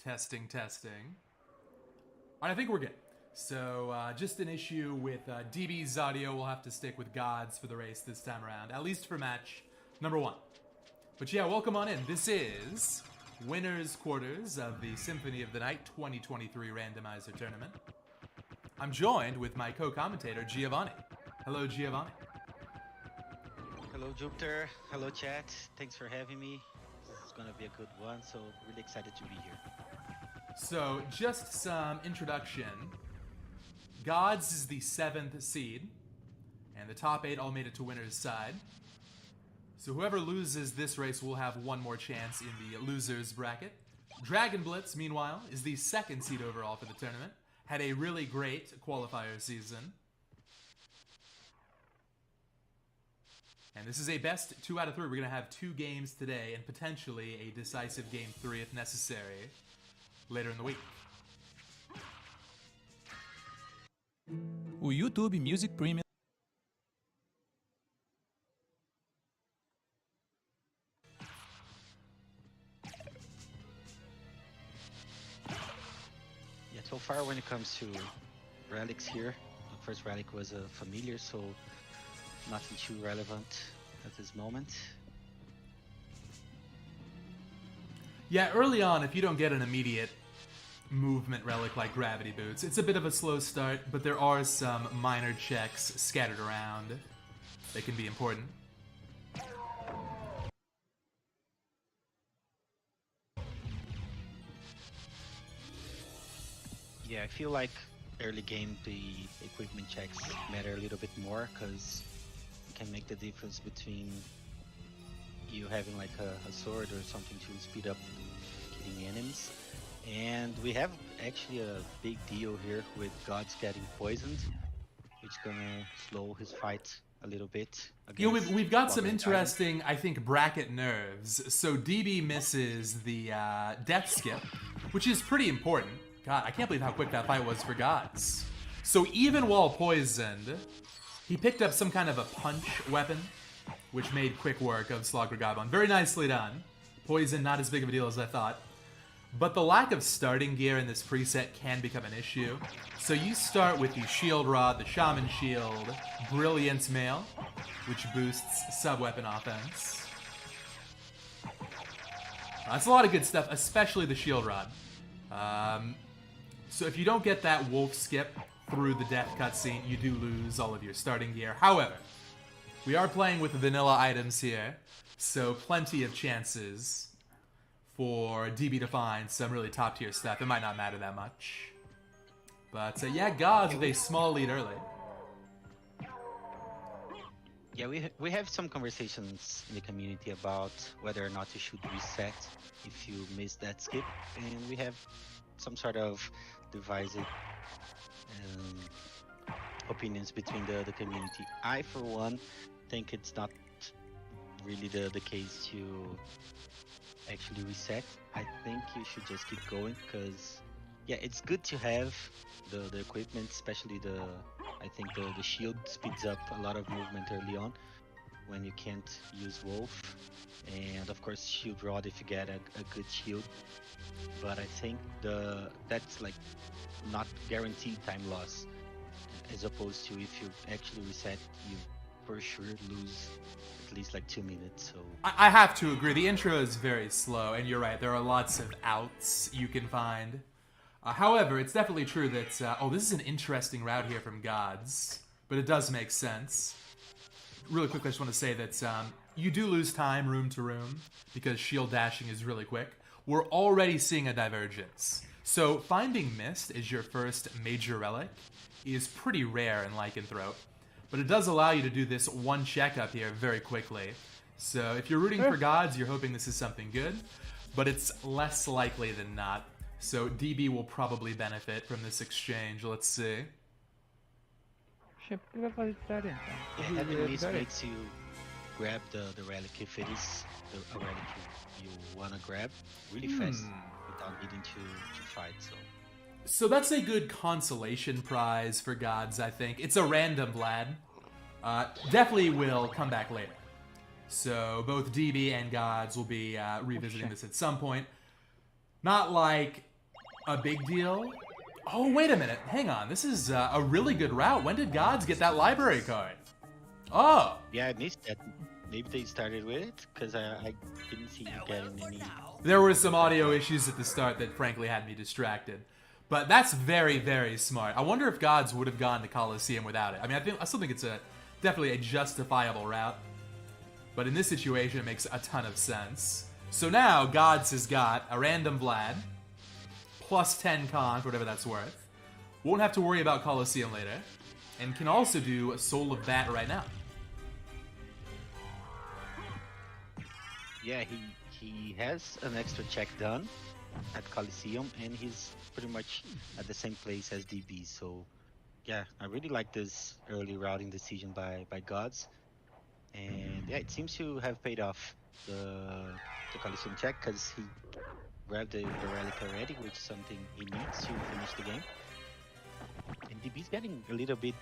Testing, testing. All right, I think we're good. So, just an issue with DB's audio. We'll have to stick with Gods for the race this time around, at least for match number 1. But yeah, welcome on in. This is Winners Quarters of the Symphony of the Night 2023 Randomizer Tournament. I'm joined with my co-commentator, Giovanni. Hello, Giovanni. Hello, Jupiter. Hello, chat. Thanks for having me. This is going to be a good one, so really excited to be here. So, just some introduction. Gods is the 7th seed, and the top 8 all made it to winner's side. So whoever loses this race will have one more chance in the losers bracket. Dragon Blitz, meanwhile, is the 2nd seed overall for the tournament. Had a really great qualifier season. And this is a best 2 out of 3. We're going to have 2 games today and potentially a decisive game 3 if necessary later in the week. O YouTube Music Premium. Yeah, so far when it comes to relics here, the first relic was a familiar, so nothing too relevant at this moment. Yeah, early on, if you don't get an immediate movement relic like gravity boots, it's a bit of a slow start, but there are some minor checks scattered around that can be important. Yeah, I feel like early game the equipment checks matter a little bit more because it can make the difference between you having like a sword or something to speed up killing enemies. And we have actually a big deal here with Gods getting poisoned, which is gonna slow his fight a little bit. You know, we've got some interesting, I think, bracket nerves. So DB misses the death skip, which is pretty important. God, I can't believe how quick that fight was for Gods. So even while poisoned, he picked up some kind of a punch weapon, which made quick work of Sloggergabon. Very nicely done. Poison, not as big of a deal as I thought. But the lack of starting gear in this preset can become an issue. So you start with the Shield Rod, the Shaman Shield, Brilliance Mail, which boosts sub-weapon offense. That's a lot of good stuff, especially the Shield Rod. So if you don't get that wolf skip through the death cutscene, you do lose all of your starting gear. However, we are playing with vanilla items here, so plenty of chances for DB to find some really top tier stuff. It might not matter that much. But yeah, Gods with a small lead early. Yeah, we have some conversations in the community about whether or not you should reset if you miss that skip, and we have some sort of divided opinions between the community. I, for one, think it's not really the case to actually reset. I think you should just keep going because yeah, it's good to have the equipment, especially I think the shield speeds up a lot of movement early on when you can't use wolf, and of course shield rod if you get a good shield. But I think that's like not guaranteed time loss, as opposed to if you actually reset, you for sure lose at least like 2 minutes. So I have to agree, the intro is very slow, and you're right, there are lots of outs you can find. However, it's definitely true that, oh, this is an interesting route here from Gods, but it does make sense. Really quickly, I just want to say that you do lose time room to room because shield dashing is really quick. We're already seeing a divergence. So finding Mist as your first major relic is pretty rare in Lycanthrope, but it does allow you to do this one checkup here very quickly. So if you're rooting for Gods, you're hoping this is something good, but it's less likely than not. So DB will probably benefit from this exchange. Let's see. Ele vai fazer diferença. yeah, having Mist makes you grab the relic if it is a relic you wanna grab really fast without needing to fight. So that's a good consolation prize for Gods, I think. It's a random Vlad. Definitely will come back later. So both DB and Gods will be revisiting this at some point. Not like A big deal? Oh, wait a minute. Hang on. This is a really good route. When did Gods get that library card? Oh. Yeah, I missed that. Maybe they started with it, because I didn't see you getting any. There were some audio issues at the start that frankly had me distracted. But that's very, very smart. I wonder if Gods would have gone to Coliseum without it. I mean, I still think it's definitely a justifiable route. But in this situation, it makes a ton of sense. So now, Gods has got a random Vlad, plus 10 con, for whatever that's worth. Won't have to worry about Coliseum later. And can also do a Soul of Bat right now. Yeah, he has an extra check done at Coliseum, and he's pretty much at the same place as DB. So, yeah, I really like this early routing decision by Gods. And yeah, it seems to have paid off the Coliseum check, because he grabbed the relic already, which is something he needs to finish the game. And DB's getting a little bit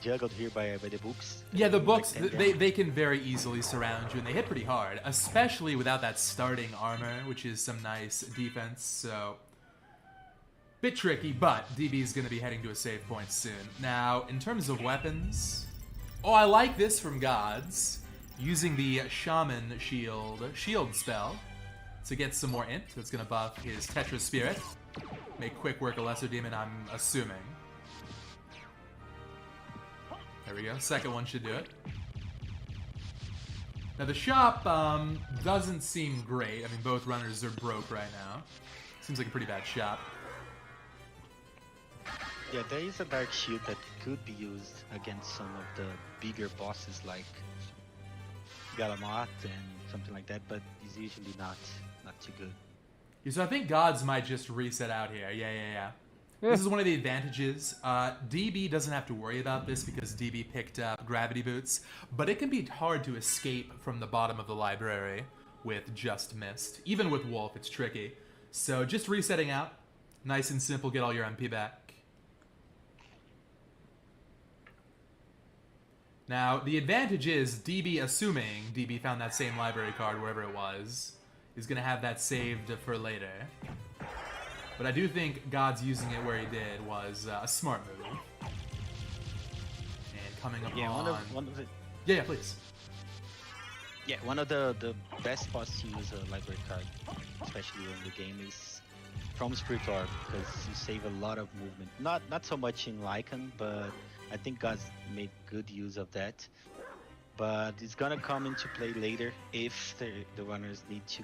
juggled here by the books. Yeah, the books, Like they can very easily surround you, and they hit pretty hard, especially without that starting armor, which is some nice defense, so... Bit tricky, but DB's going to be heading to a save point soon. Now, in terms of weapons... Oh, I like this from Gods. Using the Shaman shield spell to get some more int. That's going to buff his Tetra Spirit. Make quick work a Lesser Demon, I'm assuming. There we go. Second one should do it. Now the shop doesn't seem great. I mean, both runners are broke right now. Seems like a pretty bad shop. Yeah, there is a Dark Shield that could be used against some of the bigger bosses like Galamot and something like that, but it's usually not too good. Yeah, so I think Gods might just reset out here. Yeah. This is one of the advantages. DB doesn't have to worry about this because DB picked up Gravity Boots, but it can be hard to escape from the bottom of the library with just Mist. Even with Wolf, it's tricky. So just resetting out, nice and simple, get all your MP back. Now, the advantage is DB, assuming DB found that same library card wherever it was, is going to have that saved for later. But I do think God's using it where he did was a smart move. And coming up on... one of the... Yeah, please. Yeah, one of the best spots to use a library card, especially in the game, is from Spirit Orb, because you save a lot of movement. Not so much in Lycan, but I think God's made good use of that. But it's gonna come into play later if the runners need to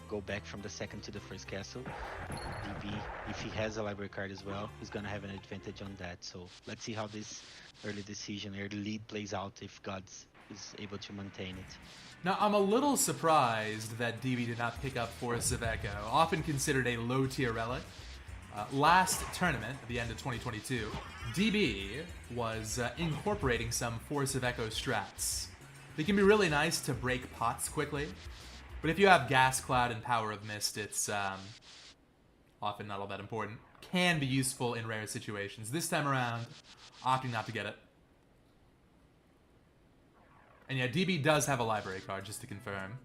go back from the second to the first castle. DB, if he has a library card as well, he's gonna have an advantage on that. So let's see how this early lead plays out if Gods is able to maintain it. Now, I'm a little surprised that DB did not pick up Force of Echo, often considered a low-tier relic. Last tournament, at the end of 2022, DB was incorporating some Force of Echo strats. They can be really nice to break pots quickly, but if you have Gas Cloud and Power of Mist, it's often not all that important. Can be useful in rare situations. This time around, opting not to get it. And yeah, DB does have a library card, just to confirm.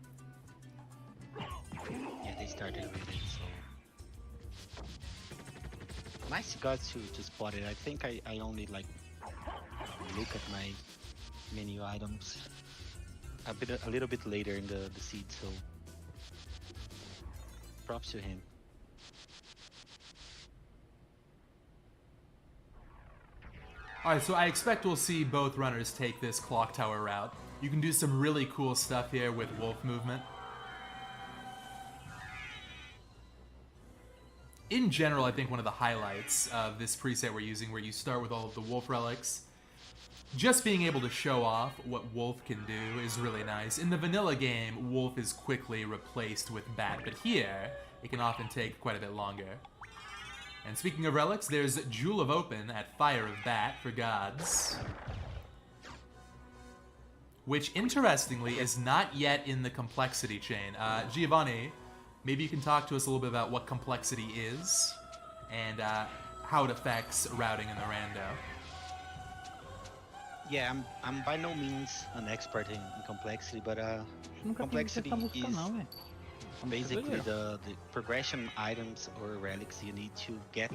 Yeah, they started with it, so... Nice Gods to spot it. I think I only like look at my menu items a little bit later in the seed, so props to him. Alright, so I expect we'll see both runners take this Clock Tower route. You can do some really cool stuff here with Wolf movement. In general, I think one of the highlights of this preset we're using, where you start with all of the Wolf relics, just being able to show off what Wolf can do is really nice. In the vanilla game, Wolf is quickly replaced with Bat, but here, it can often take quite a bit longer. And speaking of relics, there's Jewel of Open at Fire of Bat for Gods, which, interestingly, is not yet in the complexity chain. Giovanni, maybe you can talk to us a little bit about what complexity is, and how it affects routing in the rando. Yeah, I'm by no means an expert in complexity, but Nunca tinha visto complexity essa música is... não, velho. basically Brasileiro. the progression items or relics you need to get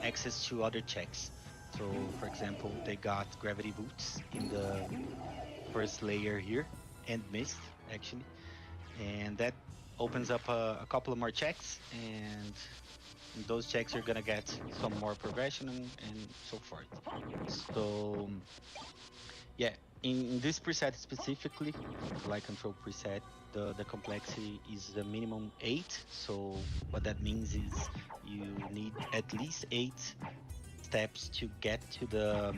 access to other checks. So, for example, they got gravity boots in the first layer here, and mist actually, and that opens up a couple of more checks, and in those checks you're gonna get some more progression and so forth. So yeah, in this preset specifically, light control preset, the complexity is the minimum 8. So what that means is you need at least 8 steps to get to the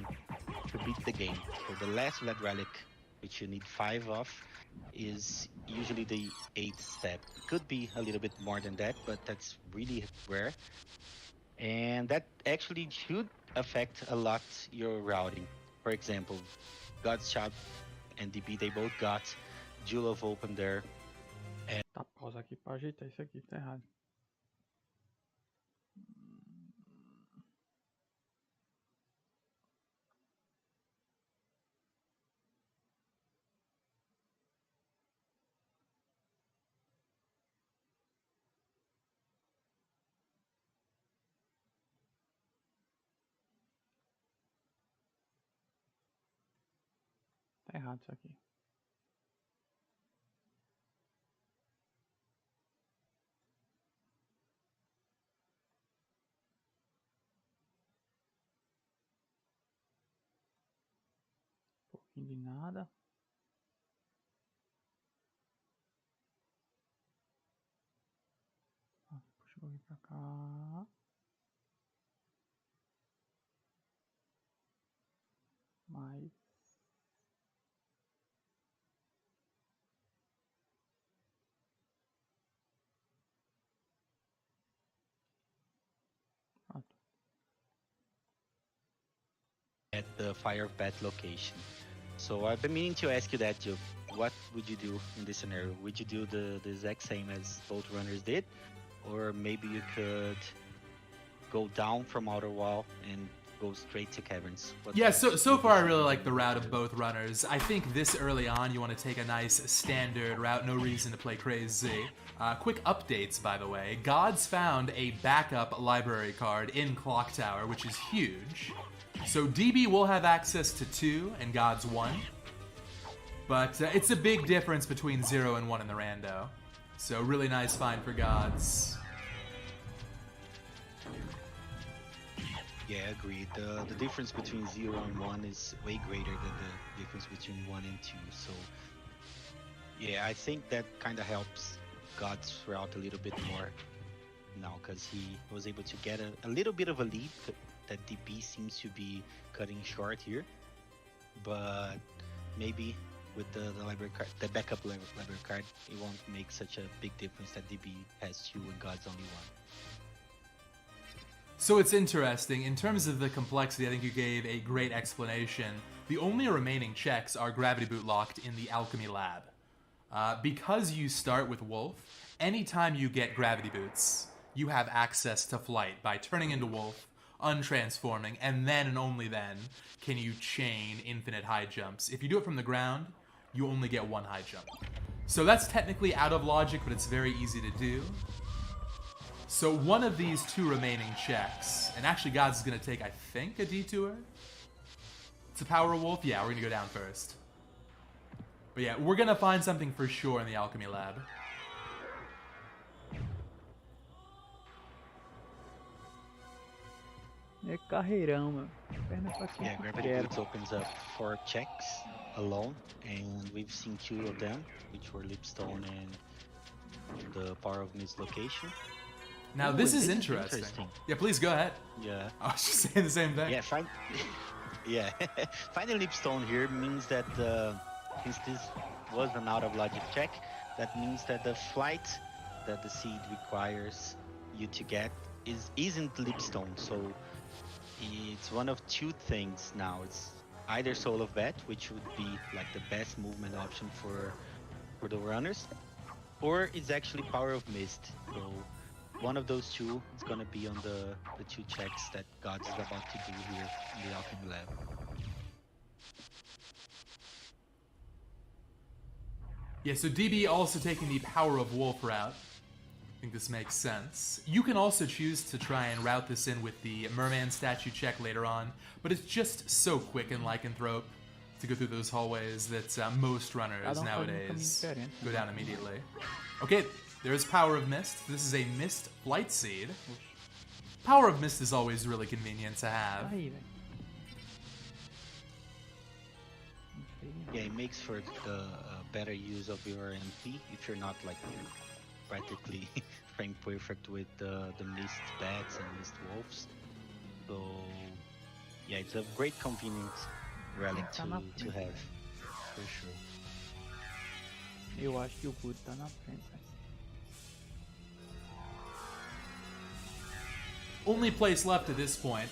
to beat the game. So the last red relic, which you need 5 of, is usually the 8th step. It could be a little bit more than that, but that's really rare. And that actually should affect a lot your routing. For example, God's Child and DB, they both got Jewel of Open there. Tá, pausa aqui pra ajeitar isso aqui, tá errado. Tá errado isso aqui. Pouquinho de nada. Puxa um pouquinho pra cá. Mais. Pronto. At the Fire Path location. So I've been meaning to ask you that, Joe. What would you do in this scenario? Would you do the exact same as both runners did? Or maybe you could go down from Outer Wall and go straight to Caverns? Yeah, so far I really like the route of both runners. I think this early on you want to take a nice standard route, no reason to play crazy. Quick updates, by the way. Gods found a backup library card in Clock Tower, which is huge. So DB will have access to 2 and Gods 1. But it's a big difference between 0 and 1 in the rando. So really nice find for Gods. Yeah, agreed. The difference between 0 and 1 is way greater than the difference between 1 and 2. So yeah, I think that kind of helps God's route a little bit more now, because he was able to get a little bit of a lead that DB seems to be cutting short here. But maybe with the library card, the backup library card, it won't make such a big difference that DB has 2 and God's only 1. So it's interesting. In terms of the complexity, I think you gave a great explanation. The only remaining checks are Gravity Boot locked in the Alchemy Lab. Because you start with Wolf, anytime you get Gravity Boots, you have access to Flight by turning into Wolf, untransforming, and then and only then can you chain infinite high jumps. If you do it from the ground, you only get 1 high jump. So that's technically out of logic, but it's very easy to do. So one of these 2 remaining checks, and actually Gods is going to take, I think, a detour to Power Wolf. Yeah, we're going to go down first. But yeah, we're going to find something for sure in the Alchemy Lab. É carreirão, meu. Perna pra cá. Yeah, Gravity Boots opens up 4 checks alone, and we've seen 2 of them, which were Lipstone and the Power of Mislocation. Now Ooh, this is this is interesting. interesting. Yeah, please go ahead. Yeah. I was just saying the same thing. Yeah, yeah. Finding Lipstone here means that since this was an out of logic check, that means that the flight that the seed requires you to get isn't Lipstone. So it's one of 2 things now. It's either Soul of Bat, which would be like the best movement option for the runners, or it's actually Power of Mist. So one of those 2 is gonna be on the 2 checks that Gods is about to do here in the Alchemy Lab. Yeah, so DB also taking the Power of Wolf route. I think this makes sense. You can also choose to try and route this in with the Merman statue check later on, but it's just so quick in Lycanthrope to go through those hallways that most runners nowadays go down immediately. Okay, there's Power of Mist. This is a Mist Flight Seed. Power of Mist is always really convenient to have. Aí, velho. Yeah, it makes for the better use of your MP if you're not like practically frame perfect with the mist bats and mist wolves. So yeah, it's a great convenient relic to have for sure. Eu acho que o Good tá na frente, velho. Only place left at this point.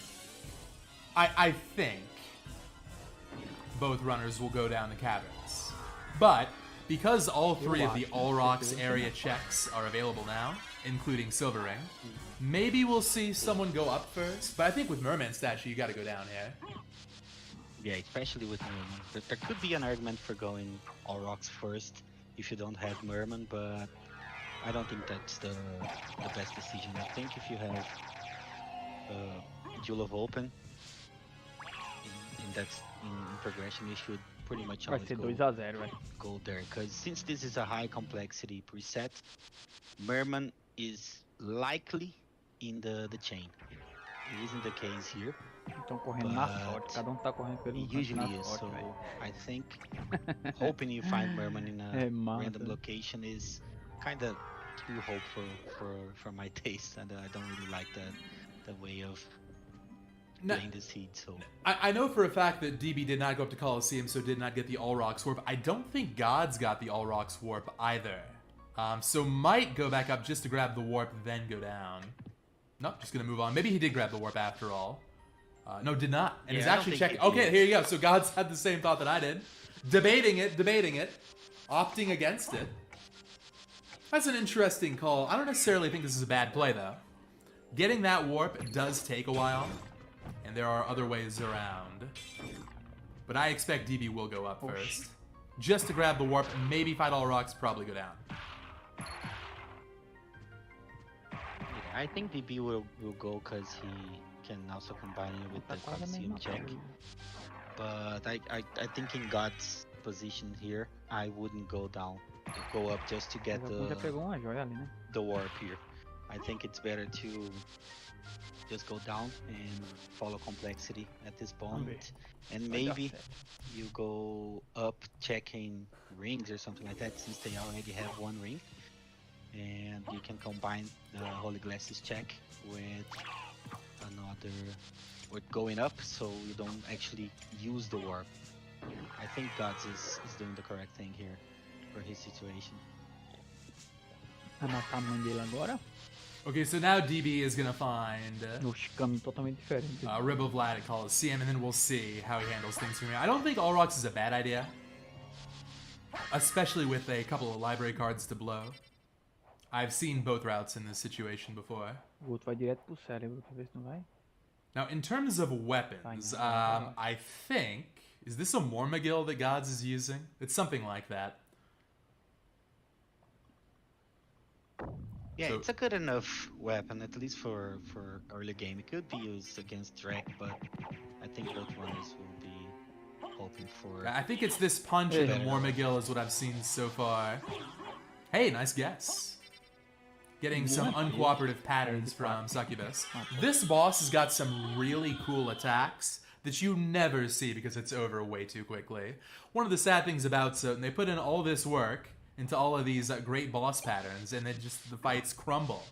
I think both runners will go down the caverns. But because all three of the All Rocks area checks are available now, including Silver Ring, maybe we'll see someone go up first. But I think with Merman statue, you gotta go down here. Yeah, especially with Merman. There could be an argument for going All Rocks first if you don't have Merman, but I don't think that's the best decision. I think if you have Jewel of Open, and that's in progression, you should pretty much Vai always ser go 2-0, velho. there. Because since this is a high complexity preset, Merman is likely in the chain. It isn't the case here. Estão correndo na sorte. Cada tá correndo pelo It encanto na usually is, sorte, so velho. I think hoping you find Merman in a É massa. random location is kind of too hopeful for my taste, and I don't really like the way of No, playing the seed. So I know for a fact that DB did not go up to Coliseum, so did not get the All Rocks Warp. I don't think Gods got the All Rocks Warp either. So might go back up just to grab the Warp, then go down. Nope, just gonna move on. Maybe he did grab the Warp after all. No, did not. And Yeah, is I don't actually think checking. he Okay, did. here you go. So Gods had the same thought that I did. Debating it, opting against it. That's an interesting call. I don't necessarily think this is a bad play, though. Getting that Warp does take a while, and there are other ways around. But I expect DB will go up first. Just to grab the Warp, maybe fight all rocks, probably go down. yeah, I think DB will go because he can also combine it with Tá the quase a Coliseum mesma check. coisa. But I think in God's position here, I wouldn't go down. Go up just to get Mas algum já pegou uma joia ali, né? the warp here. I think it's better to just go down and follow complexity at this point. And Vai dar maybe certo. you go up checking rings or something like that, since they already have one ring. And you can combine the Holy Glasses check with another, with going up, so you don't actually use the warp. I think Gods is doing the correct thing here for his situation. Vai matar a mãe dele agora? Okay, so now DB is gonna find Oxe, caminho totalmente diferente. Rib of Vlad at Coliseum, and then we'll see how he handles things from here. I don't think All Rocks is a bad idea, especially with a couple of library cards to blow. I've seen both routes in this situation before. O outro vai direto pro cérebro, pra ver se não vai. Now, in terms of weapons, I think... Is this a Mormagil that Gods is using? It's something like that. Yeah, So- it's a good enough weapon, at least for early game. It could be used against Drek, but I think both runners will be hoping for... I think it's this punch and the Yeah. Mormagil is what I've seen so far. Hey, nice guess. Getting some uncooperative patterns from Succubus. This boss has got some really cool attacks that you never see because it's over way too quickly. One of the sad things about Soten, they put in all this work into all of these great boss patterns, and then just the fights crumble.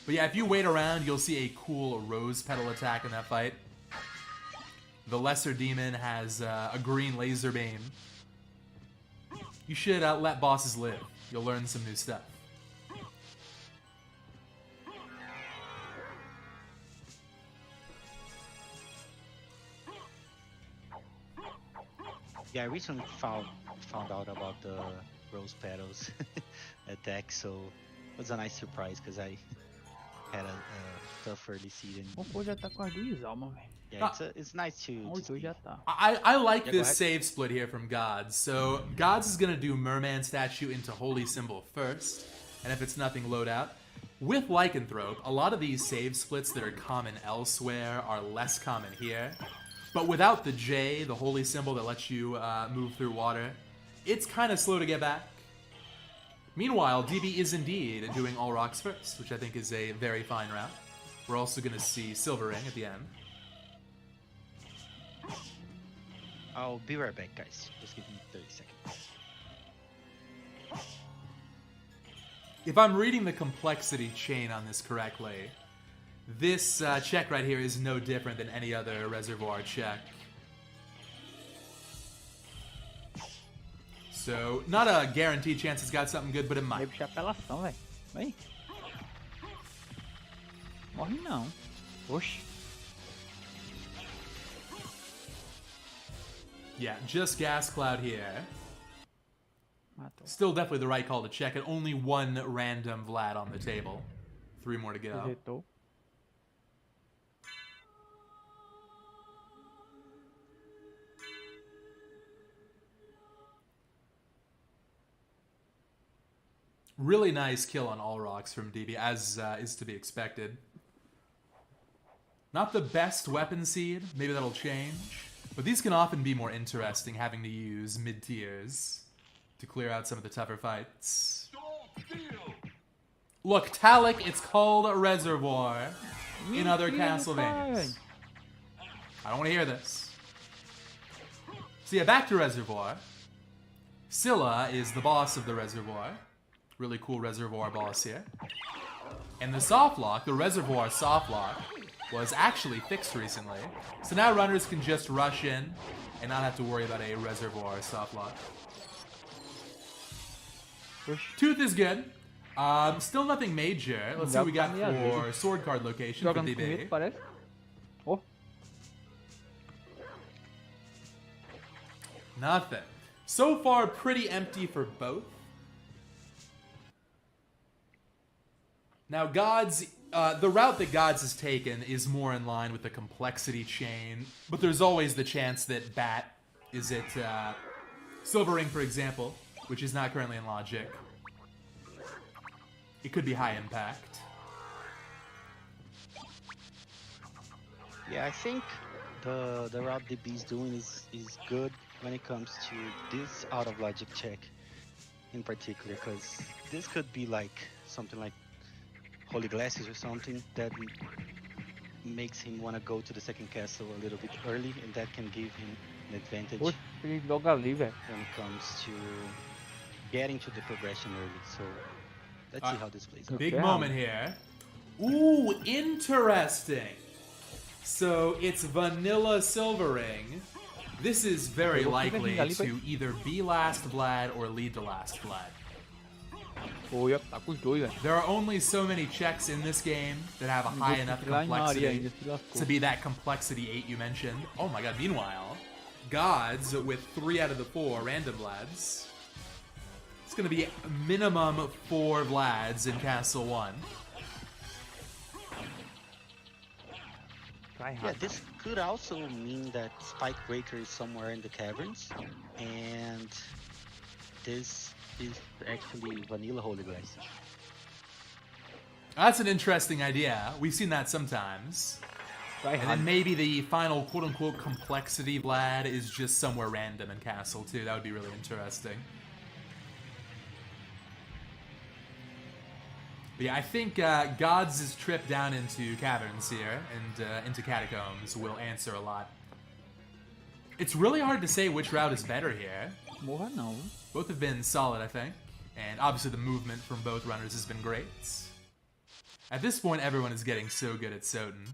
But yeah, if you wait around, you'll see a cool rose petal attack in that fight. The lesser demon has a green laser beam. You should let bosses live. You'll learn some new stuff. Yeah, I recently found out about the rose petals attack, so it was a nice surprise because I had a tough early season. O pô já tá com as duas almas, velho. Yeah, it's nice to Os dois see. já tá. I like Yeah, go this ahead. save split here from Gods. So Gods is gonna do Merman statue into Holy Symbol first, and if it's nothing, load out. With Lycanthrope, a lot of these save splits that are common elsewhere are less common here. But without the J, the Holy Symbol that lets you move through water, it's kind of slow to get back. Meanwhile, DB is indeed doing all rocks first, which I think is a very fine route. We're also gonna see Silver Ring at the end. I'll be right back, guys. Just give me 30 seconds. If I'm reading the complexity chain on this correctly, this check right here is no different than any other reservoir check. So, not a guaranteed chance it's got something good, but it Vai might. puxar apelação, velho. Vem. Morre não. Oxi. Yeah, just Gas Cloud here. Matou. Still definitely the right call to check it. Only one random Vlad on the table. 3 more to go. Rejeitou. Really nice kill on all rocks from DB, as is to be expected. Not the best weapon seed, maybe that'll change. But these can often be more interesting, having to use mid-tiers to clear out some of the tougher fights. Look, Talic, it's called a Reservoir in other Castlevanias. I don't want to hear this. So yeah, back to Reservoir. Scylla is the boss of the Reservoir. Really cool Reservoir boss here. And the soft lock, the Reservoir soft lock, was actually fixed recently. So now runners can just rush in and not have to worry about a Reservoir soft lock. Oxi. Tooth is good. Still nothing major. Let's see what we got for sword card location for Jogando comigo, DB. parece. Oh, Nothing. So far, pretty empty for both. Now, Gods, the route that Gods has taken is more in line with the complexity chain, but there's always the chance that Bat is at Silver Ring, for example, which is not currently in Logic. It could be high impact. Yeah, I think the route DB is doing is good when it comes to this out of logic check in particular, because this could be like something like Holy Glasses or something that makes him want to go to the second castle a little bit early, and that can give him an advantage oxi, peguei logo ali, velho. when it comes to getting to the progression early. So let's see how this plays out. Big Yeah. moment here. Ooh, interesting. So it's Vanilla Silver Ring. This is very likely to either be Last Vlad or lead to Last Vlad. Foi, ó, tá com os dois, velho. There are only so many checks in this game that have a high enough Lá em Maria complexity ainda, se lascou. to be that complexity 8 you mentioned. Oh my god, meanwhile, Gods with 3 out of the 4 random Vlads. It's gonna be a minimum 4 Vlads in Castle 1. Vai Yeah, rápido. this could also mean that Spike Breaker is somewhere in the caverns, and this is actually Vanilla Holy Glass. That's an interesting idea. We've seen that sometimes. Vai And then rápido. maybe the final quote-unquote complexity Vlad is just somewhere random in Castle 2. That would be really interesting. But yeah, I think Gods' trip down into caverns here and into catacombs will answer a lot. It's really hard to say which route is better here. Morra não. Both have been solid, I think. And obviously the movement from both runners has been great. At this point, everyone is getting so good at Soten.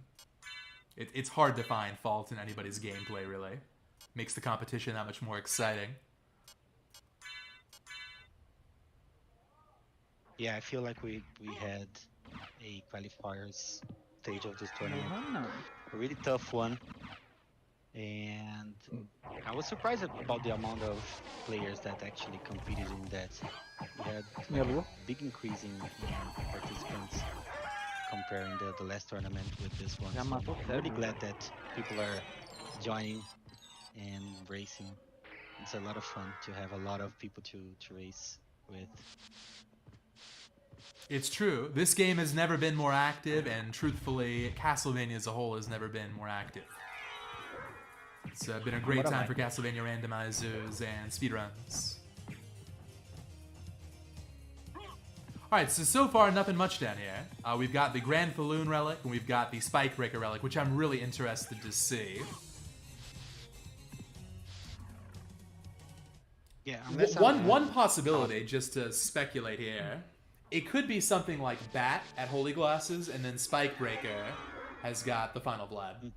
It's hard to find fault in anybody's gameplay, really. Makes the competition that much more exciting. Yeah, I feel like we had a qualifiers stage of this tournament. Morra não. A really tough one. And I was surprised about the amount of players that actually competed in that. We had Minha lua. big increase in participants comparing the last tournament with this one. Já So matou I'm really cego, glad that people are joining and racing. It's a lot of fun to have a lot of people to race with. It's true. This game has never been more active, and truthfully, Castlevania as a whole has never been more active. It's been a great time for Castlevania randomizers and speedruns. Alright, so far nothing much down here. We've got the Grand Falloon Relic, and we've got the Spike Breaker Relic, which I'm really interested to see. Yeah, One possibility, just to speculate here, it could be something like Bat at Holy Glasses, and then Spike Breaker has got the Final Blood.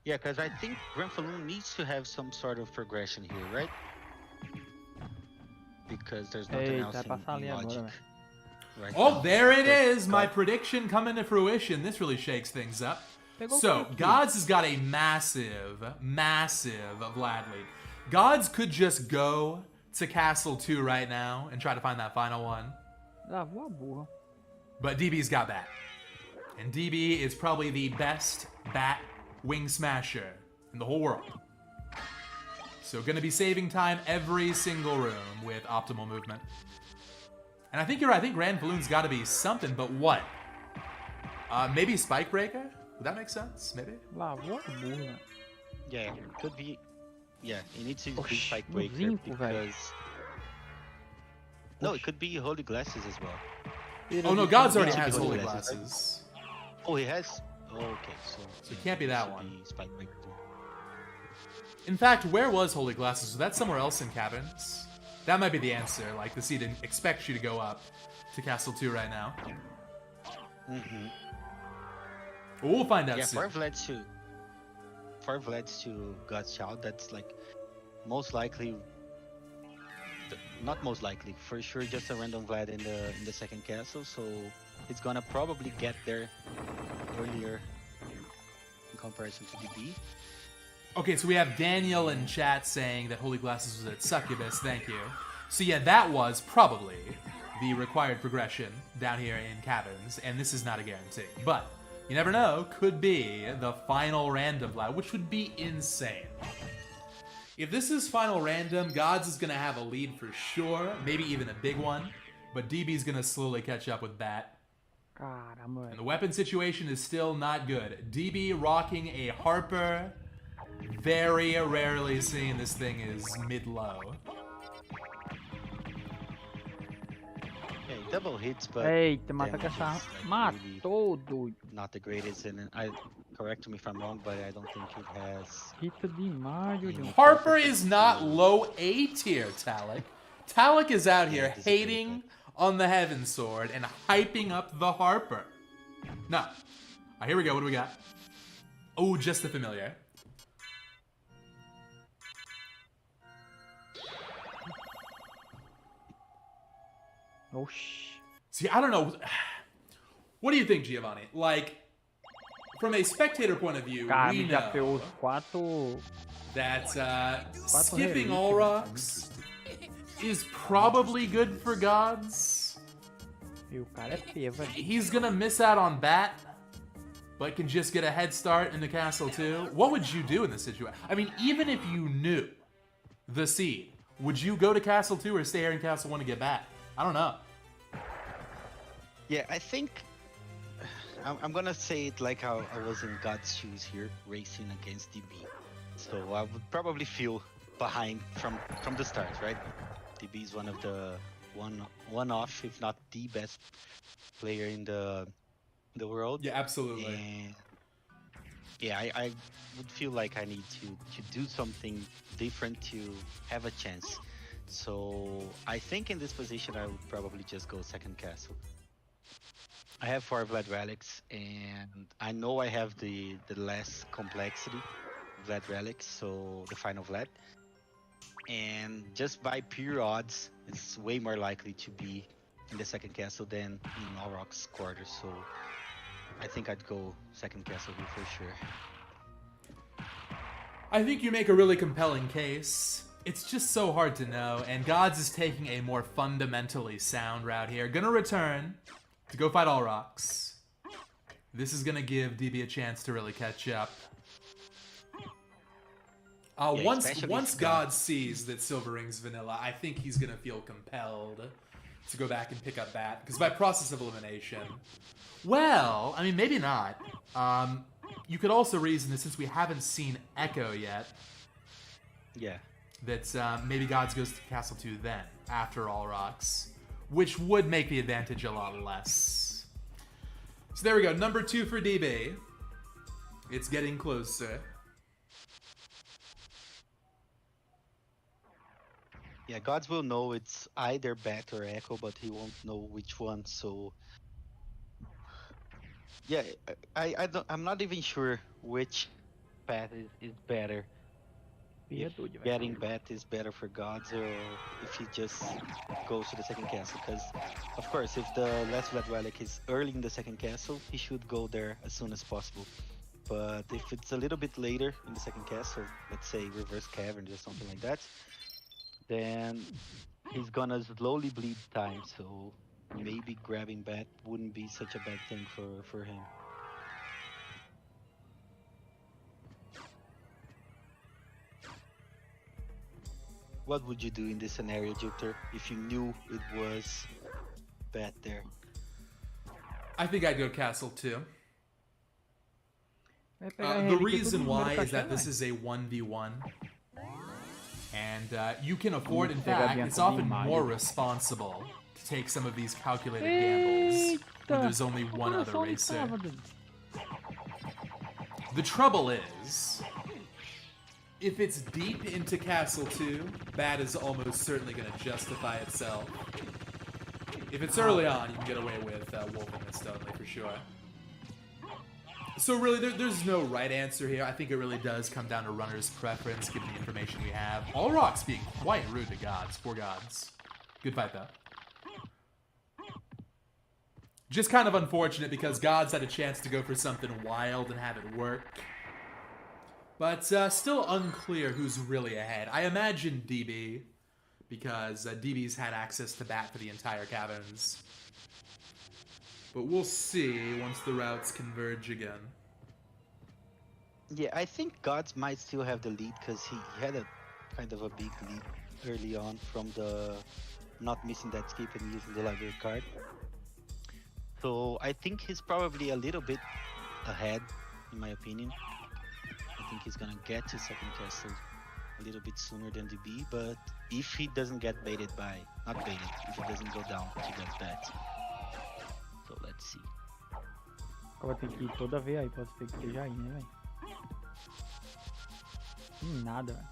Yeah, because I think Grand Falloon needs to have some sort of progression here, right? Because there's nothing else in logic. Right Oh, now. there it is! My God. prediction coming to fruition. This really shakes things up. Pegou So, quem aqui? Gods has got a massive Vlad lead. Gods could just go to Castle 2 right now and try to find that final one. Lavou a burra. But DB's got Bat. And DB is probably the best Bat wing smasher in the whole world. So gonna be saving time every single room with optimal movement. And I think you're right, I think Grand Balloon's gotta be something, but what? Maybe Spike Breaker? Would that make sense? Maybe? Lavou a burra. Yeah, could be. Yeah, it needs to be Oxi, Spike no Breaker zinco, velho. because. No, it could be Holy Glasses as well. Oh no, Gods already Yeah, has Holy Holy Glasses. Glasses. Oh, he has. Oh, okay, so it can't be that should one. be Spike Breaker too. In fact, where was Holy Glasses? Was that somewhere else in Caverns? That might be the answer. Like, the sea didn't expect you to go up to Castle 2 right now. We'll find out Yeah, soon. far Vlad's to God's Child. That's like most likely. Not most likely, for sure, just a random Vlad in the second castle. So it's gonna probably get there earlier in comparison to DB. Okay, so we have Daniel in chat saying that Holy Glasses was at Succubus. Thank you. So yeah, that was probably the required progression down here in Caverns, and this is not a guarantee. But you never know, could be the final random Vlad, which would be insane. If this is final random, Gods is going to have a lead for sure, maybe even a big one, but DB's going to slowly catch up with Bat. Caramba, And velho. the weapon situation is still not good. DB rocking a Harper. Very rarely seen. This thing is mid-low. Yeah, he double hits, but Eita, mata damage com essa is, arma. like, really Matou, doido. not the greatest. And I correct me if I'm wrong, but I don't think it has. Hita demais, doido. Harper is not low A tier, Talik. Talik is out here I disagree with hating on the Heaven Sword and hyping up the Harper. No. Here we go. What do we got? Oh, just the familiar. Oxi. See, I don't know. What do you think, Giovanni? Like, from a spectator point of view, Cara, we já pegou know os 4. that Quatro skipping relíquias, all né? rocks is probably good for Gods. E o cara é P, velho. He's gonna miss out on Bat, but can just get a head start in the Castle 2. What would you do in this situation? I mean, even if you knew the seed, would you go to Castle 2 or stay here in Castle 1 to get Bat? I don't know. Yeah, I think I'm gonna say it like how I was in God's shoes here, racing against DB. So I would probably feel behind from the start, right? DB is one of the one off, if not the best player in the world. Yeah, absolutely. And yeah, I would feel like I need to do something different to have a chance. So I think in this position I would probably just go second castle. I have 4 Vlad relics, and I know I have the less complexity Vlad relics, so the final Vlad. And just by pure odds, it's way more likely to be in the second castle than in Alrock's quarters. So I think I'd go second castle here for sure. I think you make a really compelling case. It's just so hard to know, and Gods is taking a more fundamentally sound route here. Gonna return to go fight All Rocks. This is gonna give DB a chance to really catch up. Once God sees that Silver Ring's vanilla, I think he's gonna feel compelled to go back and pick up Bat, because by process of elimination, well, I mean, maybe not. You could also reason that since we haven't seen Echo yet, Yeah. that maybe Gods goes to Castle 2 then, after All Rocks, which would make the advantage a lot less. So there we go, number 2 for DB. It's getting closer. Yeah, Gods will know it's either Bat or Echo, but he won't know which one. So, yeah, I'm not even sure which path is better. If getting Bat is better for Gods, or if he just goes to the second castle. Because, of course, if the last Blood Relic is early in the second castle, he should go there as soon as possible. But if it's a little bit later in the second castle, let's say Reverse Caverns or something like that, then he's gonna slowly bleed time, so maybe grabbing Bat wouldn't be such a bad thing for him. What would you do in this scenario, Jupiter, if you knew it was Bat there? I think I'd go Castle 2. The reason why is that this is a 1v1. And you can afford, in fact, it's often more responsible to take some of these calculated gambles when there's only one other racer. The trouble is, if it's deep into Castle 2, Bat is almost certainly going to justify itself. If it's early on, you can get away with Wolfing and Stonely for sure. So really, there's no right answer here. I think it really does come down to runner's preference, given the information we have. All Rocks being quite rude to Gods. Poor Gods. Good fight, though. Just kind of unfortunate, because Gods had a chance to go for something wild and have it work. But still unclear who's really ahead. I imagine DB, because DB's had access to Bat for the entire Caverns. But we'll see once the routes converge again. Yeah, I think Gods might still have the lead, because he had a kind of a big lead early on from the not missing that skip and using the library card. So I think he's probably a little bit ahead, in my opinion. I think he's gonna get to second castle a little bit sooner than DB, but if he doesn't get baited by, not baited, if he doesn't go down to that bet. So let's see. Agora tem que ir toda vez aí, pode ser que esteja aí, né, velho? Nada, velho.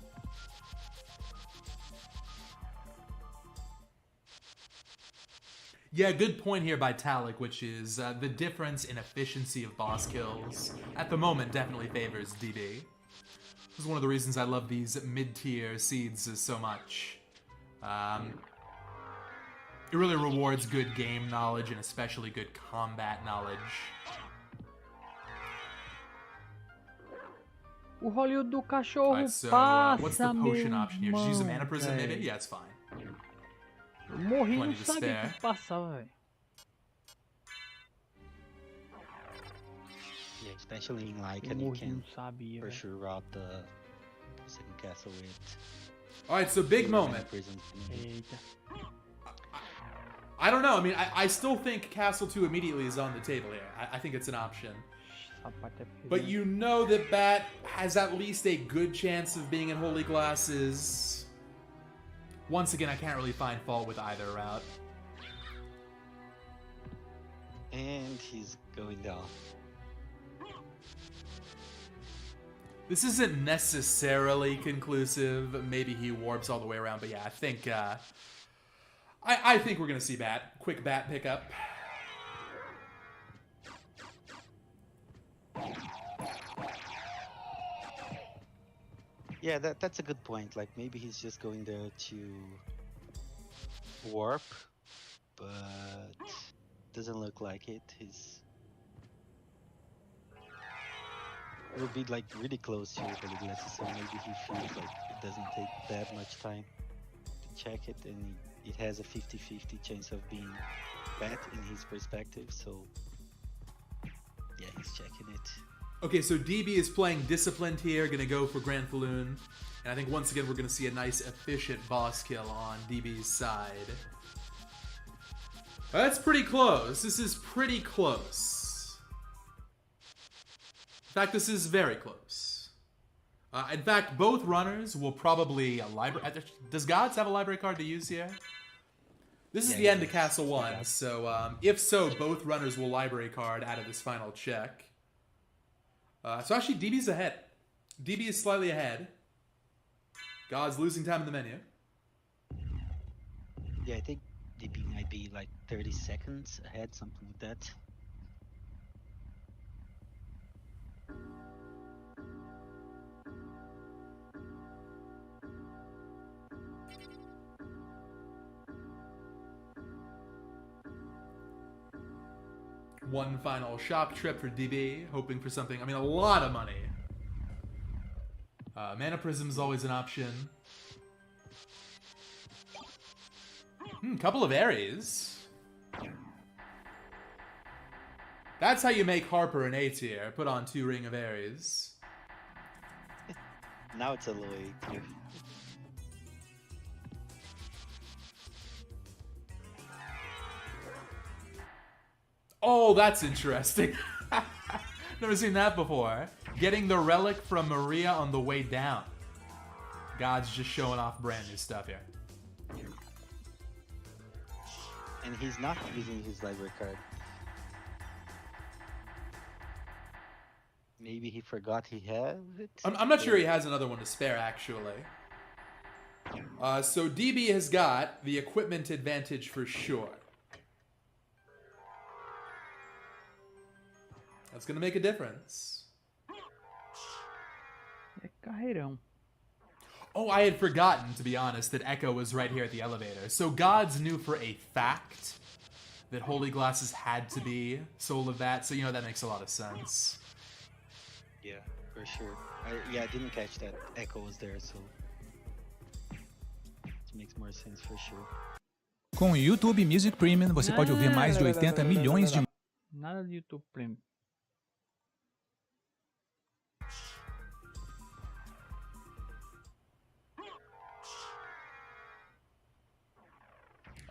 Yeah, good point here by Talik, which is the difference in efficiency of boss kills at the moment definitely favors DB. This is one of the reasons I love these mid-tier seeds so much. It really rewards good game knowledge and especially good combat knowledge. O rolho do cachorro Alright, so passa, what's the potion meu option here? Just use a irmão, mana prism maybe? véi. Yeah, it's fine. Eu morri, Plenty não to sabia spare. que passava, velho. Yeah, especially in like, Eu and you morri, can não sabia, for velho. sure route the second castle with Alright, so big moment. prism. Eita. I don't know, I mean, I still think Castle 2 immediately is on the table here. I think it's an option. Sapato é But pesado. you know that Bat has at least a good chance of being in Holy Glasses. Once again, I can't really find fault with either route. And he's going down. This isn't necessarily conclusive. Maybe he warps all the way around, but yeah, I think I think we're gonna see Bat. Quick Bat pickup. Yeah, that's a good point. Like maybe he's just going there to warp, but doesn't look like it. It would be like really close to Holy Glasses, so maybe he feels like it doesn't take that much time to check it, and he it has a 50-50 chance of being bad in his perspective, so yeah, he's checking it. Okay, so DB is playing Disciplined here, gonna go for Grand Falloon. And I think once again we're gonna see a nice efficient boss kill on DB's side. That's pretty close. This is pretty close. In fact, this is very close. In fact, both runners will probably a library. Does Gods have a library card to use here? This is the end of Castle 1, so if so, both runners will library card out of this final check. So actually, DB's ahead. DB is slightly ahead. God's losing time in the menu. Yeah, I think DB might be like 30 seconds ahead, something like that. One final shop trip for DB, hoping for something, I mean, a lot of money. Mana Prism is always an option. Couple of Aries. That's how you make Harper an A tier. Put on 2 Ring of Aries. Now it's a low A tier. Oh, that's interesting. Never seen that before. Getting the relic from Maria on the way down. God's just showing off brand new stuff here. And he's not using his library card. Maybe he forgot he had it? I'm not sure he has another one to spare, actually. So DB has got the equipment advantage for sure. That's going to make a difference. É carreirão. Oh, I had forgotten, to be honest, that Echo was right here at the elevator. So Gods knew for a fact that Holy Glasses had to be Soul of that, so you know that makes a lot of sense. Yeah, for sure. I didn't catch that Echo was there, so it makes more sense for sure. Com o YouTube Music Premium, você pode ouvir mais de 80 milhões de... Nada de YouTube Premium.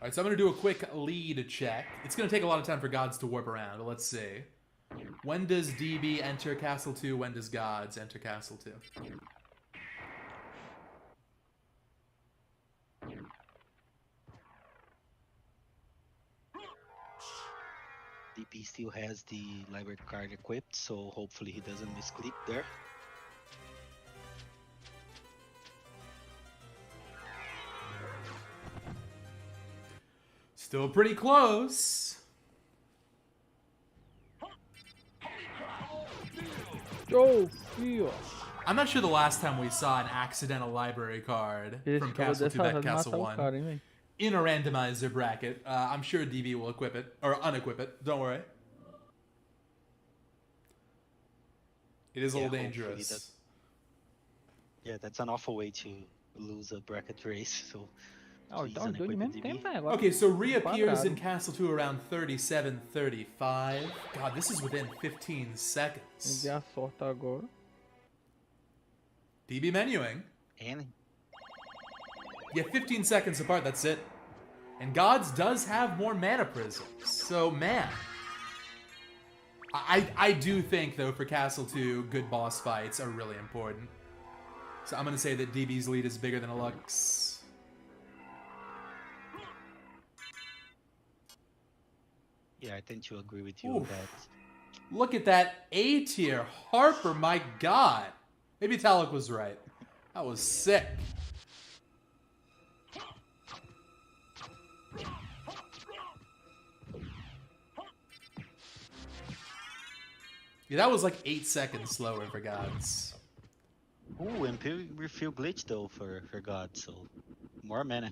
Alright, so I'm going to do a quick lead check. It's going to take a lot of time for Gods to warp around, but let's see. When does DB enter Castle 2? When does Gods enter Castle 2? DP still has the library card equipped, so hopefully he doesn't misclick there. Still pretty close. Oh, fio. I'm not sure the last time we saw an accidental library card from Castle 2 back Castle 1 in a randomizer bracket. I'm sure DB will equip it, or unequip it, don't worry. It is a little dangerous. Yeah, that's an awful way to lose a bracket race, so... Oh, então dois mesmo tempo, agora. Okay, so reappears in Castle 2 around 37, 35. God, this is within 15 seconds. Dei a sorte agora. DB menuing. And Yeah, 15 seconds apart, that's it. And Gods does have more mana prisms. So, man. I do think, though, for Castle 2, good boss fights are really important. So I'm going to say that DB's lead is bigger than it looks. yeah, I tend to agree with you on that. Look at that A tier. Harper, my god. Maybe Talik was right. That was sick. Yeah, that was like 8 seconds slower for Gods. Ooh, and refill glitch though for God, so more mana.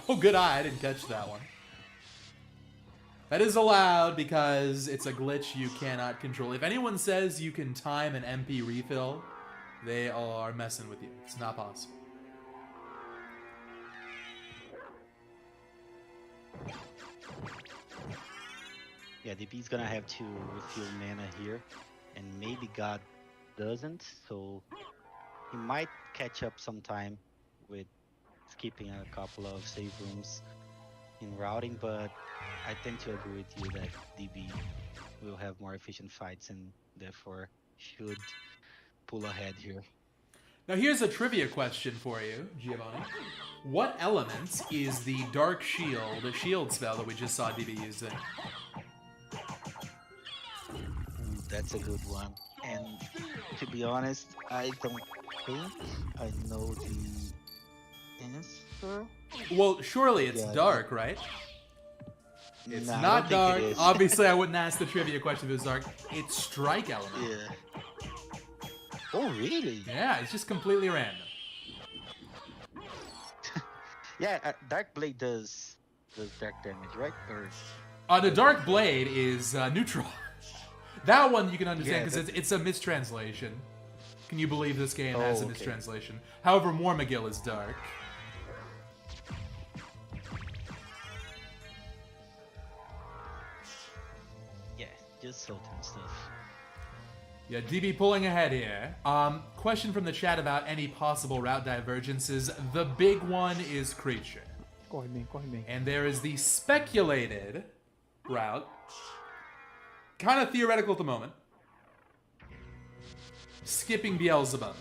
Oh, good eye. I didn't catch that one. That is allowed because it's a glitch you cannot control. If anyone says you can time an MP refill, they are messing with you. It's not possible. Yeah, DB's gonna have to refill mana here, and maybe God doesn't, so he might catch up sometime with skipping a couple of save rooms in routing, but I tend to agree with you that DB will have more efficient fights and therefore should pull ahead here. Now here's a trivia question for you, Giovanni. What element is the Dark Shield, the shield spell that we just saw DB using? That's a good one. And to be honest, I don't think I know the answer. Well, surely it's Yeah, dark, right? It's Nah, I not don't think dark. it is. Obviously, I wouldn't ask the trivia question if it was dark. It's strike element. Yeah. Oh, really? Yeah, it's just completely random. Yeah, Dark Blade does dark damage, right? Or The Dark Blade is neutral. That one you can understand Yeah, because it's a mistranslation. Can you believe this game Oh, has a okay. mistranslation? However, Mormagil is dark. yeah, just Sultan stuff. Yeah, DB pulling ahead here. Question from the chat about any possible route divergences. The big one is creature. Corre bem, corre bem. And there is the speculated route. Kind of theoretical at the moment. Skipping Beelzebub.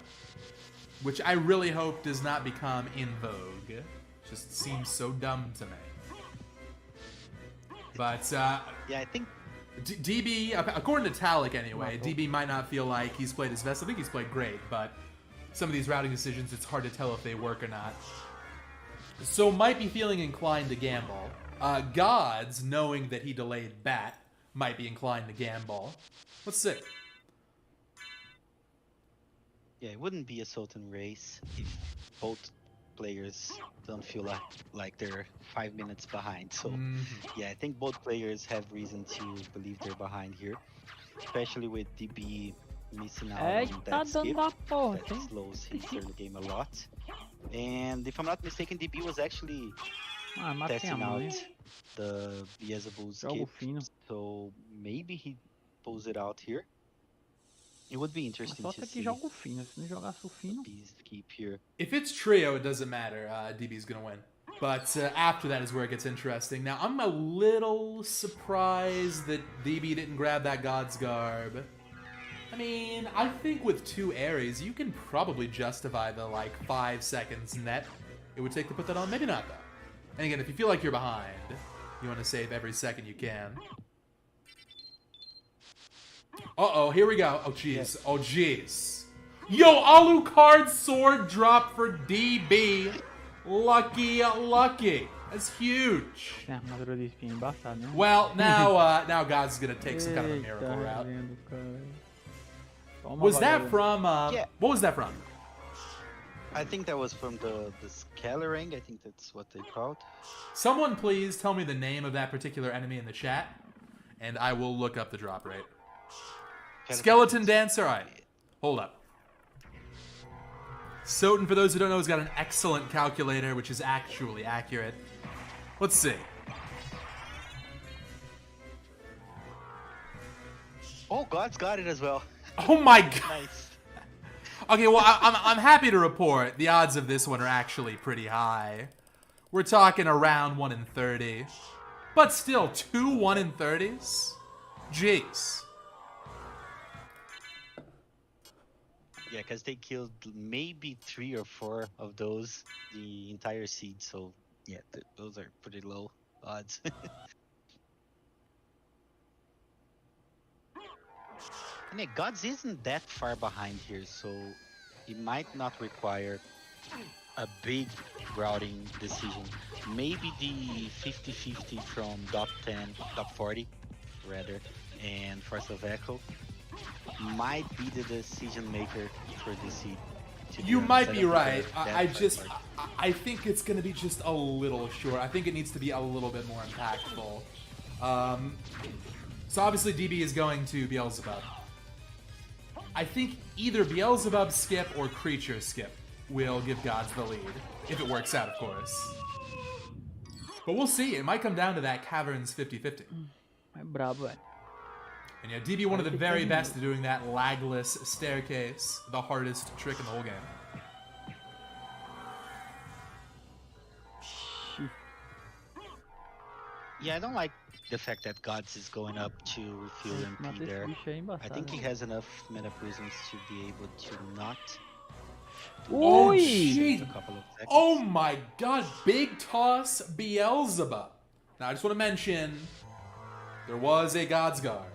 Which I really hope does not become in vogue. Just seems so dumb to me. But, Yeah, I think DB, according to Talik anyway, Natal. DB might not feel like he's played his best. I think he's played great, but some of these routing decisions, it's hard to tell if they work or not. So might be feeling inclined to gamble. Gods, knowing that he delayed Bat, might be inclined to gamble. Let's see. yeah, it wouldn't be a Sultan race if both players don't feel like they're 5 minutes behind. So yeah, I think both players have reason to believe they're behind here, especially with DB missing out on Eita, that skip. dando a porta, That hein? slows his early game a lot. And if I'm not mistaken, DB was actually Ah, matei a testing mão, out hein? the Beelzebub Jogo skip, fino. so maybe he pulls it out here. It would be A interesting sorte to é que see joga o fino. Se não jogasse o fino... Bees keep here. If it's trio, it doesn't matter. DB's going to win. But after that is where it gets interesting. Now, I'm a little surprised that DB didn't grab that God's Garb. I mean, I think with 2 Ares, you can probably justify the, 5 seconds net it would take to put that on. Maybe not, though. And again, if you feel like you're behind, you want to save every second you can. Uh-oh, here we go. Oh, jeez. Oh, jeez. Yo, Alucard sword drop for DB. Lucky, lucky. That's huge. Tem armadura de espinho embaçada, né? Well, now God's gonna take some kind of a miracle Eita, route. vendo, cara. Toma, Was that valeu. from, Yeah. what was that from? I think that was from the Scalaring. I think that's what they called. Someone please tell me the name of that particular enemy in the chat, and I will look up the drop rate. Skeleton Dancer? Alright, hold up. Soten, for those who don't know, has got an excellent calculator, which is actually accurate. Let's see. Oh, God's got it as well. Oh my god! Nice. Okay, well, I'm happy to report the odds of this one are actually pretty high. We're talking around 1 in 30. But still, 2 1 in 30s? Jeez. Yeah, because they killed maybe 3 or 4 of those the entire seed. So yeah, those are pretty low odds. And yeah, Gods isn't that far behind here, so it might not require a big routing decision. Maybe the 50-50 from top 10, top 40 rather, and Force of Echo might be the decision maker for this seed. to be You honest. might I be don't think right. they're that I far just, apart. I think it's going to be just a little short. I think it needs to be a little bit more impactful. So obviously DB is going to Beelzebub. I think either Beelzebub skip or Creature skip will give Gods the lead. If it works out, of course. But we'll see. It might come down to that Caverns 50-50. É brabo, velho. And yeah, DB one of the very best at doing that lagless staircase, the hardest trick in the whole game. Yeah, I don't like the fact that Gods is going up to refuel MP there. I think he has enough mana prisms to be able to not Oh, Ui! jeez. a couple of seconds. Oh my god, big toss Beelzebub. Now I just want to mention, there was a God's Guard.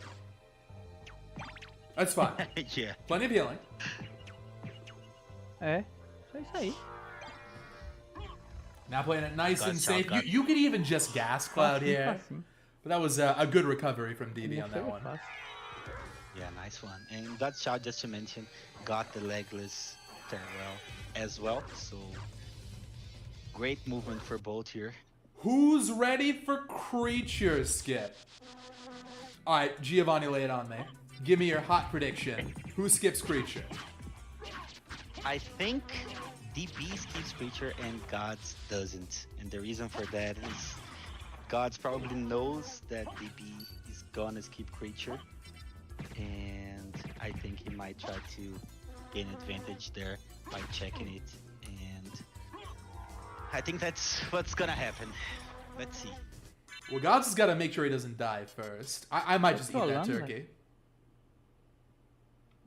That's fine. Yeah. Plenty of healing. É, só isso aí. Now playing it nice and God's safe. shot, You could even just gas Cloud Facinho, here. facinho. But that was a good recovery from DB Não on foi that one. fácil. Yeah, nice one. And God's Shout, just to mention, got the legless farewell as well. So great movement for both here. Who's ready for creature skip? Alright, Giovanni, lay it on me. Give me your hot prediction. Who skips creature? I think DB skips creature and Gods doesn't. And the reason for that is Gods probably knows that DB is gonna skip creature. And I think he might try to gain advantage there by checking it. And I think that's what's gonna happen. Let's see. Well, Gods has got to make sure he doesn't die first. I might just eat that Falando, turkey.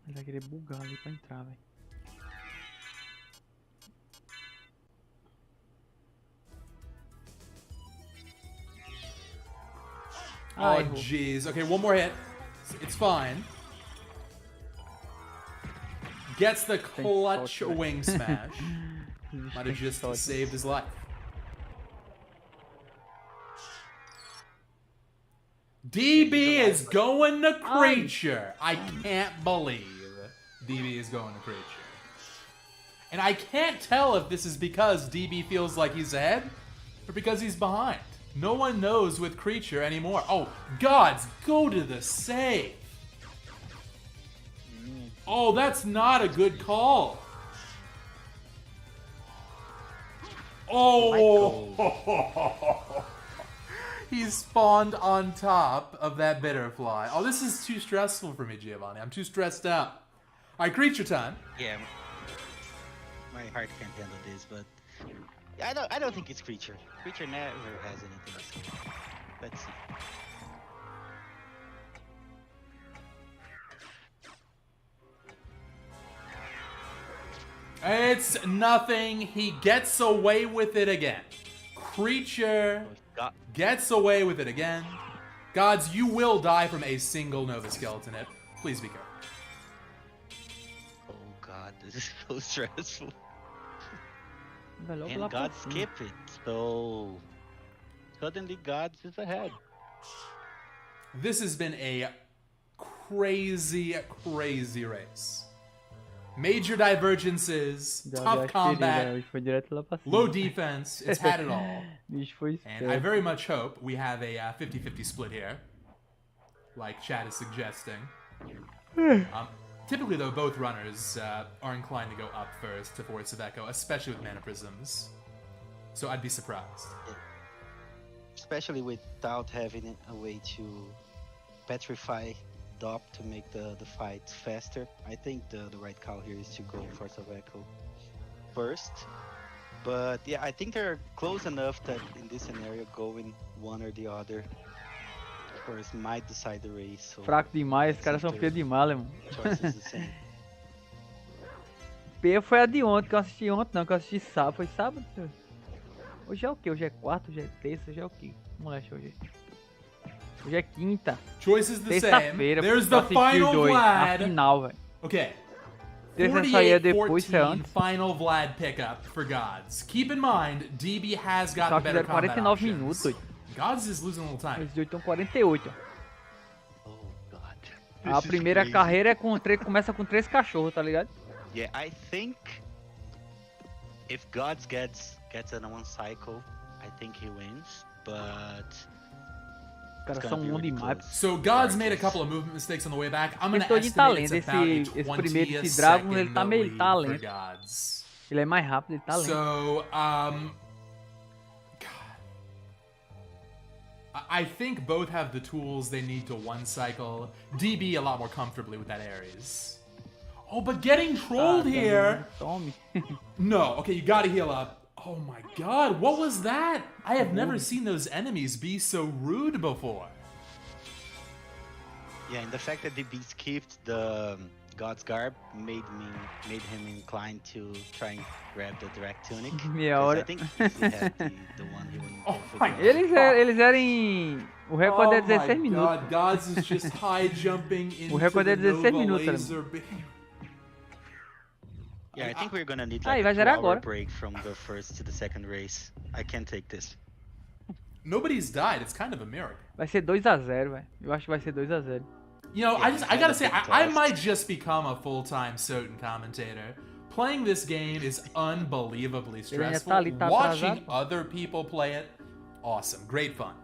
Ele vai querer bugar ali pra entrar, velho. Ah, Oh, errou. jeez. Okay, one more hit. It's fine. Gets the clutch sorte, né? wing smash. Bicho Might tem have just sorte. saved his life. DB is going to creature. I can't believe DB is going to creature. And I can't tell if this is because DB feels like he's ahead or because he's behind. No one knows with creature anymore. Oh, Gods, go to the save. Oh, that's not a good call. Oh, he spawned on top of that bitterfly. Oh, this is too stressful for me, Giovanni. I'm too stressed out. All right, creature time. Yeah, my heart can't handle this, but I don't think it's creature. Creature never has anything to say. Let's see. It's nothing. He gets away with it again. Creature God, gets away with it again. Gods, you will die from a single Nova Skeleton hit. Please be careful. oh God, this is so stressful. Vai logo lá And pra God cima. skip it, so suddenly Gods is ahead. This has been a crazy, crazy race. Major divergences, Deu tough a combat, Hoje foi direto lá pra cima. low defense. It's had it all. Bicho foi And I esperto. very much hope we have a 50-50 split here, like Chad is suggesting. Typically, though, both runners are inclined to go up first to Force of Echo, especially with Mana Prisms. So I'd be surprised. Especially without having a way to petrify Dop to make the fight faster. I think the right call here is to go Force of Echo first. But yeah, I think they're close enough that in this scenario, going one or the other first might decide the race. So Fraco demais, os caras são feios demais, irmão. choice is the same. P foi a de ontem, que eu assisti ontem, não, que eu assisti sábado. Foi sábado? Senhor? Hoje é o quê? Hoje é quarta, hoje é terça, hoje é o quê? Moleque, hoje é quinta. Choice is the same. Terça-feira. There's eu the assisti os final dois, a Vlad. final, velho. Okay. Terça saía depois, foi 48-14 antes. final Vlad pickup for Gods. Keep in mind, DB has got Só the better fizeram combat 49 options. minutos, doido. Gods is losing a little time. Esses dois estão 48, ó. Oh God. A This is primeira crazy. carreira é com começa com 3 cachorros, tá ligado? Yeah, I think if Gods gets in one cycle, I think he wins. But Os caras It's são gonna be um really demais. close. So Gods made a couple of movement mistakes on the way back. I'm gonna Questão de estimate talento, it's about esse a primeiro, 20 esse Dragon, ele second tá meio lead for talento. Gods. Ele é mais rápido, ele tá lento. So, God. I think both have the tools they need to one cycle. DB a lot more comfortably with that Ares. Oh, but getting trolled here. Tome. No, okay, you gotta heal up. Oh my god, what was that? I have never seen those enemies be so rude before. Yeah, and the fact that DB skipped the God's Garb made him inclined to try and grab the Direct Tunic. Meia 'cause hora. I think if he had the one he wouldn't Oh go for my the God. Eles eram em... O recorde é 16 minutos. God, Gods is just high jumping into recorde é the 16 Nova minutos, laser beam. Yeah, I think we're gonna need Aí, like vai a zerar 2-hour agora. break from the first to the second race. I can't take this. Nobody's died, it's kind of a miracle. Vai ser 2x0, velho. Eu acho que vai ser 2x0. You know, Yeah, I gotta say, kinda I tossed. might just become a full-time Soten commentator. Playing this game is unbelievably Ele ainda stressful. tá ali, tá Watching atrasado. other people play it, awesome, great fun.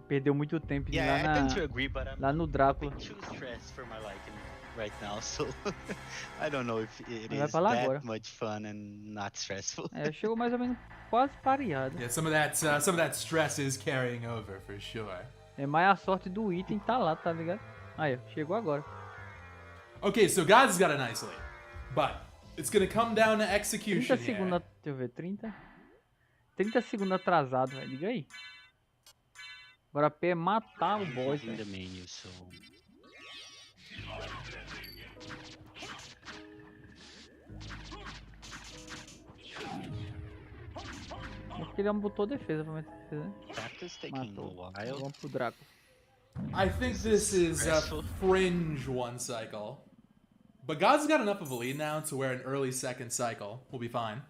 Perdeu muito tempo Yeah, I lá, tend to agree, but I'm lá no a Drácula. bit too stressed for my liking right now, so I don't know if it Vai is pra lá that agora. much fun and not stressful. É, chegou mais ou menos quase pareado. Yeah, some of that stress is carrying over for sure. É mais a sorte do item tá lá, tá ligado? Aí, ó, chegou agora. Okay, so God's got a nice lead, but it's gonna come down to 30 execution here. segundos, deixa eu ver, 30? 30 segundos atrasado, velho, diga aí. Agora a P é matar o boss, in the velho. menu, so Porque ele botou defesa pra meter defesa, né? practice taking a Matou. while. Vamos pro Drácula. I think this is a Stressful. fringe one cycle. But God's got enough of a lead now to where an early second cycle will be fine.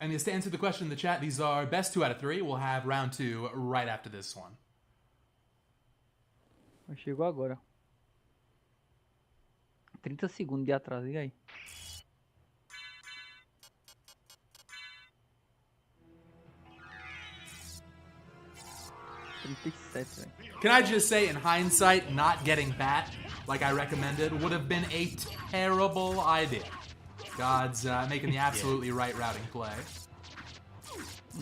And just to answer the question in the chat, these are best 2 out of 3. We'll have round 2 right after this one. Chegou agora. 30 segundos de atraso, e aí? velho. Can I just say, in hindsight, not getting bat like I recommended would have been a terrible idea. God's making the absolutely right routing play.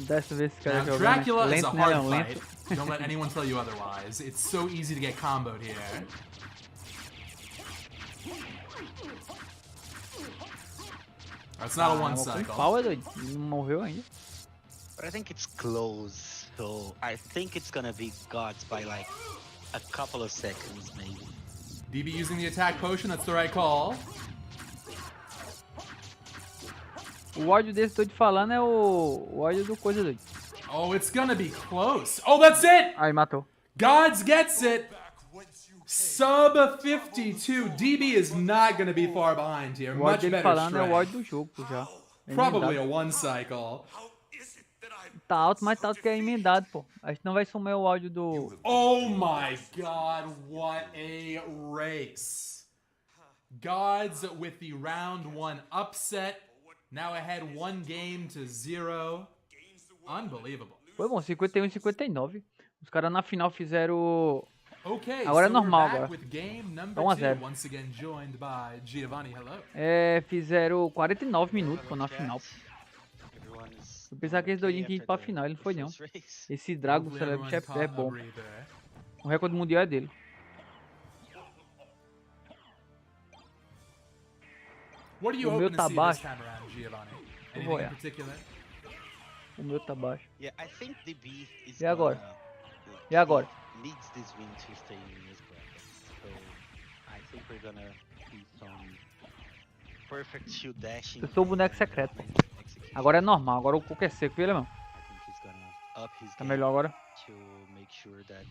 Dessa vez esse cara Now, jogando Dracula is lento, a né? hard Não, fight. lento. Don't let anyone tell you otherwise. It's so easy to get comboed here. It's not a one Com cycle. pau é doido. Não morreu ainda. But I think it's close, so I think it's gonna be Gods by like a couple of seconds, maybe. DB using the attack potion, that's the right call. O ódio desse doido falando é o ódio do coisa doido. Oh, it's gonna be close. Oh, that's it! Aí, matou. Gods gets it! Sub 52. DB is not gonna be far behind here. O ódio Much dele better falando é o strength. ódio do jogo, pô, já. É Probably emendado. a one cycle. Tá alto, mas tá alto que é emendado, pô. A gente não vai sumir o áudio do... Oh my god, what a race. Gods with the round 1 upset. Now ahead 1 game to 0. Unbelievable. Foi bom, 51 e 59. Os caras na final fizeram... Okay, Agora é so we're normal back agora. with game number 1 a 2, 0. once again joined by Giovanni. Hello. É, fizeram 49 minutos, pô, na final. Everyone is Eu pensava que esse doidinho tinha ido pra after final, ele não foi não. first race. Esse Drago Hopefully Celebrity everyone é caught a bom. breather. O recorde mundial é dele. What are you O meu hoping tá to see this baixo. time around, Giovanni? Eu Anything vou in olhar. particular? O meu tá baixo. Yeah, I think DB is E agora? gonna, E agora? needs this win to stay in his bracket. So I think we're gonna see some perfect shield dashing. Eu sou o boneco and secreto, pô. execution. Agora é normal, agora o coco é seco, viu, irmão? I think he's gonna up his Tá game melhor agora. to make sure that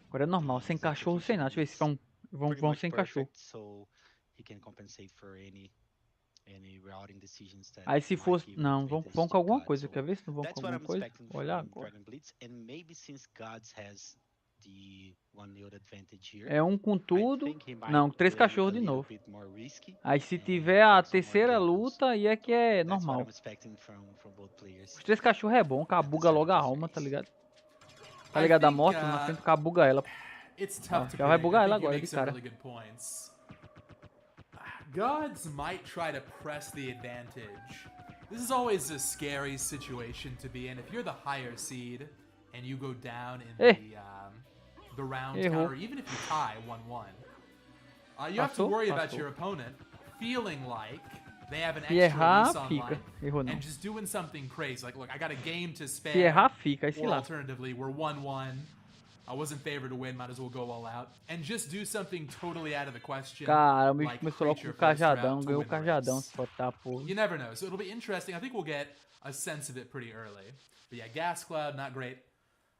Agora é normal, sem cachorro, sem nada. Deixa eu ver se vão pretty vão much sem cachorro. perfect, so he can compensate for any routing decisions that Aí se might fosse... give Não, advantage vão to com alguma Gods. coisa. So Quer ver se não vão com that's what alguma I'm coisa? expecting Vou olhar from agora. Dragon Blitz, and maybe since Gods has the one node advantage here, É um com I tudo. think he might Não, 3 play cachorros a de little novo. bit more risky Aí se and tiver a take some more terceira gambles. luta, aí é que é That's what normal. I'm expecting from both players. Os 3 cachorros é bom, cabuga logo a alma, tá ligado? Tá ligado? A moto, na frente cabuga ela. It's tough to já vai predict. bugar I ela think you agora make de some cara. really good points. Gods might try to press the advantage. This is always a scary situation to be in. If you're the higher seed and you go down in the round count, or even if you tie 1-1, you have to worry about your opponent feeling like they have an extra lease on life and just doing something crazy. Like, look, I got a game to spare. Or alternatively, we're 1-1. I wasn't favored to win, might as well go all out. And just do something totally out of the question. Cara, o bicho começou logo com o cajadão, ganhou o cajadão, se botar, pô. You never know, so it'll be interesting. I think we'll get a sense of it pretty early. But yeah, Gas Cloud, not great.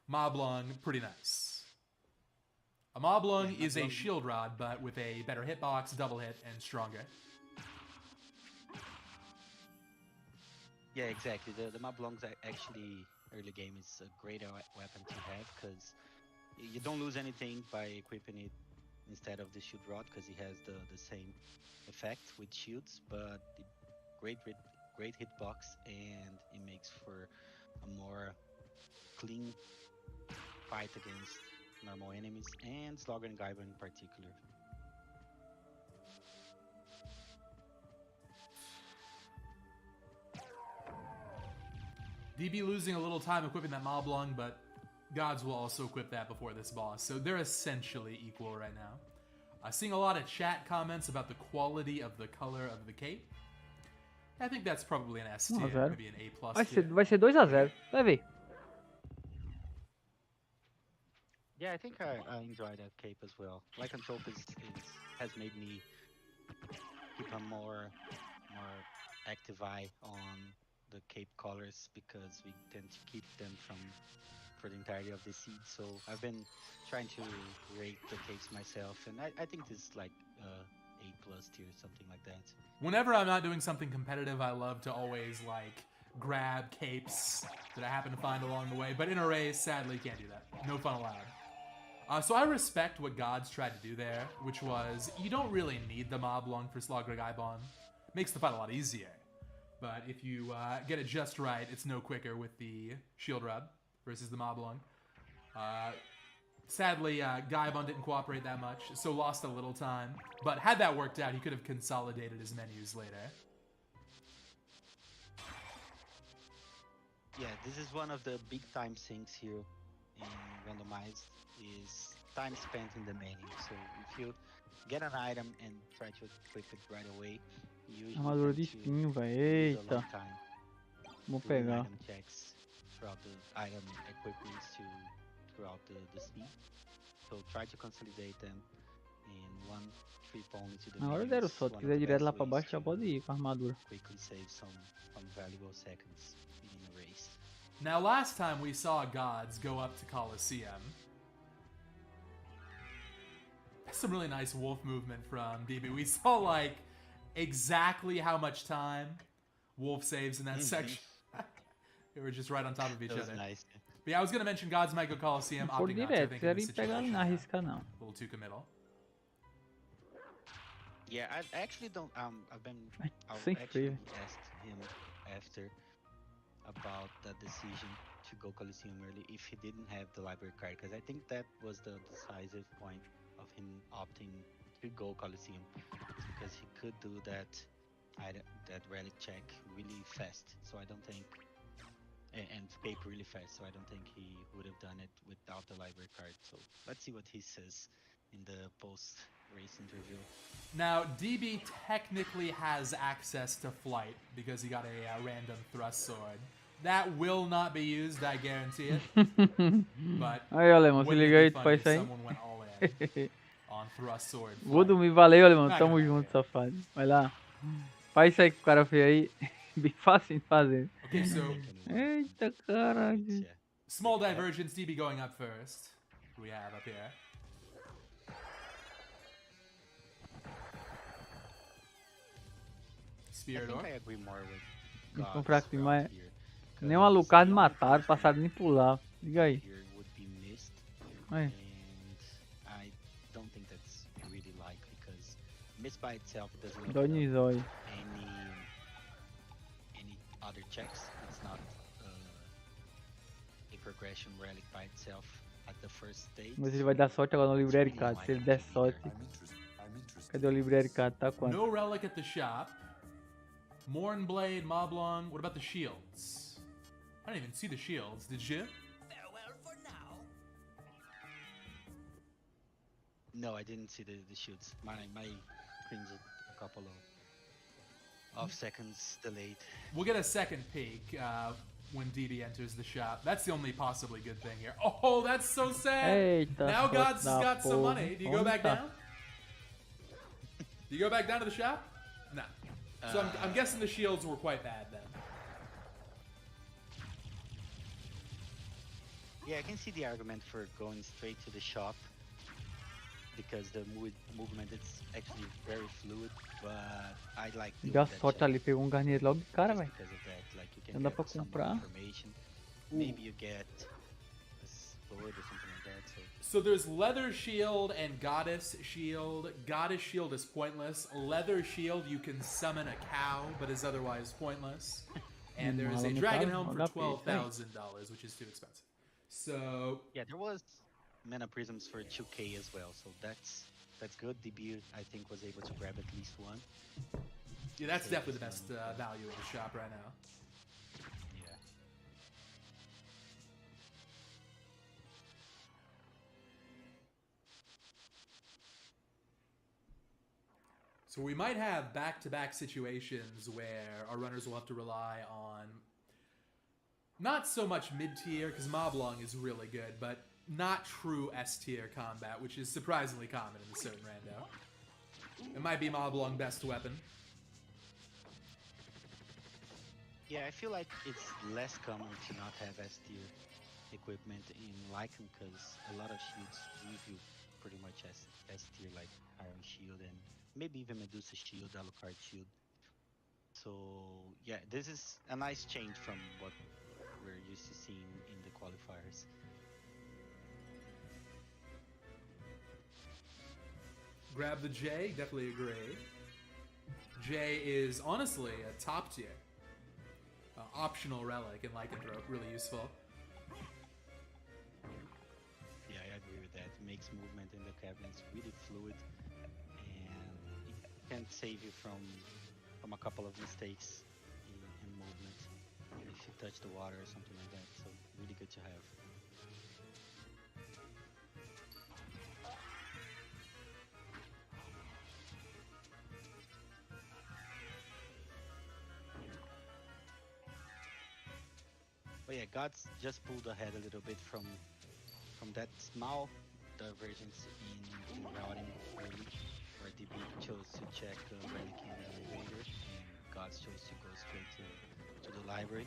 Moblung, pretty nice. A Moblung is a shield rod, but with a better hitbox, double hit, and stronger. Yeah, exactly. The Moblung's actually, early game, is a great weapon to have, because you don't lose anything by equipping it instead of the shield rod, because it has the same effect with shields, but great hitbox, and it makes for a more clean fight against normal enemies, and Slogger and Gaiba in particular. DB losing a little time equipping that Moblung, but Gods will also equip that before this boss, so they're essentially equal right now. Seeing a lot of chat comments about the quality of the color of the cape. I think that's probably an S tier, maybe an A+. Vai ser 2-0, vai ver. Yeah, I think I enjoy that cape as well. Lycanthrope has made me keep a more active eye on the cape colors, because we tend to keep them for the entirety of the seed. So I've been trying to rate the capes myself, and I think this is like A+ tier, something like that. Whenever I'm not doing something competitive, I love to always like grab capes that I happen to find along the way. But in a race, sadly, can't do that. No fun allowed. So I respect what Gods tried to do there, which was you don't really need the Moblung for Slogger Gaibon. Makes the fight a lot easier. But if you get it just right, it's no quicker with the Shield Rod versus the Moblung. Sadly, Gaibon didn't cooperate that much, so lost a little time. But had that worked out, he could have consolidated his menus later. Yeah, this is one of the big time sinks here in randomized, is time spent in the menu. So if you get an item and try to equip it right away, you Armadura de espinho, velho. Eita. Vou pegar. Checks throughout the item equipments throughout the speed. So try to consolidate them in one trip only to the Na hora deram só, se quiser direto lá pra baixo já pode ir com a armadura. Quickly save some valuable seconds in the race. Now last time we saw Gods go up to Coliseum. That's some really nice wolf movement from DB. We saw like exactly how much time wolf saves in that section. They were just right on top of each other. Nice. But yeah, I was gonna mention Gods might go Coliseum. Por Opting not to, I think, in this direto, pegar situation. na risca não. A little too committal. Yeah, I actually don't. I've Sem actually freio. asked him after about the decision to go Coliseum early if he didn't have the library card, because I think that was the decisive point of him opting to go Coliseum, because he could do that relic check really fast. So I don't think, and escape really fast. So I don't think he would have done it without the library card. So let's see what he says in the post-race interview. Now, DB technically has access to flight because he got a random thrust sword. That will not be used, I guarantee it. But aí, alemão, se wouldn't liga it aí, be tu funny faz if isso aí. someone went all in on thrust sword Vou flight? dormir, valeu, alemão, tamo junto, safado. Vai lá. Faz isso aí que o cara fez aí. Bem fácil de fazer. Okay, so Eita, caralho. small divergence, DB going up first. Who we have up here? I think Spiridor. I agree more with Vou God's comprar aqui, route mas here, nem uma Alucard mataram, passaram nem por lá. Liga aí. here would be missed, Aí. and I don't think that's really likely, because missed by itself doesn't Dói open no up zóio. any other checks. It's not a progression relic by itself at the first stage. Mas ele vai dar sorte agora no Library Card. Se ele der sorte. Cadê o Library Card? Tá quanto? No relic at the shop. Mornblade, Moblong. What about the shields? I didn't even see the shields. Did you? Farewell for now. No, I didn't see the shields. My screen's a couple of seconds delayed. We'll get a second peek when DB enters the shop. That's the only possibly good thing here. Oh, that's so sad. Eita, Now God's da got some porra. money. Do you go Onde back tá? down? Do you go back down to the shop? No. So I'm guessing the shields were quite bad then. Yeah, I can see the argument for going straight to the shop because the movement is actually very fluid, but I like doing Deu a that sorte shop ali, pegou um garneiro logo de cara, just velho. because of that. Like you Não can dá pra get some comprar. information. Maybe you get a sword or something like that. So there's Leather Shield and Goddess Shield. Goddess Shield is pointless. Leather Shield, you can summon a cow, but is otherwise pointless. And there is a Maluco, Dragon tá? Helm for Olha a pista, hein? $12,000, which is too expensive. So Yeah, there was mana prisms for 2k as well, so that's good. DB I think was able to grab at least one. yeah, that's definitely the best value of the shop right now. Yeah. So we might have back-to-back situations where our runners will have to rely on not so much mid-tier, because Moblong is really good, but not true S-tier combat, which is surprisingly common in a certain rando. It might be Moblong best weapon. Yeah, I feel like it's less common to not have S tier equipment in Lycan because a lot of shields give you pretty much S tier, like Iron Shield and maybe even Medusa Shield, Alucard Shield. So yeah, this is a nice change from what we're used to seeing in the qualifiers. Grab the J, definitely agree. J is honestly a top tier. Optional relic in Lycanthrope, really useful. Yeah, I agree with that. It makes movement in the caverns really fluid and it can save you from a couple of mistakes in movement if you touch the water or something like that. So really good to have. But yeah, Gods just pulled ahead a little bit from that small divergence in routing early, where DB chose to check the relic in the elevator, and Gods chose to go straight to the library.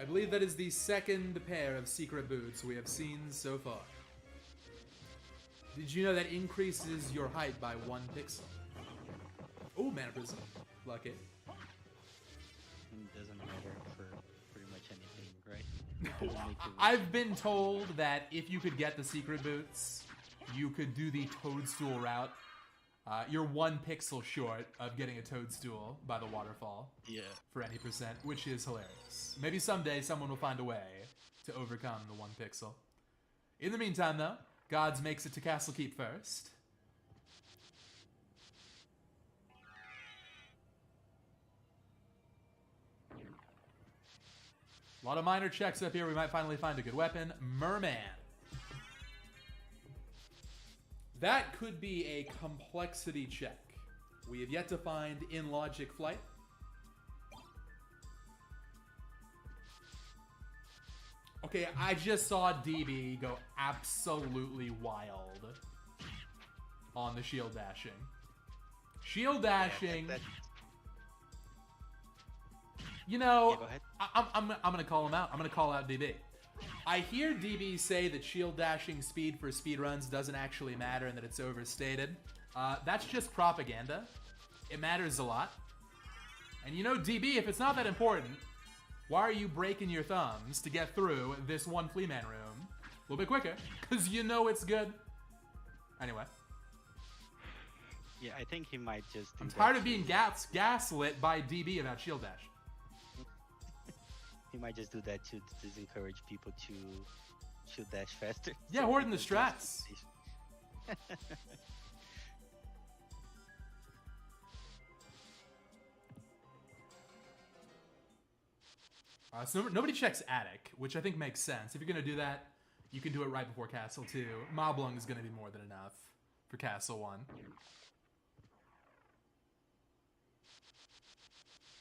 I believe that is the second pair of secret boots we have seen so far. Did you know that increases your height by 1 pixel? Oh, Mana Prism. Lucky. And it doesn't matter for pretty much anything, right? Doesn't make you- I've been told that if you could get the secret boots, you could do the toadstool route. You're 1 pixel short of getting a toadstool by the waterfall Yeah. for any percent, which is hilarious. Maybe someday someone will find a way to overcome the 1 pixel. In the meantime, though, Gods makes it to Castle Keep first. A lot of minor checks up here. We might finally find a good weapon. Merman. That could be a complexity check. We have yet to find in Logic Flight. Okay, I just saw DB go absolutely wild on the shield dashing. Shield dashing. That- You know, Yeah, go ahead. I'm gonna call him out. I'm gonna call out DB. I hear DB say that shield dashing speed for speedruns doesn't actually matter and that it's overstated. That's just propaganda. It matters a lot. And you know, DB, if it's not that important, why are you breaking your thumbs to get through this one Fleaman room a little bit quicker? Because you know it's good. Anyway, Yeah, I think he might just do I'm that tired of to- being gaslit by DB about shield dash. He might just do that to disencourage people to shoot dash faster. Yeah, hoarding the strats. So nobody checks attic, which I think makes sense. If you're gonna do that, you can do it right before Castle 2. Moblung is gonna be more than enough for Castle 1.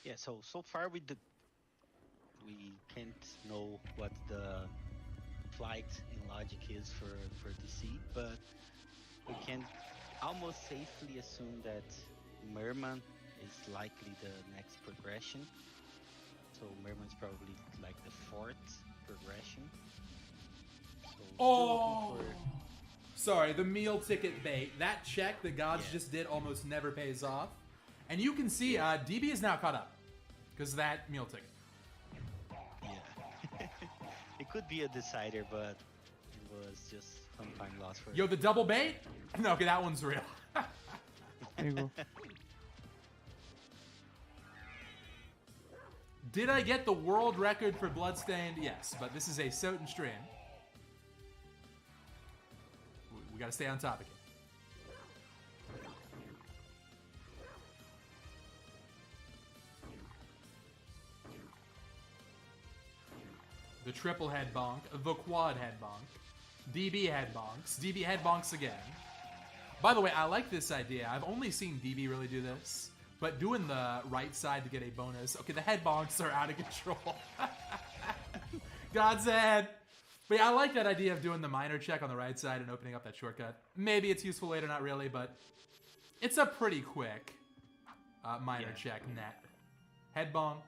Yeah, so far we can't know what the flight in logic is for DC, but we can almost safely assume that Merman is likely the next progression. So Merman's probably like the 4th progression. So Oh! still looking Sorry, the meal ticket bait. That check that Gods Yeah. just did almost never pays off. And you can see DB is now caught up because of that meal ticket. Yeah. It could be a decider, but it was just some time lost for Yo, the double bait? No, okay, that one's real. There you go. Did I get the world record for Bloodstained? Yes, but this is a Soten stream. We gotta stay on topic here. The triple head bonk, the quad head bonk, DB head bonks, DB head bonks again. By the way, I like this idea. I've only seen DB really do this, but doing the right side to get a bonus. Okay, the head bonks are out of control. God's head. But yeah, I like that idea of doing the minor check on the right side and opening up that shortcut. Maybe it's useful later, not really, but it's a pretty quick minor check net. Head bonk.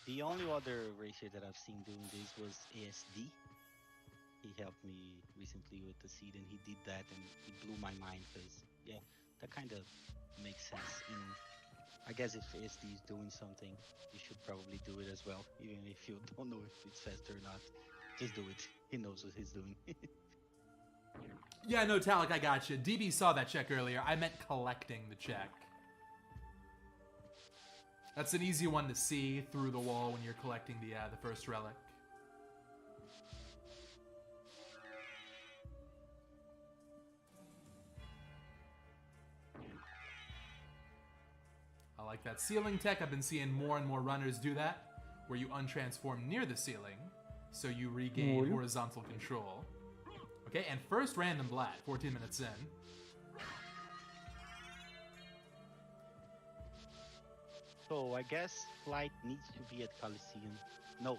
The only other racer that I've seen doing this was ASD. He helped me recently with the seed, and he did that, and it blew my mind because, yeah, that kind of makes sense. And I guess if ASD is doing something, you should probably do it as well, even if you don't know if it's faster or not. Just do it. He knows what he's doing. Yeah, no, Talik, I got you. DB saw that check earlier. I meant collecting the check. That's an easy one to see through the wall when you're collecting the first relic. I like that ceiling tech. I've been seeing more and more runners do that, where you untransform near the ceiling, so you regain horizontal control. Okay, and first random blat, 14 minutes in. So I guess flight needs to be at Coliseum. No.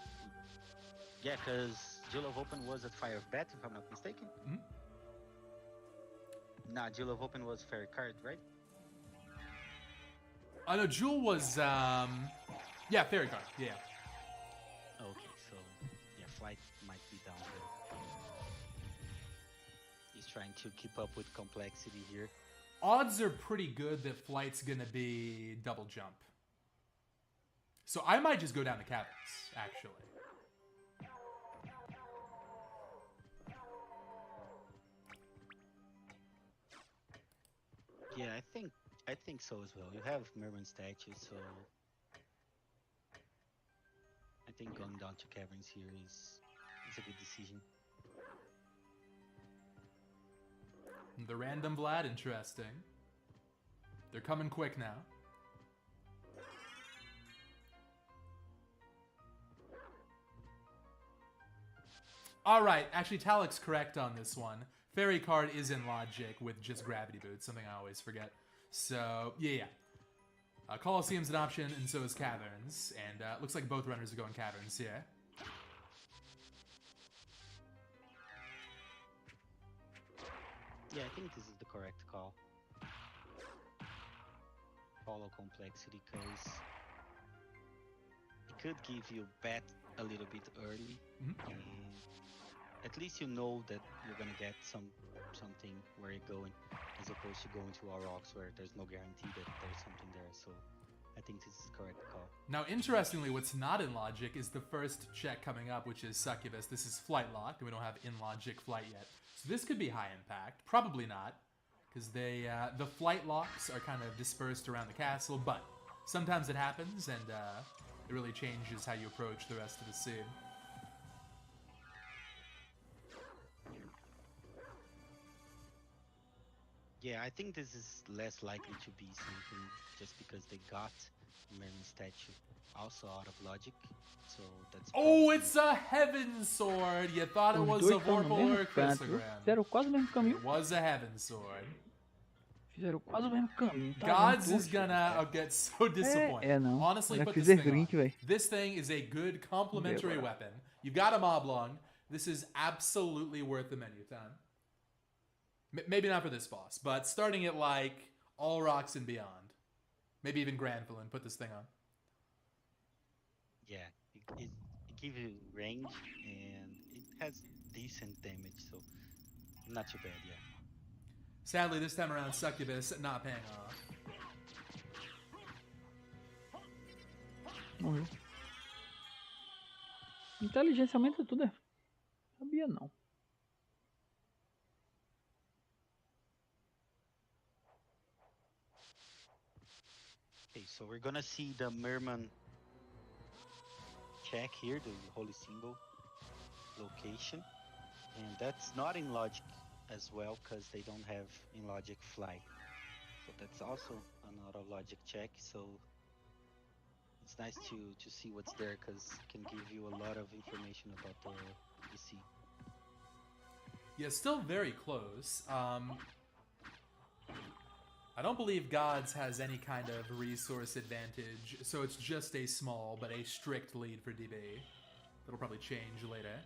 Yeah, because Jewel of Open was at Fire of Bat, if I'm not mistaken. Mhm. Nah, Jewel of Open was Fairy Card, right? Oh no, Jewel was, yeah, Fairy Card, yeah. Okay, so yeah, flight might be down there. He's trying to keep up with complexity here. Odds are pretty good that Flight's gonna be double jump. So I might just go down to Caverns, actually. Yeah, I think so as well. You have Merman statues, so I think going down to Caverns here is a good decision. The random Vlad, interesting. They're coming quick now. Alright, actually Talik's correct on this one. Fairy card is in logic with just gravity boots, something I always forget. So, yeah. Coliseum's an option, and so is Caverns. And looks like both runners are going Caverns here. Yeah, I think this is the correct call. Follow complexity, because it could give you bet a little bit early. Mhm. And at least you know that you're gonna get something where you're going, as opposed to going to our rocks where there's no guarantee that there's something there. So I think this is the correct call. Now, interestingly, what's not in logic is the first check coming up, which is Succubus. This is flight locked, and we don't have in logic flight yet. So this could be high impact. Probably not, because the flight locks are kind of dispersed around the castle, but sometimes it happens, and it really changes how you approach the rest of the scene. Yeah, I think this is less likely to be something just because they got Merman statue also out of logic, so that's. Oh, probably- it's a heaven sword! You thought it Os was dois a estão no Vorpal or mesmo a canto. Cryptogram. Fizeram quase o mesmo It caminho. was a heaven sword. Fizeram quase o mesmo caminho. Tá Gods vendo is tudo? gonna get so disappointed. não. Honestly, Vai put this fazer thing on. drink, véi. This thing is a good complementary Agora. weapon. You've got a Moblong. This is absolutely worth the menu time. Maybe not for this boss, but starting at like all rocks and beyond. Maybe even Granville, put this thing on. Yeah, it gives you range and it has decent damage, so not too bad. Yeah. Sadly, this time around, Succubus not paying off. Morreu. Inteligência aumenta tudo, é? Sabia não. Okay, so we're gonna see the Merman check here, the holy symbol location, and that's not in logic as well because they don't have in logic fly. So that's also another logic check. So it's nice to see what's there because it can give you a lot of information about the sea. Yeah, still very close. I don't believe Gods has any kind of resource advantage, so it's just a small but a strict lead for DB. That'll probably change later.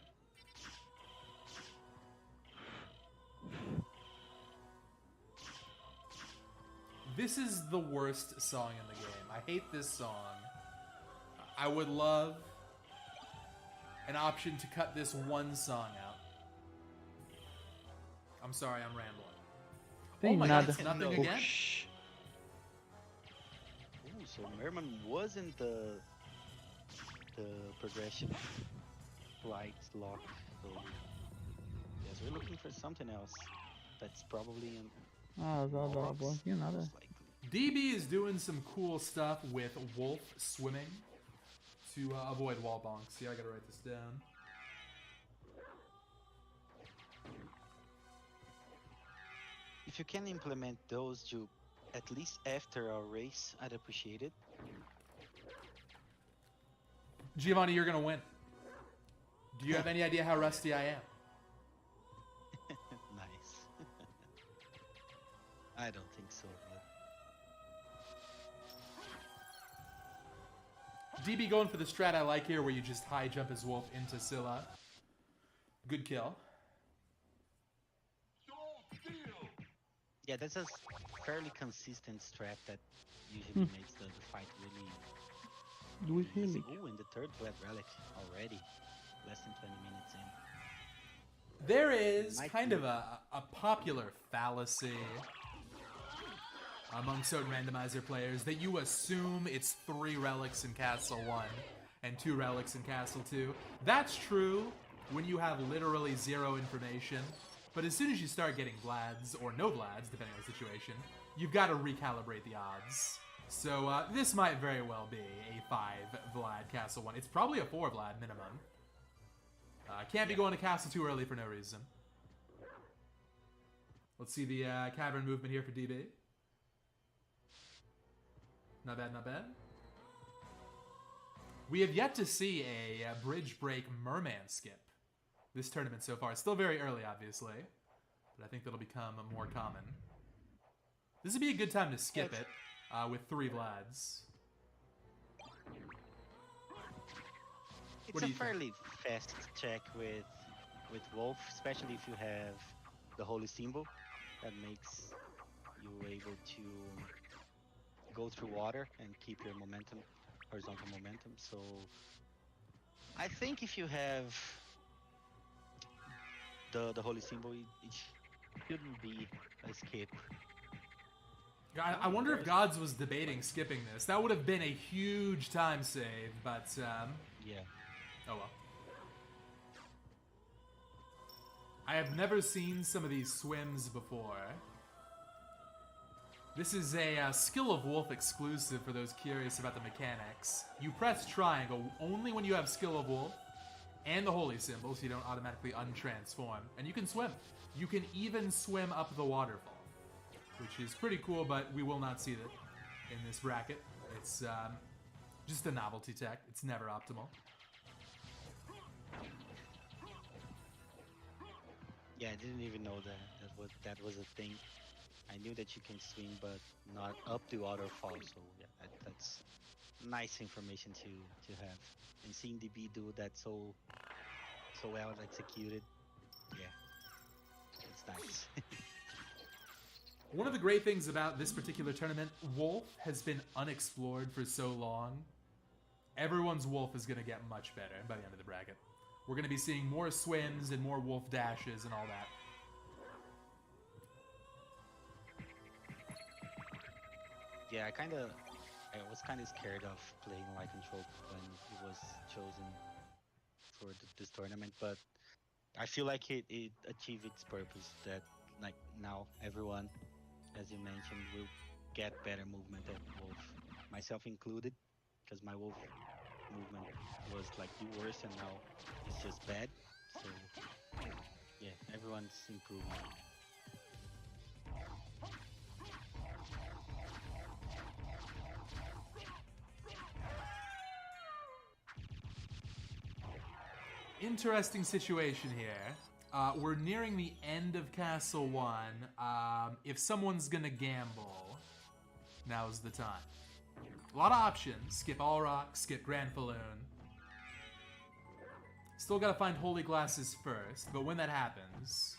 This is the worst song in the game. I hate this song. I would love an option to cut this one song out. I'm sorry, I'm rambling. Tem Oh my nada. God, it's nothing again? Oxi. Ooh, so Merman wasn't the progression flight lock. So yes, we're looking for something else. That's probably in Ah, dá boa. Tinha nada. most likely. DB is doing some cool stuff with wolf swimming to avoid wall bonks. Yeah, I gotta write this down. If you can implement those to at least after our race, I'd appreciate it. Giovanni, you're gonna win. Do you have any idea how rusty I am? Nice. I don't think so. But... DB going for the strat I like here, where you just high jump his wolf into Scylla. Good kill. Yeah, that's a fairly consistent strat that usually makes the fight really Duas easy. relíquias. Ooh, and the third Blood Relic already. Less than 20 minutes in. There is Might kind be. of a popular fallacy among certain randomizer players that you assume it's 3 relics in Castle 1 and 2 relics in Castle 2. That's true when you have literally 0 information, but as soon as you start getting Vlads, or no Vlads, depending on the situation, you've got to recalibrate the odds. So this might very well be a 5 Vlad Castle 1. It's probably a 4 Vlad minimum. Can't be going to Castle too early for no reason. Let's see the cavern movement here for DB. Not bad, not bad. We have yet to see a bridge break merman skip this tournament so far. It's still very early, obviously, but I think that'll become more common. This would be a good time to skip it with 3 Vlads. It's What do a you think? fairly fast check with Wolf, especially if you have the holy symbol that makes you able to go through water and keep your momentum, horizontal momentum. So I think if you have the holy symbol, it shouldn't be a skip. I wonder if Gods was debating skipping this. That would have been a huge time save, but Yeah. oh well. I have never seen some of these swims before. This is a Skill of Wolf exclusive for those curious about the mechanics. You press triangle only when you have Skill of Wolf and the holy symbol, so you don't automatically untransform. And you can swim. You can even swim up the waterfall, which is pretty cool, but we will not see that in this bracket. It's just a novelty tech. It's never optimal. Yeah, I didn't even know that was a thing. I knew that you can swing, but not up to auto fall. So yeah, that's nice information to have. And seeing DB do that so well executed, yeah, it's nice. One of the great things about this particular tournament, Wolf has been unexplored for so long. Everyone's Wolf is going to get much better by the end of the bracket. We're going to be seeing more swims and more Wolf dashes and all that. Yeah, I was kind of scared of playing light control when it was chosen for this tournament, but I feel like it achieved its purpose. That like now everyone, as you mentioned, will get better movement at Wolf, myself included, because my Wolf movement was like the worst, and now it's just bad. So yeah, everyone's improving. Interesting situation here. We're nearing the end of Castle 1. If someone's gonna gamble, now's the time. A lot of options. Skip All Rock, skip Grand Falloon. Still gotta find Holy Glasses first, but when that happens,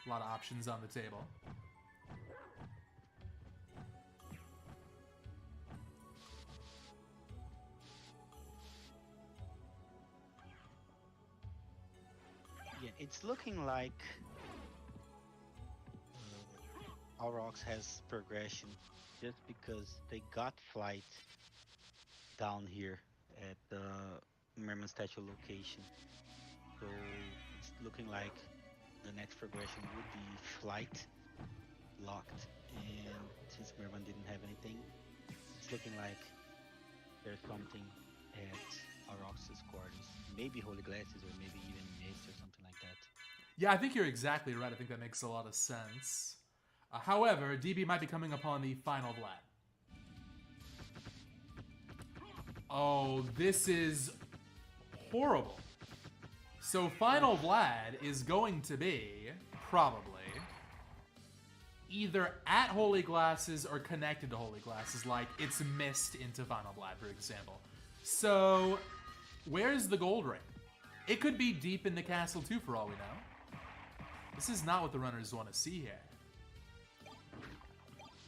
a lot of options on the table. Yeah, it's looking like Aurochs has progression just because they got flight down here at the Merman statue location. So it's looking like the next progression would be flight locked, and since Merman didn't have anything, it's looking like there's something at Aurochs' quarters. Maybe Holy Glasses or maybe even Mist or something like that. Yeah, I think you're exactly right. I think that makes a lot of sense. However, DB might be coming upon the final Vlad. Oh, this is horrible. So final Vlad is going to be, probably, either at Holy Glasses or connected to Holy Glasses, like it's missed into final Vlad, for example. So, where's the gold ring? It could be deep in the castle too, for all we know. This is not what the runners want to see here.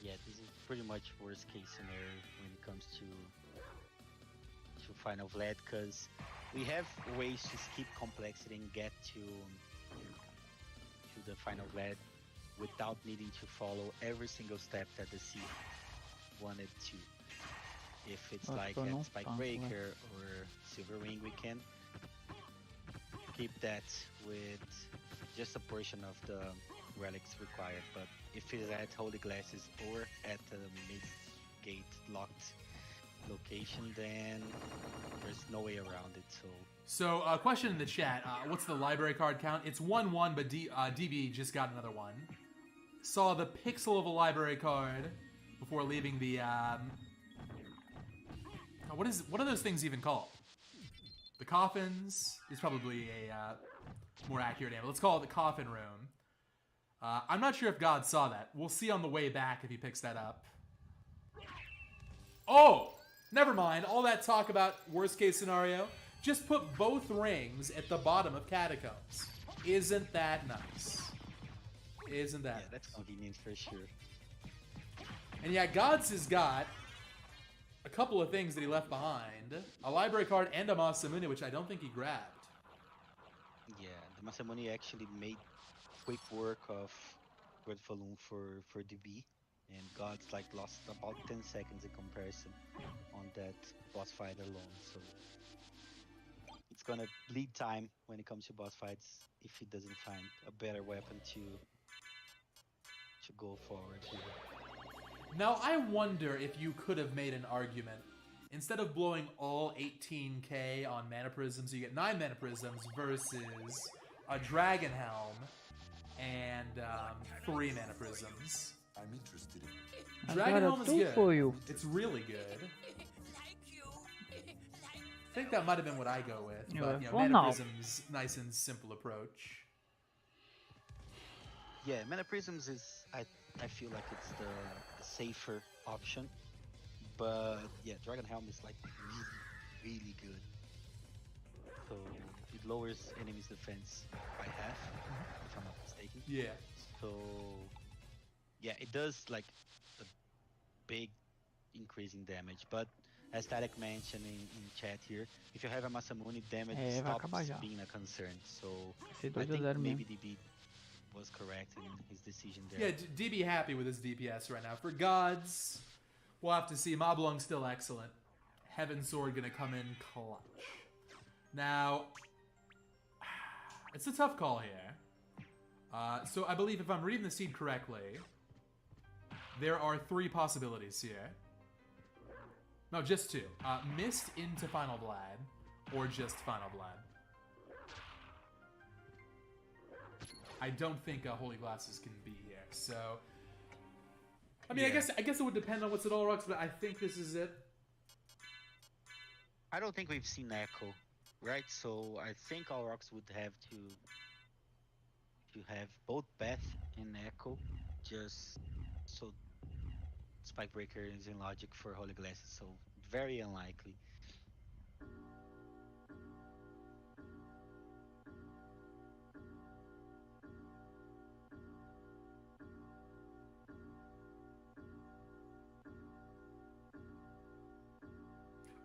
Yeah, this is pretty much worst case scenario when it comes to final Vlad, because we have ways to skip complexity and get to the final Vlad without needing to follow every single step that the C wanted to. If it's like at Spike Breaker or Silver Ring, we can keep that with just a portion of the relics required. But if it's at Holy Glasses or at the mid-gate locked location, then there's no way around it. So a question in the chat, what's the library card count? It's 1-1, but DB just got another one. Saw the pixel of a library card before leaving the... what are those things even called? The coffins is probably a more accurate name. Let's call it the coffin room. I'm not sure if God saw that. We'll see on the way back if he picks that up. Oh! Never mind. All that talk about worst case scenario. Just put both rings at the bottom of catacombs. Isn't that nice? Isn't that? Yeah, that's convenient for sure. And yeah, Gods has got a couple of things that he left behind. A library card and a Masamune, which I don't think he grabbed. Yeah, the Masamune actually made quick work of Red Falloon for DB. And Gods like lost about 10 seconds in comparison on that boss fight alone. So it's gonna bleed time when it comes to boss fights if he doesn't find a better weapon to go forward here. Now I wonder if you could have made an argument. Instead of blowing all 18k on mana prisms, you get 9 mana prisms versus a dragon helm and 3 mana prisms. I'm interested in Dragon Agora Helm is tu good. foi o... It's really good. Like you. I think that might have been what I go with, but you know, for Mana now. Prism's nice and simple approach. Yeah, Mana Prisms is I feel like it's the safer option, but yeah, Dragon Helm is like really good. So it lowers enemies' defense by half, if I'm not mistaken. Yeah. So yeah, it does like a big increase in damage, but as Tarek mentioned in chat here, if you have a Masamune, damage É, vai acabar stops já. being a concern. So Ser I 2 a think 0 maybe mesmo. DB was correct in his decision there. Yeah, DB happy with his DPS right now. For gods, we'll have to see. Moblung's still excellent. Heaven Sword gonna come in clutch. Now, it's a tough call here. So I believe if I'm reading the seed correctly, there are 3 possibilities here. No, just 2. Mist into Final Blad, or just Final Blad. I don't think Holy Glasses can be here, so... I mean, Yeah. I guess it would depend on what's at All Rocks, but I think this is it. I don't think we've seen Echo, right? So I think All Rocks would have to have both Beth and Echo, just so Spikebreaker is in logic for Holy Glasses, so very unlikely.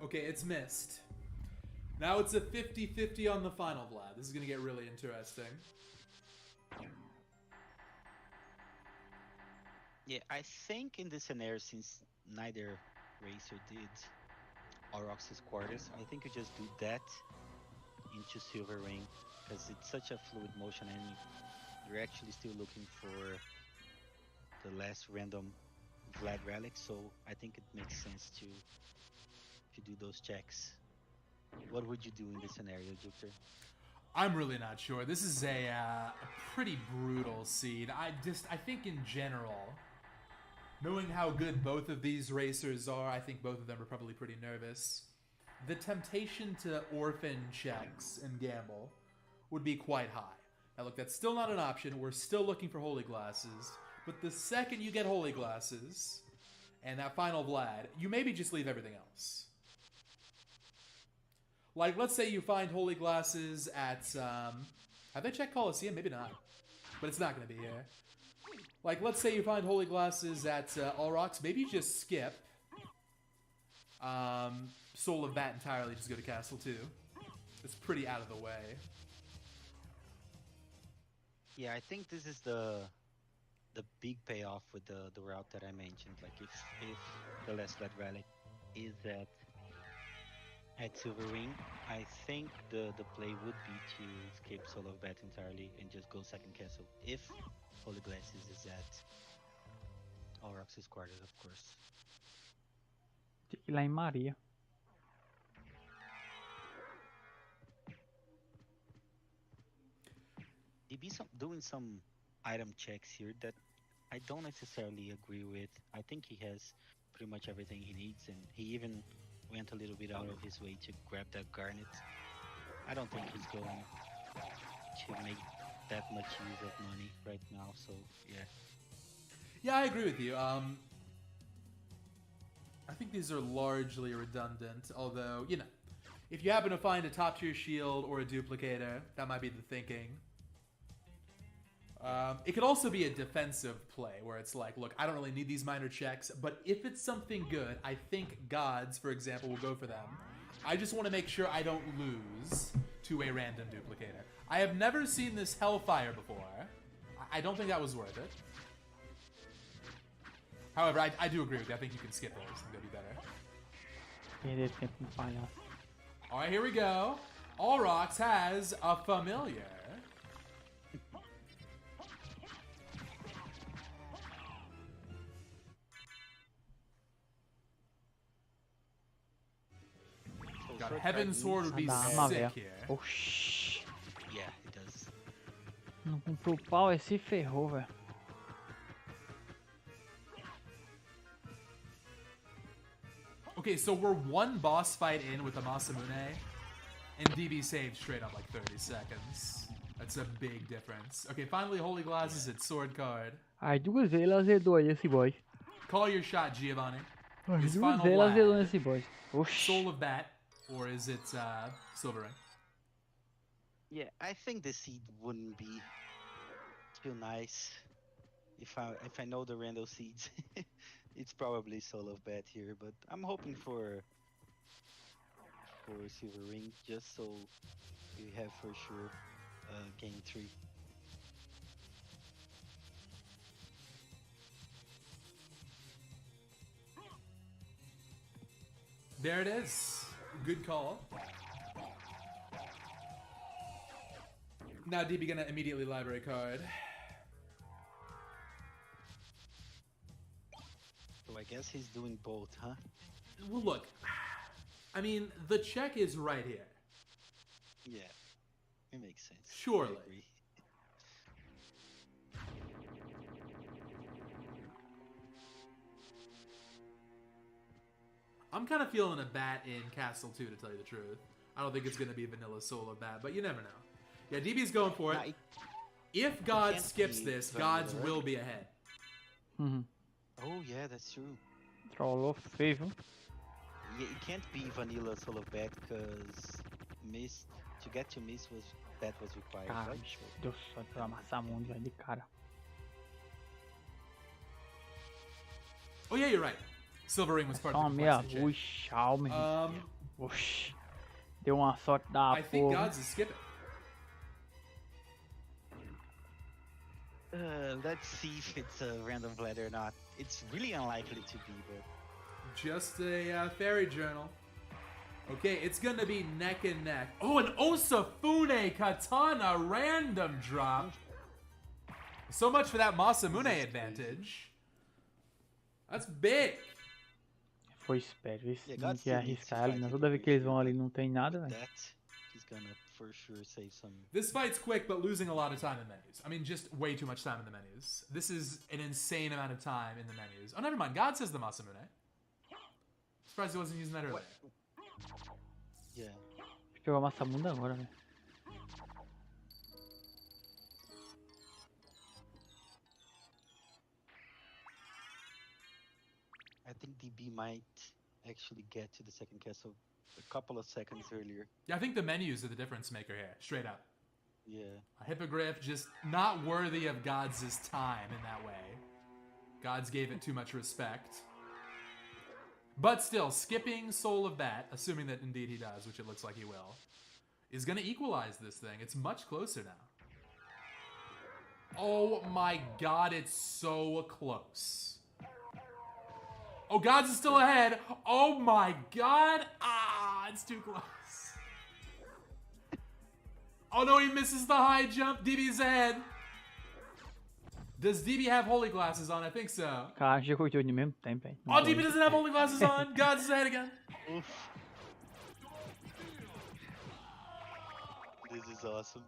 Okay, it's Mist. Now it's a 50-50 on the Final Blad. This is gonna get really interesting. Yeah, I think in this scenario, since neither racer did Aurox's quarters, I think you just do that into Silver Ring, because it's such a fluid motion and you're actually still looking for the last random Vlad relic, so I think it makes sense to do those checks. What would you do in this scenario, Jupiter? I'm really not sure. This is a pretty brutal seed. I think in general, knowing how good both of these racers are, I think both of them are probably pretty nervous. The temptation to orphan checks and gamble would be quite high. Now look, that's still not an option. We're still looking for Holy Glasses. But the second you get Holy Glasses and that final Vlad, you maybe just leave everything else. Like, let's say you find Holy Glasses at, have they checked Coliseum? Maybe not. But it's not going to be here. Like, let's say you find Holy Glasses at All Rocks. Maybe you just skip Soul of Bat entirely, just go to Castle 2. It's pretty out of the way. Yeah, I think this is the big payoff with the route that I mentioned. Like if the last Vlad relic is at Silver Ring, I think the play would be to skip Soul of Bat entirely and just go second castle. If Holy Glasses is at Aurox's quarters, of course. Tinha que ir lá em Maria. DB doing some item checks here that I don't necessarily agree with. I think he has pretty much everything he needs, and he even went a little bit out of his way to grab that garnet. I don't think he's going to make that much use of money right now, so yeah. Yeah, I agree with you. I think these are largely redundant, although, you know, if you happen to find a top tier shield or a duplicator, that might be the thinking. It could also be a defensive play where it's like, look, I don't really need these minor checks, but if it's something good, I think gods, for example, will go for them. I just want to make sure I don't lose to a random duplicator. I have never seen this Hellfire before. I don't think that was worth it. However, I do agree with you. I think you can skip those and go do better. Perder tempo com palhaço. Alright, here we go. All Rocks has a familiar. God, Heaven's Sword would be Dá uma sick véia. here. Oxi. Yeah, it does. Não comprou o pau e se ferrou, velho. Okay, so we're one boss fight in with the Masamune, and DB saved straight up like 30 seconds. That's a big difference. Okay, finally Holy Glasses, it's sword card. As duas vezes ele azedou aí esse boss. Call your shot, Giovanni. As Is duas final vezes ele azedou Vlad nesse boss. Oxi. Soul of Bat, or is it Silver Ring? Yeah, I think the seed wouldn't be too nice if I know the random seeds. It's probably Soul of Bat here, but I'm hoping for Silver Ring just so we have for sure game 3. There it is. Good call. Now DB gonna immediately library card. So I guess he's doing both, huh? Well, look. I mean, the check is right here. Yeah, it makes sense. Surely. I agree. I'm kind of feeling a bat in Castle 2, to tell you the truth. I don't think it's going to be vanilla solo bat, but you never know. Yeah, DB's going for it. If God can't skips be this, vanilla. Gods will be ahead. Uhum. Oh yeah, that's true. Trollou feio, viu? Yeah, it can't be vanilla solo bat because miss to get to miss was that was required, Cara, right? bicho, Deus do céu, pra amassar mundo já de cara. Oh, yeah, you're right. Silver Ring was part Só uma of the meia complexity check. luz, alma, Oxi. Deu uma sorte da I think porra. Gods is skipping. Let's see if it's a random blade or not. It's really unlikely to be, but Just a fairy journal. Okay, it's gonna be neck and neck. Oh, an Osafune Katana random drop. So much for that Masamune advantage. That's big. Foi esperto, esse Yeah, não God's quer still needs to arriscar ela, fight né? it Toda vez que eles vão ali eventually, não tem nada, velho. that he's gonna for sure save some. This fight's quick, but losing a lot of time in menus. I mean, just way too much time in the menus. This is an insane amount of time in the menus. Oh, never mind. God says the Masamune. Surprised he wasn't using that earlier. Yeah. Pegou a massa munda agora, velho. I think DB might actually get to the second castle a couple of seconds earlier. Yeah, I think the menus are the difference maker here, straight up. Yeah. A hippogriff just not worthy of Gods' time in that way. Gods gave it too much respect. But still, skipping Soul of Bat, assuming that indeed he does, which it looks like he will, is going to equalize this thing. It's much closer now. Oh my god, it's so close. Oh, Gods is still ahead. Oh my god. Ah, it's too close. Oh no, he misses the high jump. DB's ahead. Does DB have holy glasses on? I think so. Cara, chegou de olho ao mesmo tempo, velho. Oh, DB doesn't have holy glasses on. Gods is ahead again. Oof. This is awesome.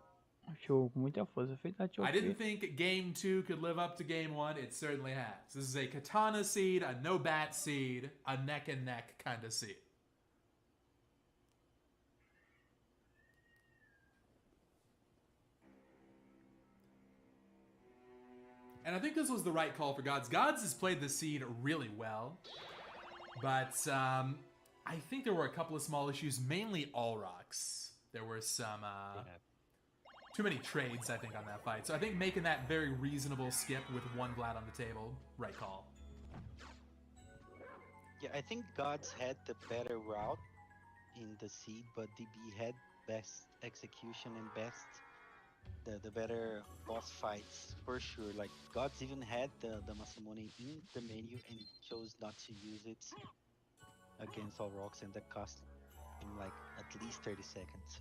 Show com muita força. Fez a I didn't think game 2 could live up to game 1. It certainly has. This is a katana seed, a no bat seed, a neck and neck kind of seed. And I think this was the right call for Gods. Gods has played the seed really well. But I think there were a couple of small issues, mainly all rocks. There were some too many trades, I think, on that fight. So I think making that very reasonable skip with one Vlad on the table, right call. Yeah, I think Gods had the better route in the seed, but DB had best execution and best the better boss fights for sure. Like Gods even had the Masamune in the menu and chose not to use it against all rocks, and that cost him like at least 30 seconds.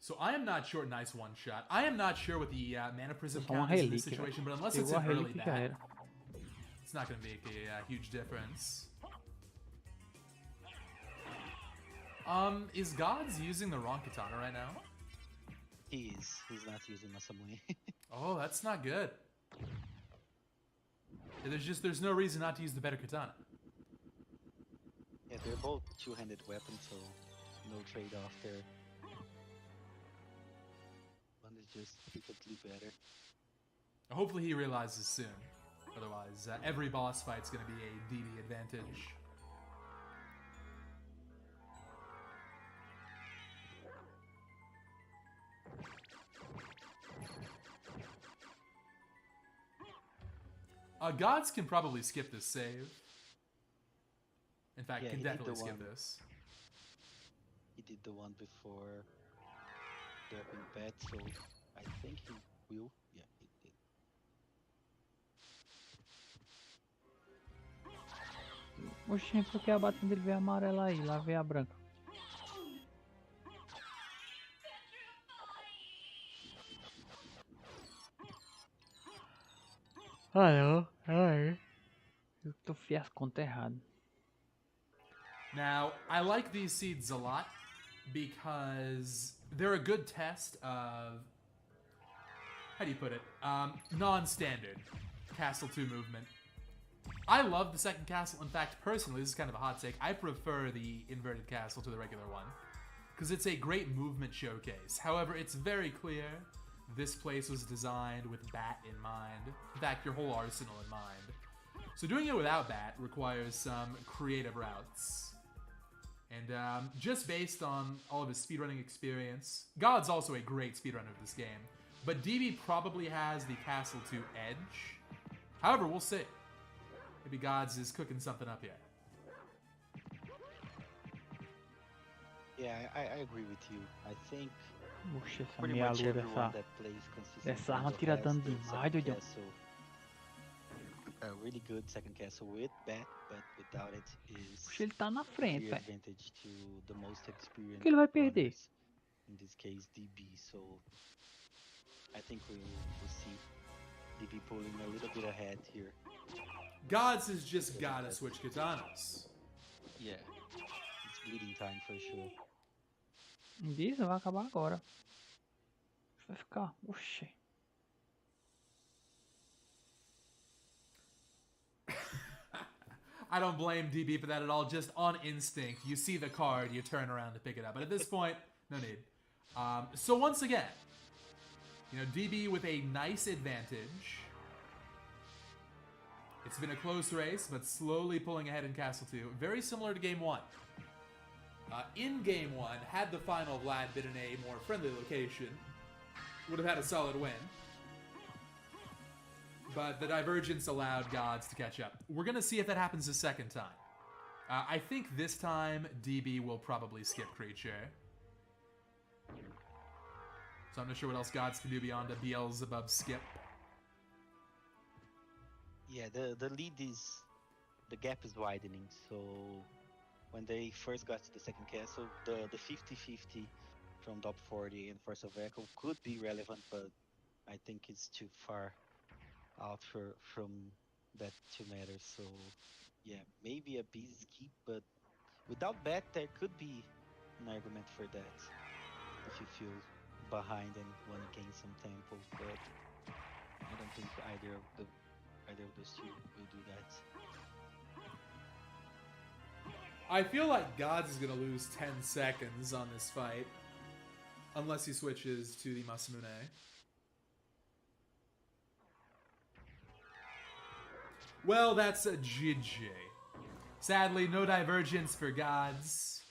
So I am not sure. Nice one shot. I am not sure what the mana prism Só uma count is in this relíquia, situation, velho. but unless it's Pegou a an early relíquia e já bat, era. it's not going to make a huge difference. Is Gods using the wrong katana right now? He's not using Masamune. Oh, that's not good. There's no reason not to use the better katana. Yeah, they're both two-handed weapons, so no trade-off there. One is just typically better. Hopefully he realizes soon. Otherwise, every boss fight's gonna be a DB advantage. Gods can probably skip this save. In fact, Yeah, can he did definitely the skip one. this. He did the one before dropping bad, so I think he will. Yeah, he did. Oxi, por que a batalha dele veio amarela aí? Lá veio a branca. Ah, não. Ai. Eu tô fiz as contas erradas. Now, I like these seeds a lot because they're a good test of, how do you put it, non-standard Castle 2 movement. I love the second castle. In fact, personally, this is kind of a hot take. I prefer the inverted castle to the regular one because it's a great movement showcase. However, it's very clear this place was designed with bat in mind. In fact, your whole arsenal in mind. So doing it without bat requires some creative routes. And just based on all of his speedrunning experience, God's also a great speedrunner of this game, but DB probably has the Castle 2 edge. However, we'll see. Maybe Gods is cooking something up here. Yeah, I agree with you. I think Oxi, essa pretty meia much lua everyone dessa. that plays consistently Essa arma tira has dano the demais, second doidão. castle. A really good second castle with bat, but without it is Oxi, ele tá na frente, clear velho. advantage to the most experienced Que ele vai perder? runners. In this case, DB. So I think we'll see DB pulling a little bit ahead here. Gods has just gotta switch katanas. Yeah, it's bleeding time for sure. Diz, vai acabar agora. Vai ficar. Oxi. I don't blame DB for that at all. Just on instinct, you see the card, you turn around to pick it up. But at this point, no need. So once again, DB with a nice advantage. It's been a close race, but slowly pulling ahead in Castle 2. Very similar to Game 1. In Game 1, had the final Vlad been in a more friendly location, would have had a solid win. But the divergence allowed Gods to catch up. We're going to see if that happens a second time. I think this time, DB will probably skip Creature. So I'm not sure what else Gods can do beyond a Beelzebub skip. Yeah, the lead is, the gap is widening, so when they first got to the second castle, the 50-50 from top 40 and Force of Echo could be relevant, but I think it's too far out from that to matter. So yeah, maybe a beast keep, but without bet there could be an argument for that if you feel behind and want to gain some tempo, but I don't think either of those two will do that. I feel like Gods is going to lose 10 seconds on this fight. Unless he switches to the Masamune. Well, that's a GG. Sadly, no divergence for Gods.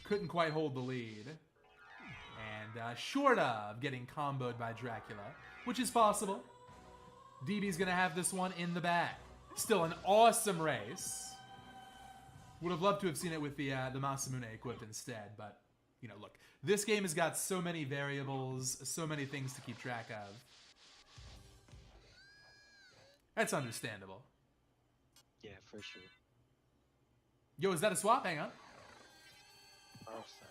Couldn't quite hold the lead. And short of getting comboed by Dracula, which is possible, DB's gonna have this one in the bag. Still an awesome race. Would have loved to have seen it with the Masamune equipped instead, but, look, this game has got so many variables, so many things to keep track of. That's understandable. Yeah, for sure. Yo, is that a swap? Hang on. Our side.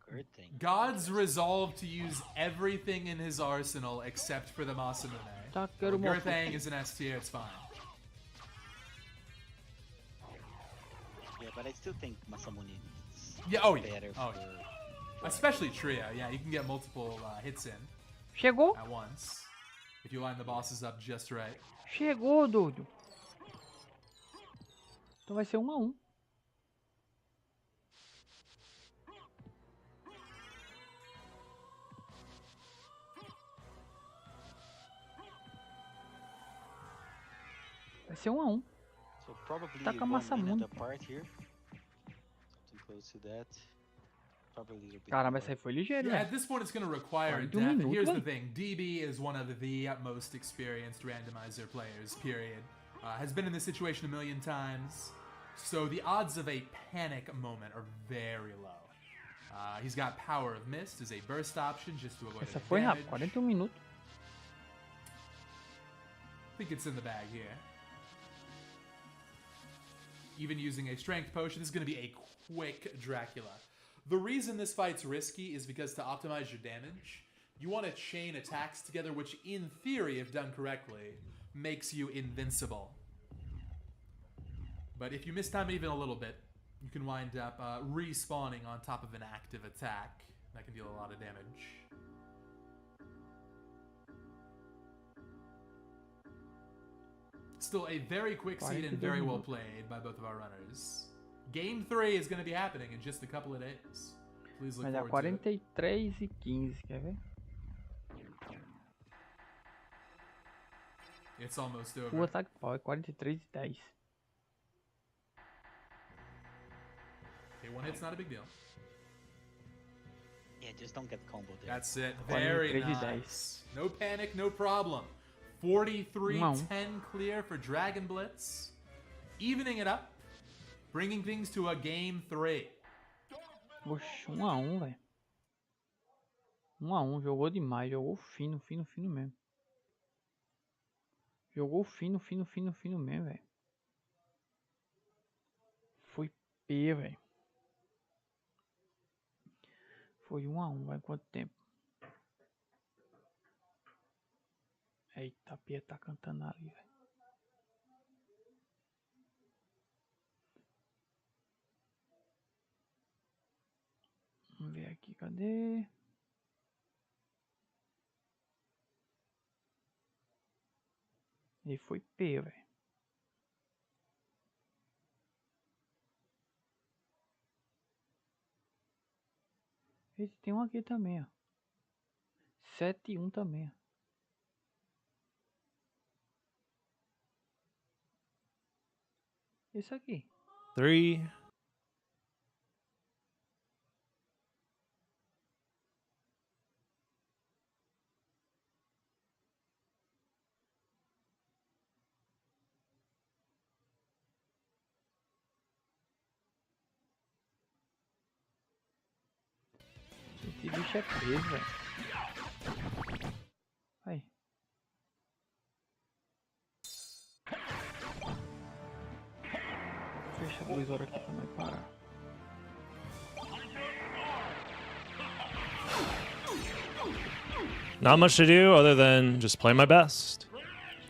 Good thing. God's resolved to use everything in his arsenal except for the Masamune. Takeru Gurthang is an S tier, it's fine. But I still think Masamune is Yeah, oh yeah. better Oh, for... yeah. Especially Trio, yeah, you can get multiple hits in Chegou? at once if you line the bosses up just right. Chegou, doido. Então vai ser 1 a 1. Vai ser 1 a 1. So probably Tá com a 1 massa minute muito. apart here. Something close to that. Probably a little bit Caramba, more. essa aí foi ligeiro, Yeah, né? at this point it's going to require Quase depth. um And minuto, here's the velho. thing, DB is one of the most experienced randomizer players, period. Has been in this situation a million times. So the odds of a panic moment are very low. He's got Power of Mist as a burst option just to avoid Essa any foi damage. rápido, 41 minutos. I think it's in the bag here. Even using a strength potion, this is going to be a quick Dracula. The reason this fight's risky is because to optimize your damage, you want to chain attacks together, which in theory, if done correctly, makes you invincible. But if you miss time even a little bit, you can wind up respawning on top of an active attack. That can deal a lot of damage. Still a very quick seed and very well played by both of our runners. Game 3 is going to be happening in just a couple of days. Please look Vai dar forward to it. 43 e 15, quer ver? It's almost over. O ataque pau é 43 e 10. Okay, one hit's not a big deal. Yeah, just don't get combo there. That's it. Very 43 e nice. No panic, no problem. 43-10 clear for Dragon Blitz. Evening it up. Bringing things to a game 3. Oxe, 1 a 1, velho. 1 a 1, jogou demais, jogou fino, fino, fino mesmo. Jogou fino, fino, fino, fino mesmo, velho. Foi P, velho. Foi 1 a 1, vai quanto tempo? Eita, a Pia tá cantando ali, velho. Vamos ver aqui, cadê? E foi P, velho. Esse tem um aqui também, ó. 7 e 1 também, ó. Esse aqui. 3. Esse bicho é preso, velho. Aí. Fecha a luz aqui pra não parar. Not much to do other than just play my best.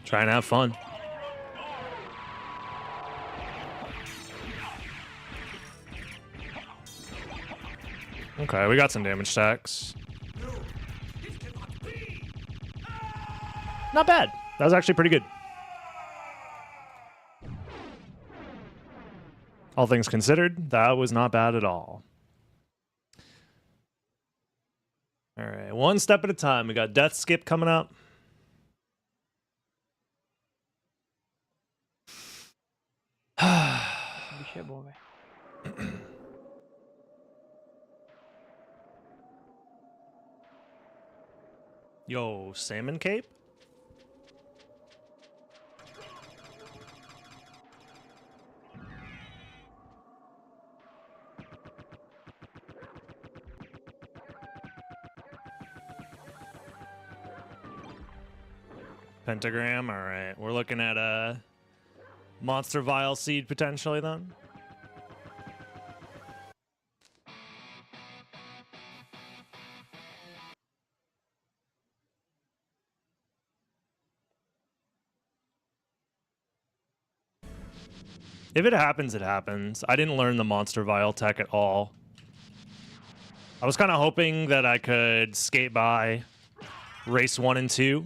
Try and have fun. Okay, we got some damage stacks. Not bad. That was actually pretty good. All things considered, that was not bad at all. All right, one step at a time. We got Death Skip coming up. Esse bicho é bom, velho. Yo, Salmon Cape? Pentagram, all right. We're looking at a Monster Vial Seed potentially then. If it happens, it happens. I didn't learn the monster vial tech at all. I was kind of hoping that I could skate by race 1 and 2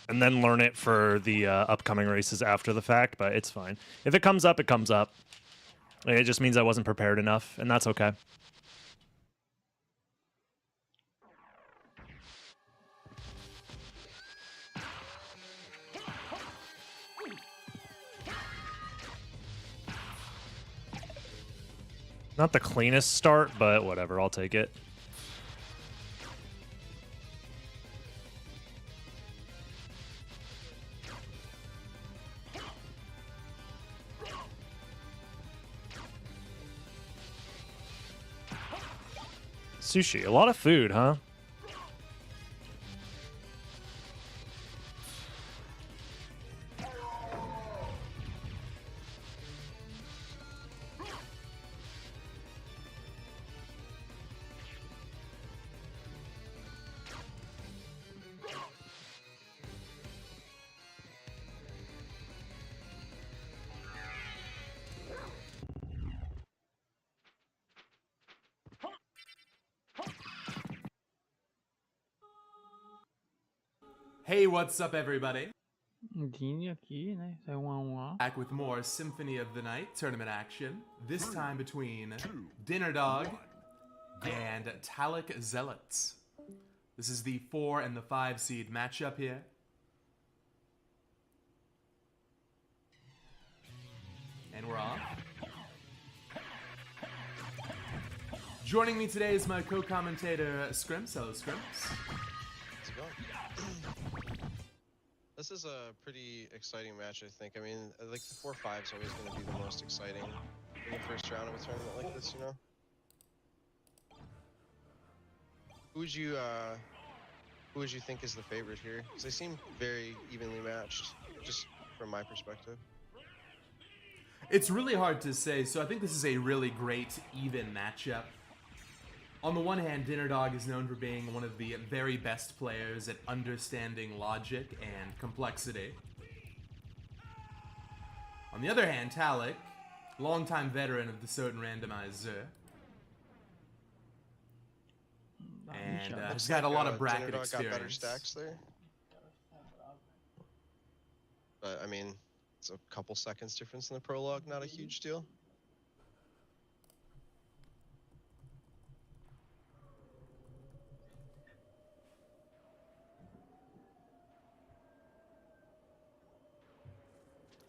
and then learn it for the upcoming races after the fact, but it's fine. If it comes up, it comes up. It just means I wasn't prepared enough, and that's okay. Not the cleanest start, but whatever, I'll take it. Sushi, a lot of food, huh? Hey, what's up, everybody? Dini aqui, né? Saiu 1-1. Back with more Symphony of the Night tournament action. This time between Dinner Dog and Talic Zealots. This is the 4 and the 5 seed matchup here. And we're off. Joining me today is my co-commentator Scrimps. Hello, Scrimps. How's it going? This is a pretty exciting match, I think. I mean, like the 4-5 is always going to be the most exciting in the first round of a tournament like this, you know? Who would you think is the favorite here? Because they seem very evenly matched, just from my perspective. It's really hard to say, so I think this is a really great, even matchup. On the one hand, Dinner Dog is known for being one of the very best players at understanding logic and complexity. On the other hand, Talic, longtime veteran of the Soden randomizer, and has got a lot of bracket Dinner Dog experience. got better stacks there. But, I mean, it's a couple seconds difference in the prologue, not a huge deal.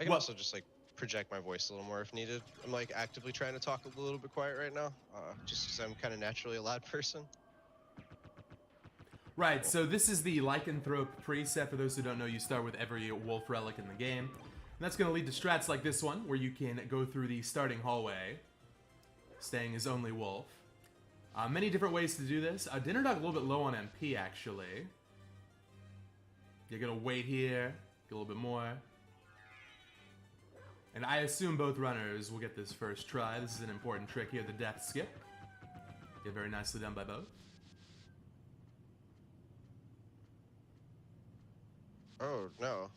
I can also just like project my voice a little more if needed. I'm like actively trying to talk a little bit quiet right now, just because I'm kind of naturally a loud person. Right, so this is the Lycanthrope preset. For those who don't know, you start with every wolf relic in the game. And that's going to lead to strats like this one, where you can go through the starting hallway, staying as only wolf. Many different ways to do this. Dinner Dog a little bit low on MP, actually. You're going to wait here, get a little bit more. And I assume both runners will get this first try. This is an important trick here, the depth skip. Get very nicely done by both. Oh, no.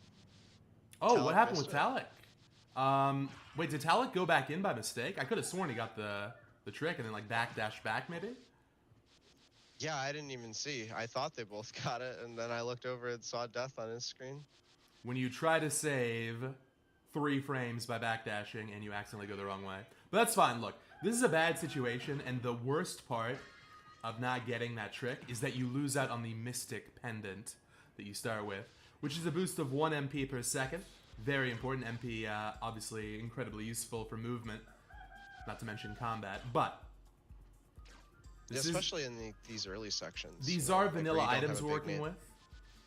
Oh, Talic what happened missed with Talic? Wait, did Talic go back in by mistake? I could have sworn he got the trick and then like dash back maybe? Yeah, I didn't even see. I thought they both got it, and then I looked over and saw death on his screen. When you try to save 3 frames by backdashing and you accidentally go the wrong way. But that's fine, look. This is a bad situation, and the worst part of not getting that trick is that you lose out on the Mystic Pendant that you start with, which is a boost of 1 MP per second. Very important. MP, obviously incredibly useful for movement, not to mention combat, but Yeah, especially in these early sections. these you know, are like, where you vanilla don't have items a we're big working main. with.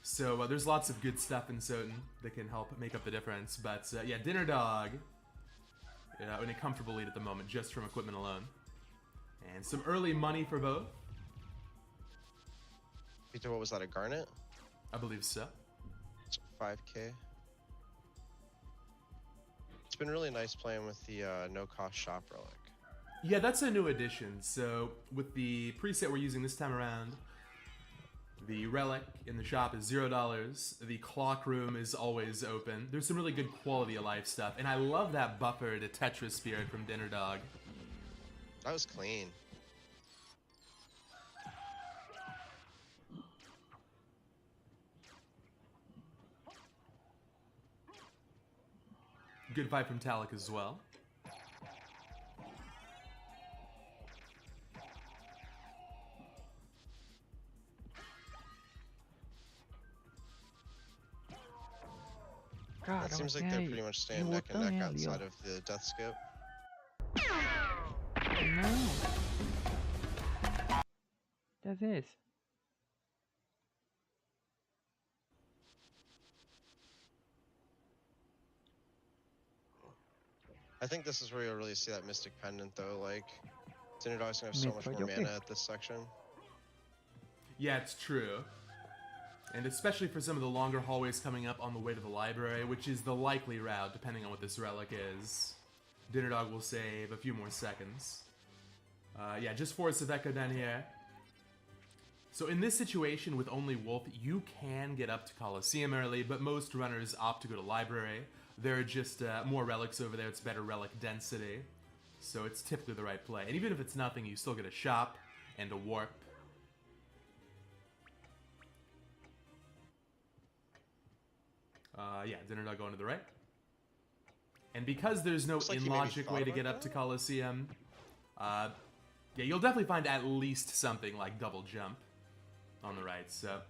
So there's lots of good stuff in Soden that can help make up the difference. But yeah, Dinner Dog in a comfortable lead at the moment, just from equipment alone. And some early money for both. Peter, what was that, a Garnet? I believe so. It's 5K. It's been really nice playing with the no-cost shop relic. Yeah, that's a new addition. So with the preset we're using this time around, The relic in the shop is $0. The clock room is always open. There's some really good quality of life stuff, and I love that buffer to Tetris Spirit from Dinner Dog. That was clean. Good fight from Talik as well. Cara, It seems like tem they're aí. pretty much Tem staying um neck outro and neck também ali, ó. outside of the death skip. Não. Quer ver esse? I think this is where you'll really see that Mystic Pendant, though. Like, Dinner Dog's gonna have so much Metroid, more okay. mana at this section. Yeah, it's true. And especially for some of the longer hallways coming up on the way to the library, which is the likely route, depending on what this relic is. Dinner Dog will save a few more seconds. Yeah, just Force of Echo down here. So in this situation with only Wolf, you can get up to Coliseum early, but most runners opt to go to Library. There are just more relics over there, it's better relic density. So it's typically the right play. And even if it's nothing, you still get a shop and a warp. Yeah, Dinner Dog going to the right. And because there's no Looks like he maybe in-logic thought way to about get up to that. Coliseum, yeah, you'll definitely find at least something like double jump on the right, so.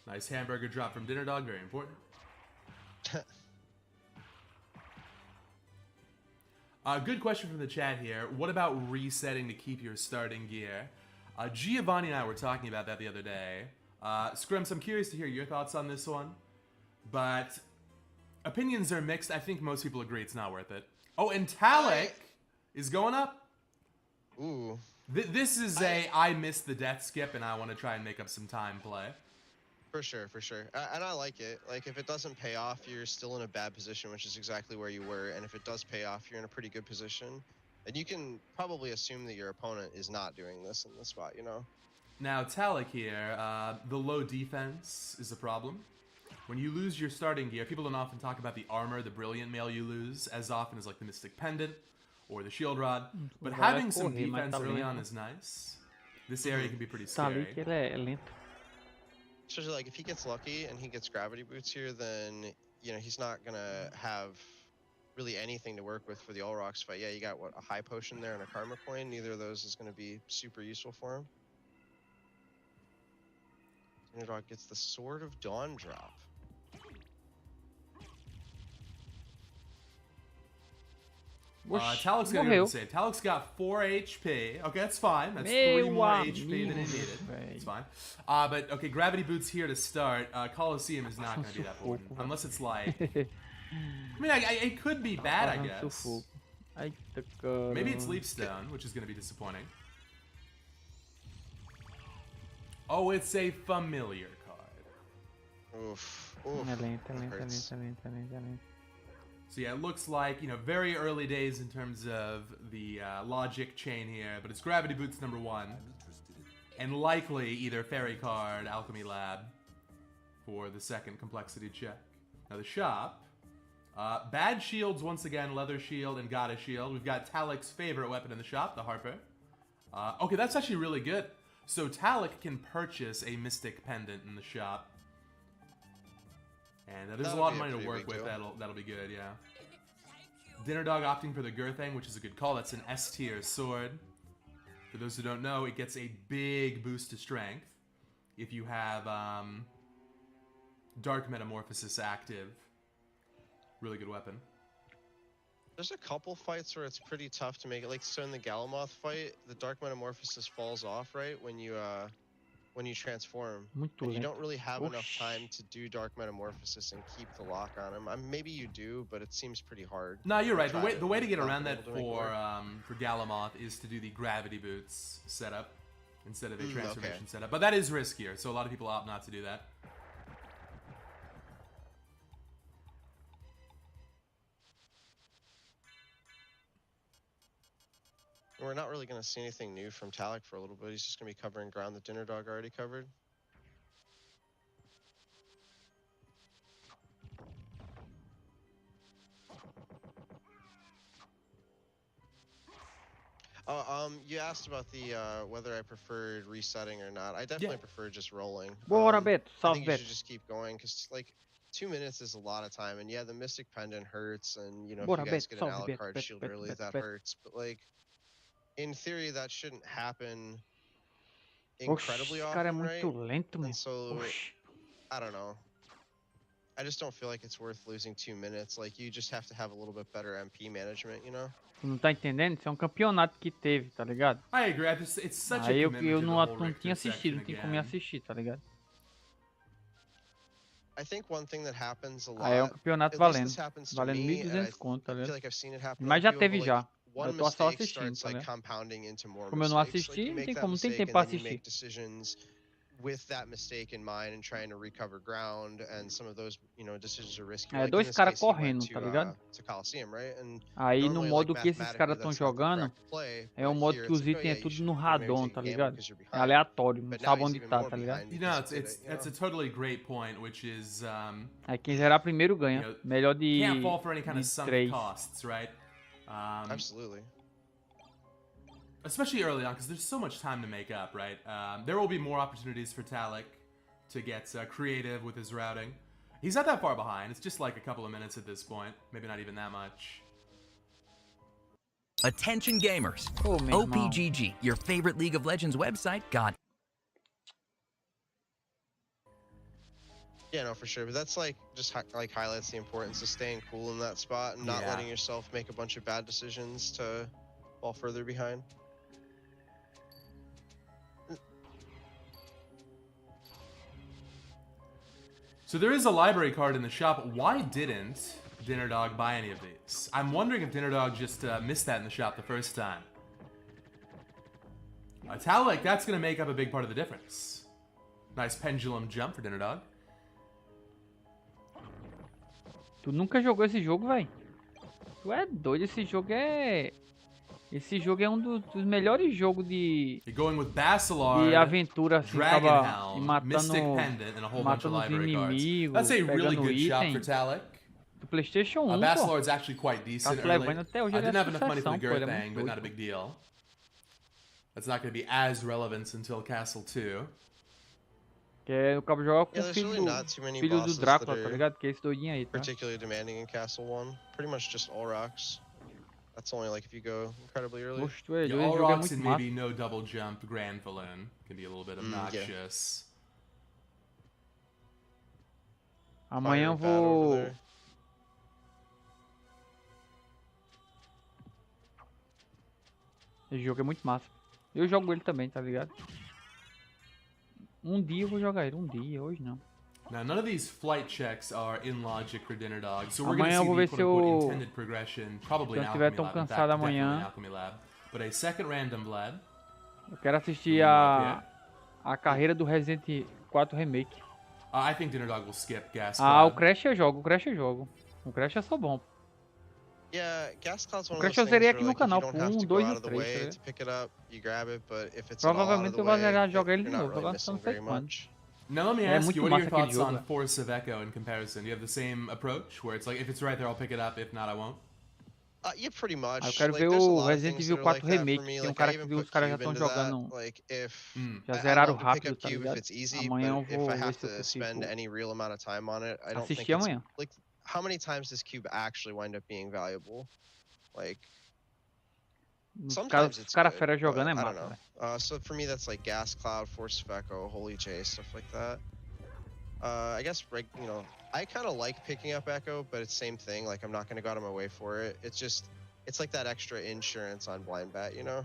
Nice hamburger drop from Dinner Dog, very important. Good question from the chat here. What about resetting to keep your starting gear? Giovanni and I were talking about that the other day. Scrums, I'm curious to hear your thoughts on this one. But opinions are mixed. I think most people agree it's not worth it. Oh, and Talik is going up. Ooh. This is I missed the death skip and I want to try and make up some time play. For sure, for sure. And I like it. Like, if it doesn't pay off, you're still in a bad position, which is exactly where you were. And if it does pay off, you're in a pretty good position. And you can probably assume that your opponent is not doing this in this spot, you know? Now, Talik here, the low defense is a problem. When you lose your starting gear, people don't often talk about the armor, the brilliant mail you lose, as often as like the Mystic Pendant or the Shield Rod. But vai having some correr, mas defense tá early lento. on is nice. This area can be pretty Tá ali scary. que ele é lento. Especially, like, if he gets lucky and he gets gravity boots here, then, you know, he's not gonna have really anything to work with for the All Rocks fight. Yeah, you got, what, a high potion there and a karma coin. Neither of those is gonna be super useful for him. Dinner Dog gets the Sword of Dawn drop. Talik's gonna go to save. Talik's got 4 HP. Okay, that's fine. That's 3 more HP than he needed. It's fine. But okay, Gravity Boots here to start. Coliseum is not gonna be that important. Unless it's like... I mean, it could be bad, I guess. Eita, cara. Maybe it's Leaf Stone, which is gonna be disappointing. Oh, it's a familiar card. Oof. Oof. É lento, é That lento, é hurts. lento, é lento, é lento, é lento. So yeah, it looks like, you know, very early days in terms of the logic chain here, but it's Gravity Boots number 1. And likely either Fairy Card, Alchemy Lab for the second complexity check. Now the shop, bad shields once again, Leather Shield and Goddess Shield. We've got Talik's favorite weapon in the shop, the Harper. Okay, that's actually really good. So Talik can purchase a Mystic Pendant in the shop. And there's That a would lot be of a money to pretty work big with. deal. That'll be good, yeah. Dinner Dog opting for the Girthang, which is a good call. That's an S tier sword. For those who don't know, it gets a big boost to strength if you have Dark Metamorphosis active. Really good weapon. There's a couple fights where it's pretty tough to make it. Like, so in the Galamoth fight, the Dark Metamorphosis falls off, right? When you transform. Muito And you lento. don't really have enough Oxi. time to do Dark Metamorphosis and keep the lock on him. Maybe you do, but it seems pretty hard. No, you're right. Try The way to get not around be that able to make it work. for Galamoth is to do the Gravity Boots setup instead of a okay. transformation setup. But that is riskier, so a lot of people opt not to do that. We're not really going to see anything new from Talik for a little bit. He's just going to be covering ground that Dinner Dog already covered. You asked about the whether I preferred resetting or not. I definitely prefer just rolling. Bora, Beto. I Salve, think you Beto. should just keep going because like 2 minutes is a lot of time, and yeah, the Mystic Pendant hurts, and you know Bora, if you guys Beto, get an salve, Alucard Beto, shield Beto, early, Beto, that Beto. hurts. But like in theory, that shouldn't happen Oxi, incredibly esse cara é often, muito right? lento, meu. And so Oxi. I don't know. I just don't feel like it's worth losing 2 minutes. Like you just have to have a little bit better MP management, you know? Tu não tá entendendo? Isso é um campeonato que teve, tá ligado? I agree. It's such Aí a eu commitment to the não, whole não Richter tinha assistido, section não tinha como me again. assistir, tá ligado? I think one thing that happens a lot. Aí é um campeonato At least valendo. this happens to Valendo me, and 1.200 conto, tá I feel ligado? like I've seen it happen. Mas to já other people, teve but, já. like, one Eu tô só mistake assistindo, starts tá like ligado? compounding into more Como eu não mistakes. assisti, Like, you não make tem that como, não tem mistake, tempo pra and then you assistir. make decisions with that mistake in mind and trying to recover ground, and some of those, you know, decisions are risky. É Like in dois this caras case, he went correndo, tá ligado? to Coliseum, right? And Aí no normally, modo like, que esses caras mathematically, estão that's not the jogando, correct play, é um but modo here que it's os like, oh, itens yeah, é you tudo should, no you know, maybe radon, take tá a gamble ligado? because you're É behind. aleatório, não But now sabe he's onde even tá, more tá ligado? behind You because know, he did it, you it's a know? totally great point, which is Aí quem zerar primeiro ganha. You know, Melhor can't fall for any kind of de sunk 3. costs, right? Absolutely. Especially early on, because there's so much time to make up, right? There will be more opportunities for Talik to get creative with his routing. He's not that far behind. It's just like a couple of minutes at this point. Maybe not even that much. Attention gamers. Ô, meu irmão. OPGG, your favorite League of Legends website, got Yeah, no, for sure. But that's like just like highlights the importance of staying cool in that spot and not Yeah. letting yourself make a bunch of bad decisions to fall further behind. So there is a library card in the shop. Why didn't Dinner Dog buy any of these? I'm wondering if Dinner Dog just missed that in the shop the first time. Talik, that's going to make up a big part of the difference. Nice pendulum jump for Dinner Dog. Tu nunca jogou esse jogo, velho? Tu é doido, esse jogo é... Esse jogo é um dos melhores jogos de You're going with Basilar, aventura, assim, tava Dragonhelm, Mystic matando, Pendant, and a whole bunch of matando os library cards. inimigos, That's a really pegando good shop for item. Talik. Do Playstation 1, pô. Basilar's actually quite decent early. Castlevania até hoje I ele didn't é have enough money for the sucessão, pô, ele Gert é thing, muito but not a doido. big deal. That's not going to be as relevant until Castle 2. Que é o cabo jogar com Yeah, o there's really not too many filho do bosses Drácula, that tá are ligado? Que é esse doidinho aí, tá? particularly demanding in Castle 1. Pretty much just all rocks. That's only like if you go incredibly early. Oxe, tu é Yeah, doido, all esse jogo é rocks muito and massa. maybe no double jump Grand Balloon can be a little bit yeah. obnoxious. Amanhã eu Fire bat over vou... there. Esse jogo é muito massa. Eu jogo ele também, tá ligado? Um dia eu vou jogar ele, um dia, hoje não. Now, none of these flight checks are in logic for Dinner Dog, so we're going Amanhã to eu vou see ver the se quote-unquote eu... intended progression, probably se eu in estiver Alchemy tão Lab. In fact, cansado definitely in amanhã, Alchemy Lab. But a second random Vlad. eu quero assistir a carreira do Resident 4 Remake. I think Dinner Dog will skip Gas Ah, o Cloud. Crash eu jogo, o Crash eu jogo. O Crash é só bom. Yeah, Gas Cloud's one of Crash those eu zerei things aqui where no like, if canal you don't por have 1, to 2 go out e of the 3, way tá to pick it up, you grab it, but if it's at all out of Provavelmente the eu vou way, zerar, jogar ele you're de not novo, really jogar missing não sei very quando. much. Now let me É ask muito you, what are your massa aquele thoughts jogo, on né? Force of Echo in comparison? Do you have the same approach, where it's like, if it's right there, I'll pick it up, if not, I won't? Yeah, pretty much. Ah, eu quero like, ver there's a o lot of Resident things Evil that are 4 like that for Remake. me. Tem um Like, cara I que even viu, put os caras já Cube estão into that. jogando. Like, if Já I zeraram love to pick rápido, up tá Cube if ligado? it's easy, Amanhã eu but if vou I ver have se eu to spend consigo any real amount of time on it, I don't think assistir it's amanhã. like how many times does Cube actually wind up being valuable? Like sometimes Os it's caras good, fera jogando é but I don't massa, know. velho. So for me, that's like Gas Cloud, Force of Echo, Holy J, stuff like that. I guess you know, I kind of like picking up Echo, but it's same thing. Like I'm not gonna go out of my way for it. It's just it's like that extra insurance on blind bat, you know.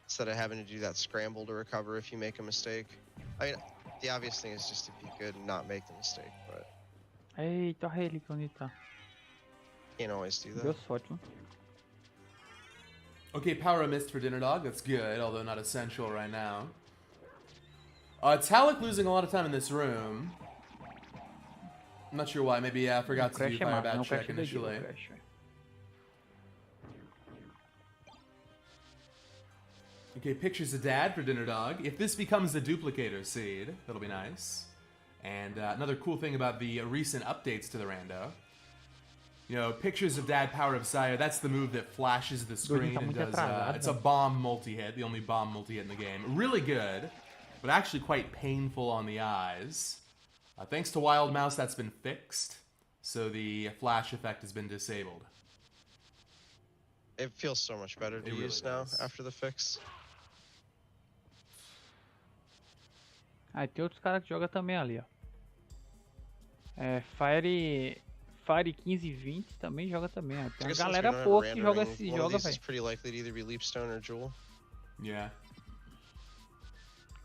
Instead of having to do that scramble to recover if you make a mistake. I mean, the obvious thing is just to be good and not make the mistake, but Eita, a relíquia onde tá? can't always do Deu that. sorte, né? Okay, power missed for Dinner Dog. That's good, although not essential right now. Talik losing a lot of time in this room. I'm not sure why. Maybe I forgot O to do Crash é fire massa, bat não, o check Crash é doideira, initially. o Crash, velho. Okay, pictures of Dad for Dinner Dog. If this becomes the duplicator seed, that'll be nice. And another cool thing about the recent updates to the rando. You know, pictures of Dad, Power of Sire, that's the move that flashes the screen and does, it's a bomb multi-hit, the only bomb multi-hit in the game. Really good, but actually quite painful on the eyes. Thanks to Wild Mouse, that's been fixed, so the flash effect has been disabled. It feels so much better to It use really now does. after the fix. Ah, tem outros caras que jogam também ali, ó. É, Fire 1520 também joga também, ó. Tem I uma guess since we galera don't have pouca que joga rendering, esse one of joga, these is velho. pretty likely to either be Leapstone or Jewel. Yeah.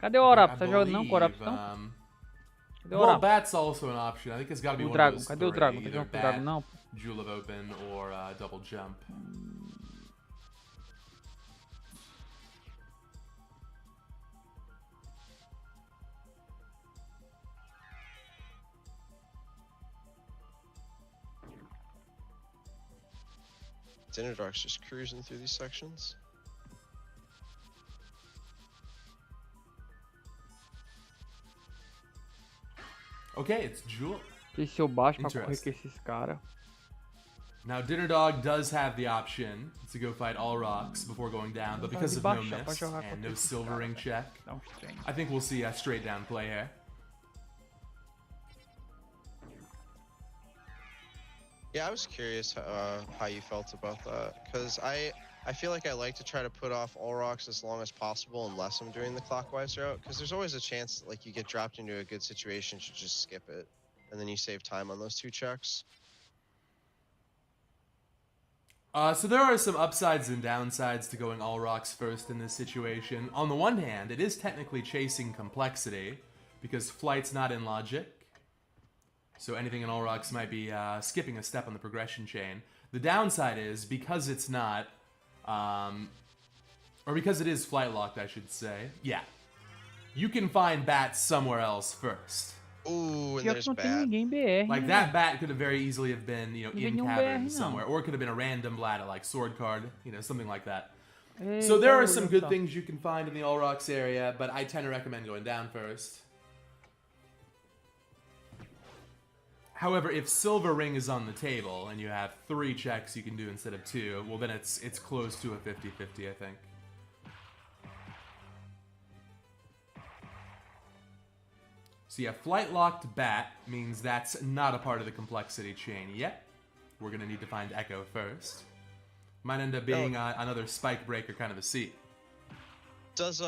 Cadê o Oraps? Tá jogando não com o Oraps, não? Cadê o Well, Oraps? Bat's also an option. I think it's gotta be O one Dragon, of those cadê o three. Dragon? Tá Either jogando com o Bat, Dragon, não? Jewel of Open, or Double Jump. Dinner Dog's just cruising through these sections. Okay, it's Jewel. Esse eu baixo pra correr com Interesting. esses caras. Now, Dinner Dog does have the option to go fight all rocks before going down, but because of no baixar pra miss jogar and contra no esses silver caras, ring velho. check, Dá um estranho. I think we'll see a straight down play here. Yeah, I was curious how you felt about that, because I feel like I like to try to put off all rocks as long as possible unless I'm doing the clockwise route, because there's always a chance that, like, you get dropped into a good situation, you should just skip it, and then you save time on those two checks. So there are some upsides and downsides to going all rocks first in this situation. On the one hand, it is technically chasing complexity, because flight's not in logic. So anything in all rocks might be skipping a step on the progression chain. The downside is, because it's not, or because it is flight locked, I should say, yeah, you can find bats somewhere else first. Ooh, and Pior que there's não tem Bat. ninguém BR, Like, né, that velho? bat could have very easily have been, you know, in Nenhum cavern BR, não. somewhere, or it could have been a random ladder, like sword card, you know, something like that. Eita, So there are olha some good só. things you can find in the All Rocks area, but I tend to recommend going down first. However, if Silver Ring is on the table and you have 3 checks you can do instead of 2, well then it's close to a 50-50, I think. So yeah, flight locked bat means that's not a part of the complexity chain yet. We're gonna need to find Echo first. Might end up being another spike breaker kind of a seat. Does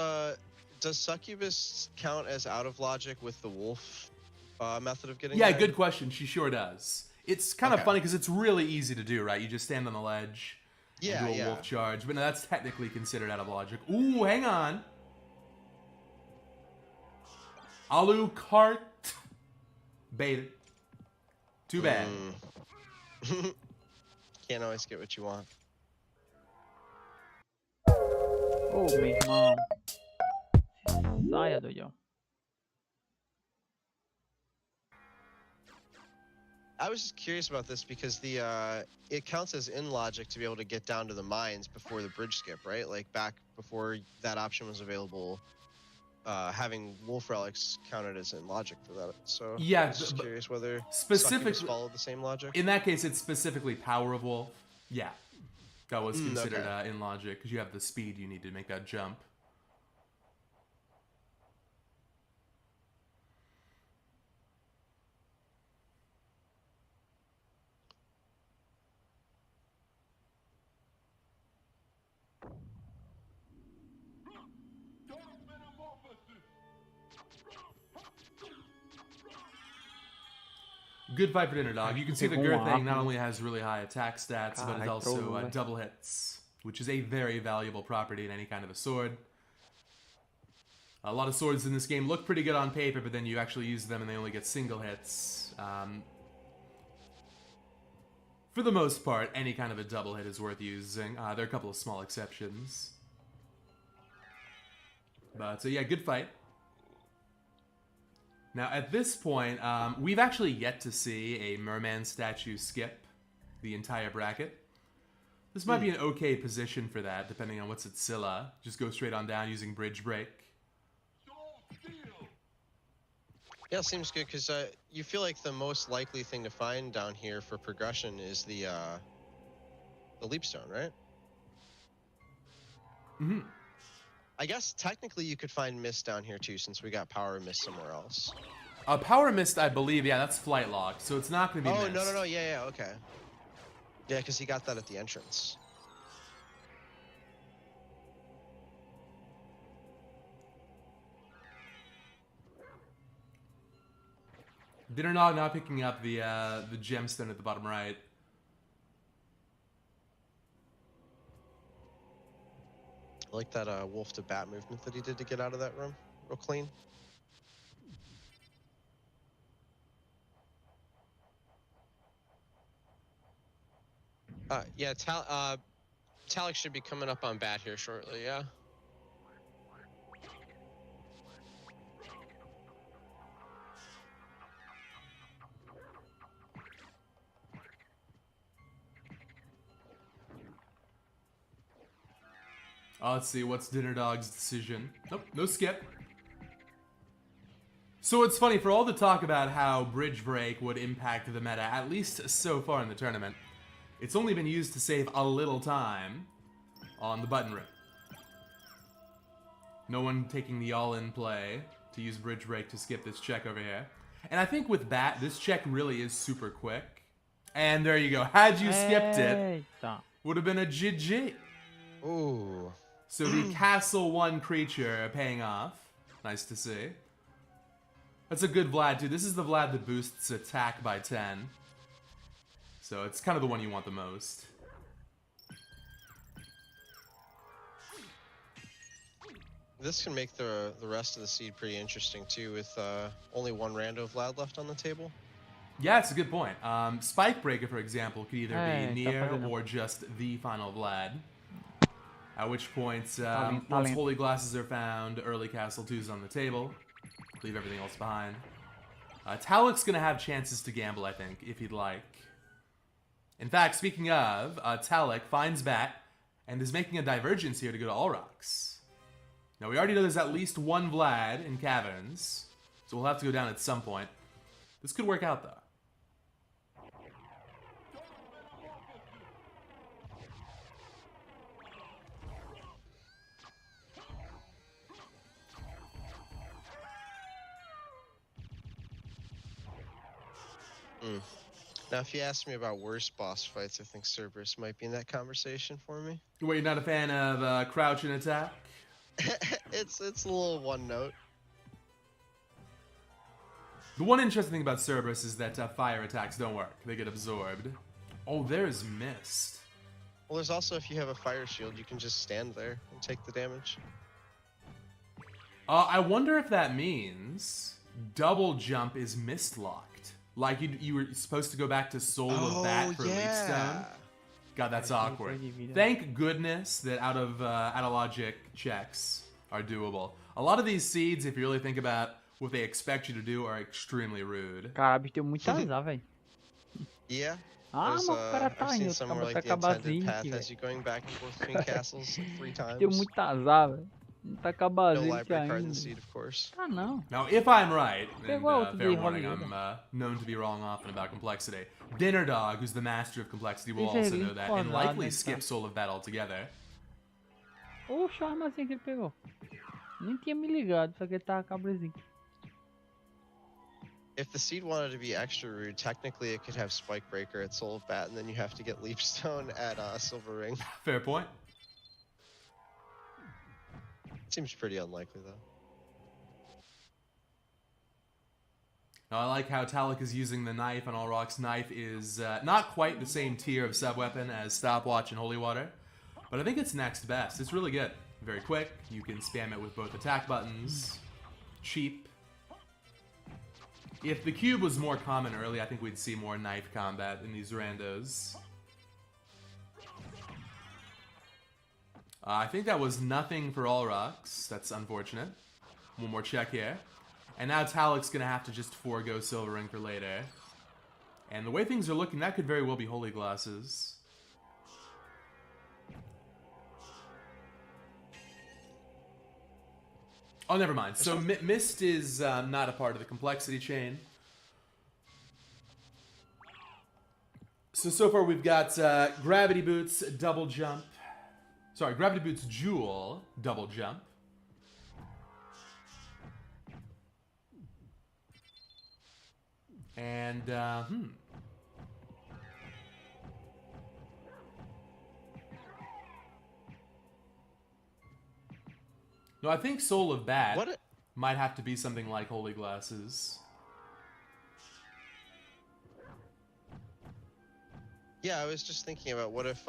Succubus count as out of logic with the wolf method of getting Yeah, there? good question. She sure does. It's kind of Okay. funny because it's really easy to do, right? You just stand on the ledge Yeah, and do a yeah. wolf charge, but no, that's technically considered out of logic. Ooh, hang on. Alucard baited. Too bad. Can't always get what you want. Ô, meu irmão. Saia, doidão. I was just curious about this because the it counts as in logic to be able to get down to the mines before the bridge skip, right? Like back before that option was available, having wolf relics counted as in logic for that. So Yeah, I was just but curious whether specifically- Succubus followed the same logic. In that case, it's specifically Power of Wolf. Yeah. That was considered okay. in logic because you have the speed you need to make that jump. Good fight for Dinner Dog. You can see the Pegou Girth thing not arma. only has really high attack stats, but it Caralho, also trollou, velho. double hits, which is a very valuable property in any kind of a sword. A lot of swords in this game look pretty good on paper, but then you actually use them and they only get single hits. For the most part, any kind of a double hit is worth using. There are a couple of small exceptions. But, so yeah, good fight. Now, at this point, we've actually yet to see a merman statue skip the entire bracket. This might be an okay position for that, depending on what's at Scylla. Just go straight on down using Bridge Break. Yeah, seems good because you feel like the most likely thing to find down here for progression is the Leapstone, right? Mm-hmm. I guess technically you could find Mist down here too, since we got Power Mist somewhere else. Power Mist, I believe, yeah, that's Flight Lock, so it's not going to be Oh, Mist. no, yeah, okay. Yeah, because he got that at the entrance. Dinner Nog not picking up the gemstone at the bottom right. I like that wolf to bat movement that he did to get out of that room. Real clean. Yeah, Talik should be coming up on bat here shortly, yeah? Let's see, what's Dinner Dog's decision? Nope, no skip. So it's funny, for all the talk about how Bridge Break would impact the meta, at least so far in the tournament, it's only been used to save a little time on the button rip. No one taking the all-in play to use Bridge Break to skip this check over here. And I think with Bat, this check really is super quick. And there you go. Had you skipped it, Eita. would have been a GG. Ooh. So the Castle 1 creature paying off. Nice to see. That's a good Vlad, too. This is the Vlad that boosts attack by 10. So it's kind of the one you want the most. This can make the rest of the seed pretty interesting too, with only one rando Vlad left on the table. Yeah, it's a good point. Spike Breaker, for example, could either Hey, be tá near fazendo. or just the final Vlad. At which point, Tá once lindo. Holy Glasses are found, early Castle 2 is on the table. Leave everything else behind. Talik's going to have chances to gamble, I think, if he'd like. In fact, speaking of, Talik finds Bat and is making a divergence here to go to All Rocks. Now, we already know there's at least one Vlad in Caverns, so we'll have to go down at some point. This could work out, though. Now, if you ask me about worst boss fights, I think Cerberus might be in that conversation for me. Wait, you're not a fan of crouch and attack? it's a little one note. The one interesting thing about Cerberus is that fire attacks don't work. They get absorbed. Oh, there's Mist. Well, there's also, if you have a fire shield, you can just stand there and take the damage. I wonder if that means double jump is Mist locked. Like you were supposed to go back to Soul of Bat for Leapstone. God, that's awkward. Thank goodness that out of logic checks are doable. A lot of these seeds, if you really think about what they expect you to do, are extremely rude. Cara, bicho, deu muito azar, velho. Yeah. Ah, There's, mas o cara tá I've seen indo, somewhere acaba like tá the intended acabazinho path aqui, has velho. you going back and forth between castles 3 times. Deu muito azar, velho. Não tá No acabazinho library card in ainda. the seed, of course. Tá não. Now, if I'm right, and Pegou outro fair de warning, Hollywood. I'm known to be wrong often about complexity. Dinner Dog, who's the master of complexity, will Esse é also know that, and lindo, likely né, skip cara? Soul of Bat altogether. Oxe, a armazinha que ele pegou. Nem tinha me ligado, só que ele tava cabrezinho. If the seed wanted to be extra rude, technically it could have Spike Breaker at Soul of Bat, and then you have to get Leapstone at Silver Ring. Fair point. Seems pretty unlikely, though. Now, I like how Talik is using the knife, and All Rock's knife is not quite the same tier of sub-weapon as Stopwatch and Holy Water, but I think it's next best. It's really good. Very quick. You can spam it with both attack buttons. Cheap. If the cube was more common early, I think we'd see more knife combat in these randos. I think that was nothing for All Rocks. That's unfortunate. One more check here. And now Talik's going to have to just forego Silver Ring for later. And the way things are looking, that could very well be Holy Glasses. Oh, never mind. So Mist is not a part of the complexity chain. So far we've got Gravity Boots, Double Jump. Sorry, Gravity Boots, Jewel, Double Jump. And, No, I think Soul of Bat might have to be something like Holy Glasses. Yeah, I was just thinking about what if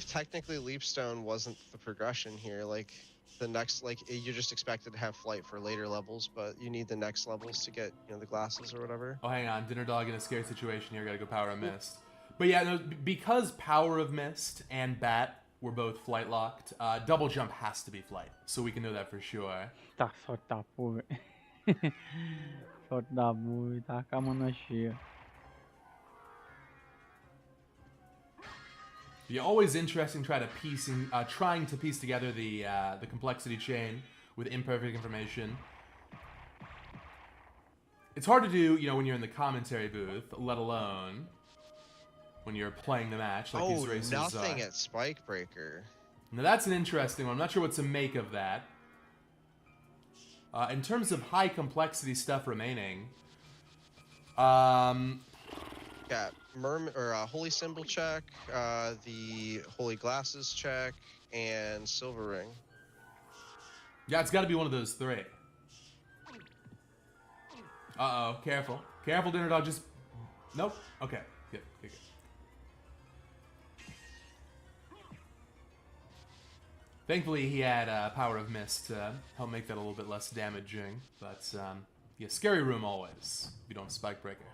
technically Leapstone wasn't the progression here? Like the next, like you're just expected to have flight for later levels, but you need the next levels to get, you know, the glasses or whatever. Oh, hang on, Dinner Dog in a scary situation here. Gotta go Power of Mist. But yeah, no, because Power of Mist and Bat were both flight locked, Double Jump has to be flight, so we can know that for sure. Tá, só tá, pô, velho. Só dá boi, tá com a mão na cheia. Yeah, always interesting trying to piece together the complexity chain with imperfect information. It's hard to do, you know, when you're in the commentary booth, let alone when you're playing the match like these races nothing are. at Spike Breaker. Now that's an interesting one. I'm not sure what to make of that. In terms of high complexity stuff remaining, Got Holy Symbol check, the Holy Glasses check, and Silver Ring. yeah, it's got to be one of those three. Uh-oh, careful. Careful, Dinner Dog, just... Nope. Okay, good. Thankfully, he had Power of Mist to help make that a little bit less damaging. But, yeah, Scary Room always, if you don't have Spike Breaker.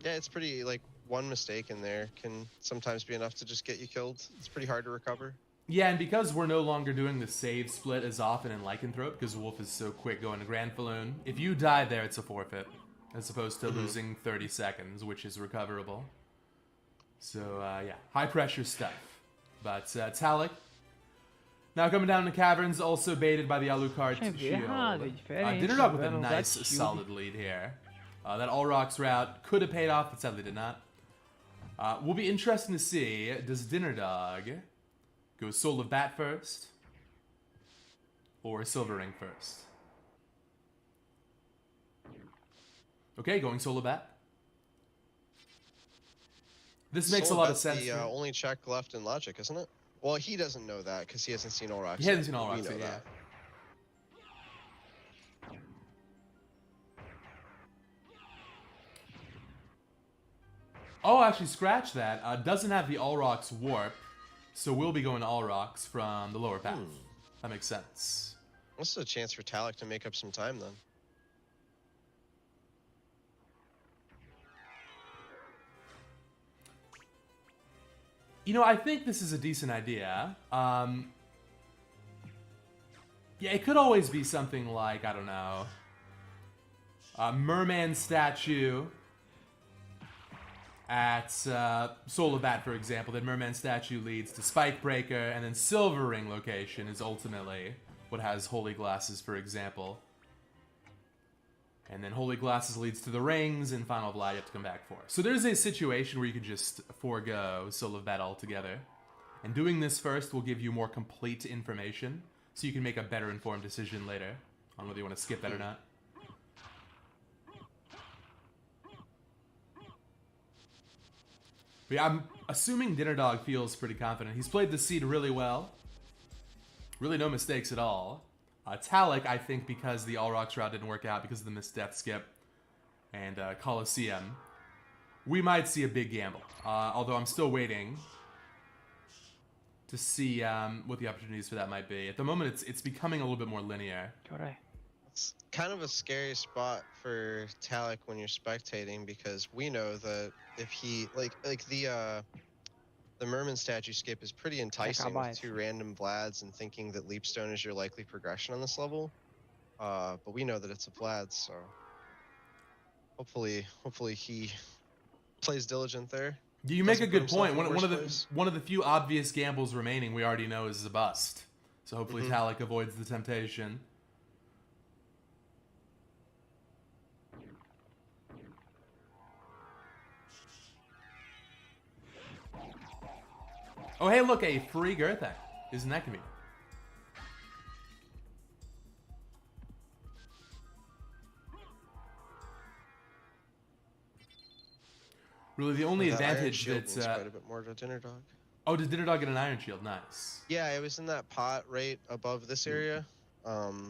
Yeah, it's pretty, like, one mistake in there can sometimes be enough to just get you killed. It's pretty hard to recover. Yeah, and because we're no longer doing the save split as often in Lycanthrope, because Wolf is so quick going to Grand Falloon, if you die there, it's a forfeit, as opposed to losing 30 seconds, which is recoverable. So, yeah, high-pressure stuff. But Talik, now coming down the caverns, also baited by the Alucard shield. Dinner Dog with a nice, solid lead here. That All-Rocks route could have paid off, but sadly did not. Will be interesting to see, does Dinner Dog go Soul of Bat first, or Silver Ring first? Okay, going Soul of Bat. This makes a lot of sense. The only check left in Logic, isn't it? Well, he doesn't know that because he hasn't seen All-Rocks. He hasn't seen All-Rocks yet, yeah. Oh, actually, scratch that. Doesn't have the All-Rocks warp, so we'll be going to All-Rocks from the lower path. That makes sense. This is a chance for Talik to make up some time, then. You know, I think this is a decent idea. Yeah, it could always be something like, I don't know, Merman statue at Soul of Bat, for example. Then Merman statue leads to Spike Breaker, and then Silver Ring location is ultimately what has Holy Glasses, for example. And then Holy Glasses leads to the rings, and Final Vlad you have to come back for. So there's a situation where you could just forego Soul of Bat altogether. And doing this first will give you more complete information, so you can make a better informed decision later on whether you want to skip that or not. But yeah, I'm assuming Dinner Dog feels pretty confident. He's played the seed really well. Really no mistakes at all. Talik, I think, because the All-Rocks route didn't work out because of the missed death skip and Coliseum, we might see a big gamble. Although I'm still waiting to see what the opportunities for that might be. At the moment, it's becoming a little bit more linear. It's kind of a scary spot for Talik when you're spectating, because we know that if he like the Merman statue skip is pretty enticing with two random Vlads and thinking that Leapstone is your likely progression on this level. But we know that it's a Vlad, so hopefully he plays diligent there. You make a doesn't put good himself point. in One worse of the place. one of the few obvious gambles remaining we already know is a bust. So hopefully Talik avoids the temptation. Oh, hey, look, a free Goethe. Isn't that convenient? Really, the only That Iron advantage Shield that's... means quite a bit more to Dinner Dog. Oh, does Dinner Dog get an Iron Shield? Nice. Yeah, it was in that pot right above this area. Like That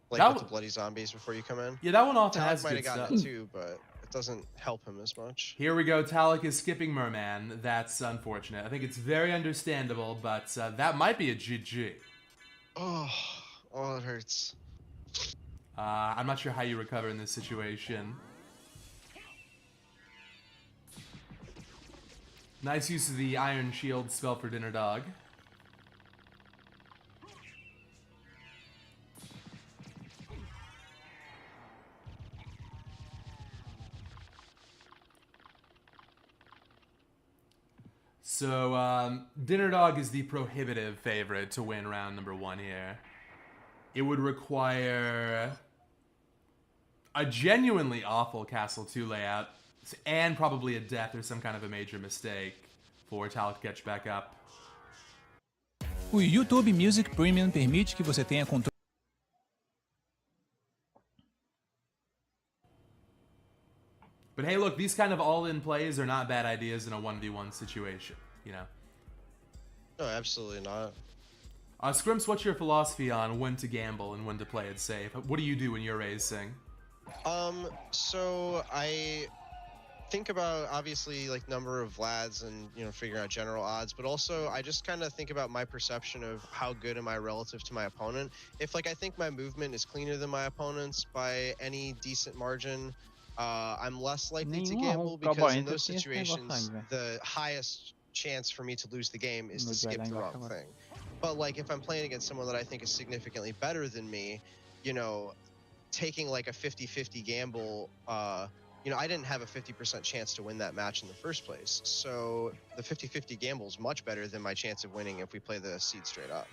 with the w- bloody zombies before you come in. Yeah, that one often Talik has might good have stuff. gotten it too, but it doesn't help him as much. Here we go. Talik is skipping Merman. That's unfortunate. I think it's very understandable, but that might be a GG. Oh, it hurts. I'm not sure how you recover in this situation. Nice use of the Iron Shield spell for Dinner Dog. So, Dinner Dog is the prohibitive favorite to win round number 1 here. It would require a genuinely awful Castle 2 layout and probably a death or some kind of a major mistake for Talik to catch back up. O YouTube Music Premium permite que você tenha controle. But hey, look, these kind of all-in plays are not bad ideas in a 1v1 situation, you know? No, absolutely not. Scrimps, what's your philosophy on when to gamble and when to play it safe? What do you do when you're racing? So I think about obviously like number of Vlads and figuring out general odds, but also I just kind of think about my perception of how good am I relative to my opponent. If like I think my movement is cleaner than my opponent's by any decent margin, I'm less likely to gamble because in those situations the highest chance for me to lose the game is to skip the wrong thing. But like if I'm playing against someone that I think is significantly better than me, taking like a 50-50 gamble, I didn't have a 50% chance to win that match in the first place. So the 50-50 gamble is much better than my chance of winning if we play the seed straight up.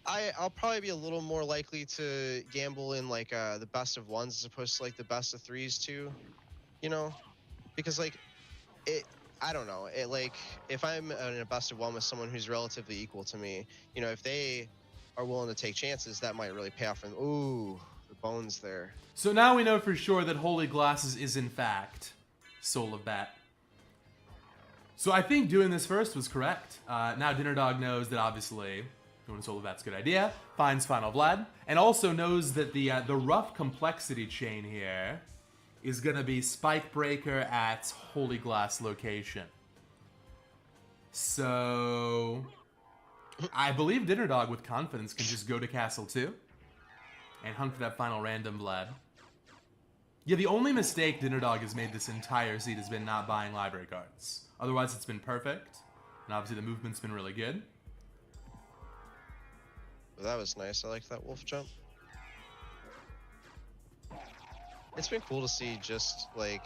I'll probably be a little more likely to gamble in like the best of ones as opposed to like the best of threes too, because like I don't know, like if I'm in a best of one with someone who's relatively equal to me, if they are willing to take chances, that might really pay off. And ooh, the bones there. So now we know for sure that Holy Glasses is in fact Soul of Bat. So I think doing this first was correct. Now Dinner Dog knows that obviously doing Soul of Bat's a good idea, finds Final Vlad, and also knows that the rough complexity chain here is going to be Spike Breaker at Holy Glass location. So I believe Dinner Dog with confidence can just go to Castle 2 and hunt for that final random Vlad. Yeah, the only mistake Dinner Dog has made this entire seed has been not buying library cards. Otherwise, it's been perfect, and obviously the movement's been really good. Well, that was nice. I like that wolf jump. It's been cool to see just like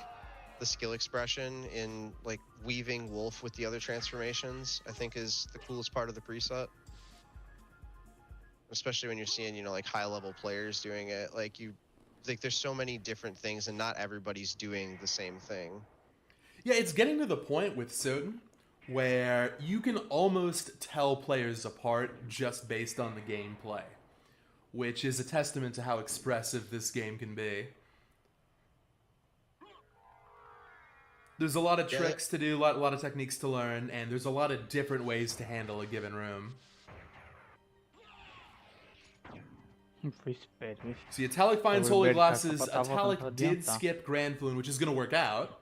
the skill expression in like weaving wolf with the other transformations. I think is the coolest part of the preset. Especially when you're seeing, like high level players doing it. Like there's so many different things and not everybody's doing the same thing. Yeah, it's getting to the point with Soden where you can almost tell players apart just based on the gameplay, which is a testament to how expressive this game can be. There's a lot of tricks to do, a lot of techniques to learn, and there's a lot of different ways to handle a given room. So Talik finds Holy Glasses. Talik did skip Grand Floon, which is going to work out.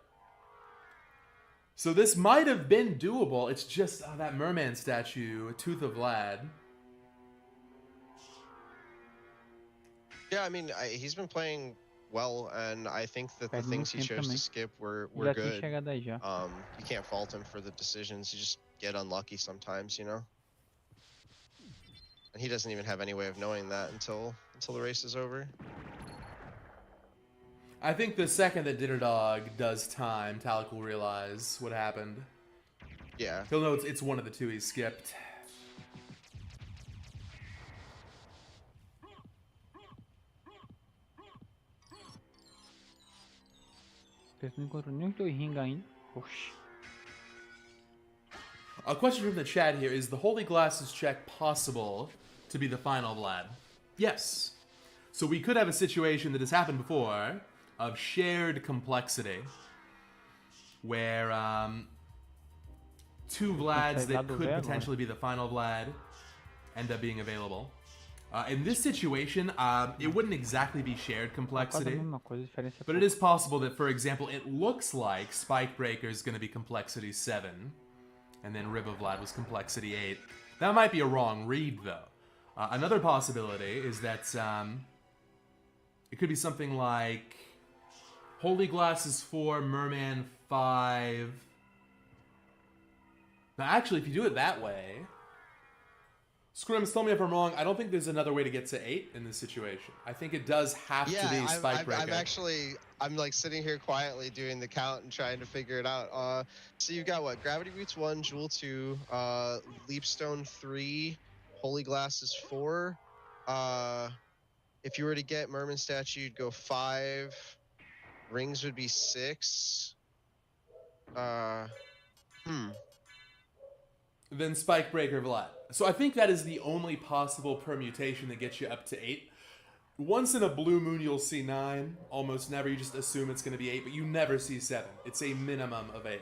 So this might have been doable. It's just that merman statue, Tooth of Vlad. Yeah, I mean, he's been playing well, and I think that the things he chose to skip were good. You can't fault him for the decisions. You just get unlucky sometimes, And he doesn't even have any way of knowing that until the race is over. I think the second that Dinnerdog does time, Talik will realize what happened. Yeah. He'll know it's one of the two he skipped. Não encontrou nem os dois ringa ainda. Oxi. A question from the chat here is the Holy Glasses check possible to be the final Vlad? Yes. So we could have a situation that has happened before of shared complexity where two Vlads that could potentially be the final Vlad end up being available. In this situation, it wouldn't exactly be shared complexity, but it is possible that, for example, it looks like Spike Breaker is going to be complexity 7, and then Riba Vlad was complexity 8. That might be a wrong read, though. Another possibility is that it could be something like Holy Glasses 4, Merman 5. Now, actually, if you do it that way... Scrims, tell me if I'm wrong. I don't think there's another way to get to 8 in this situation. I think it does have to be Spike Breaker. I'm like sitting here quietly doing the count and trying to figure it out. So you've got what? Gravity Boots 1, Jewel 2, Leapstone 3, Holy Glasses 4. If you were to get Merman Statue, you'd go 5. Rings would be 6. Then Spike Breaker Vlad. So I think that is the only possible permutation that gets you up to 8. Once in a blue moon you'll see 9. Almost never. You just assume it's going to be 8, but you never see 7. It's a minimum of 8.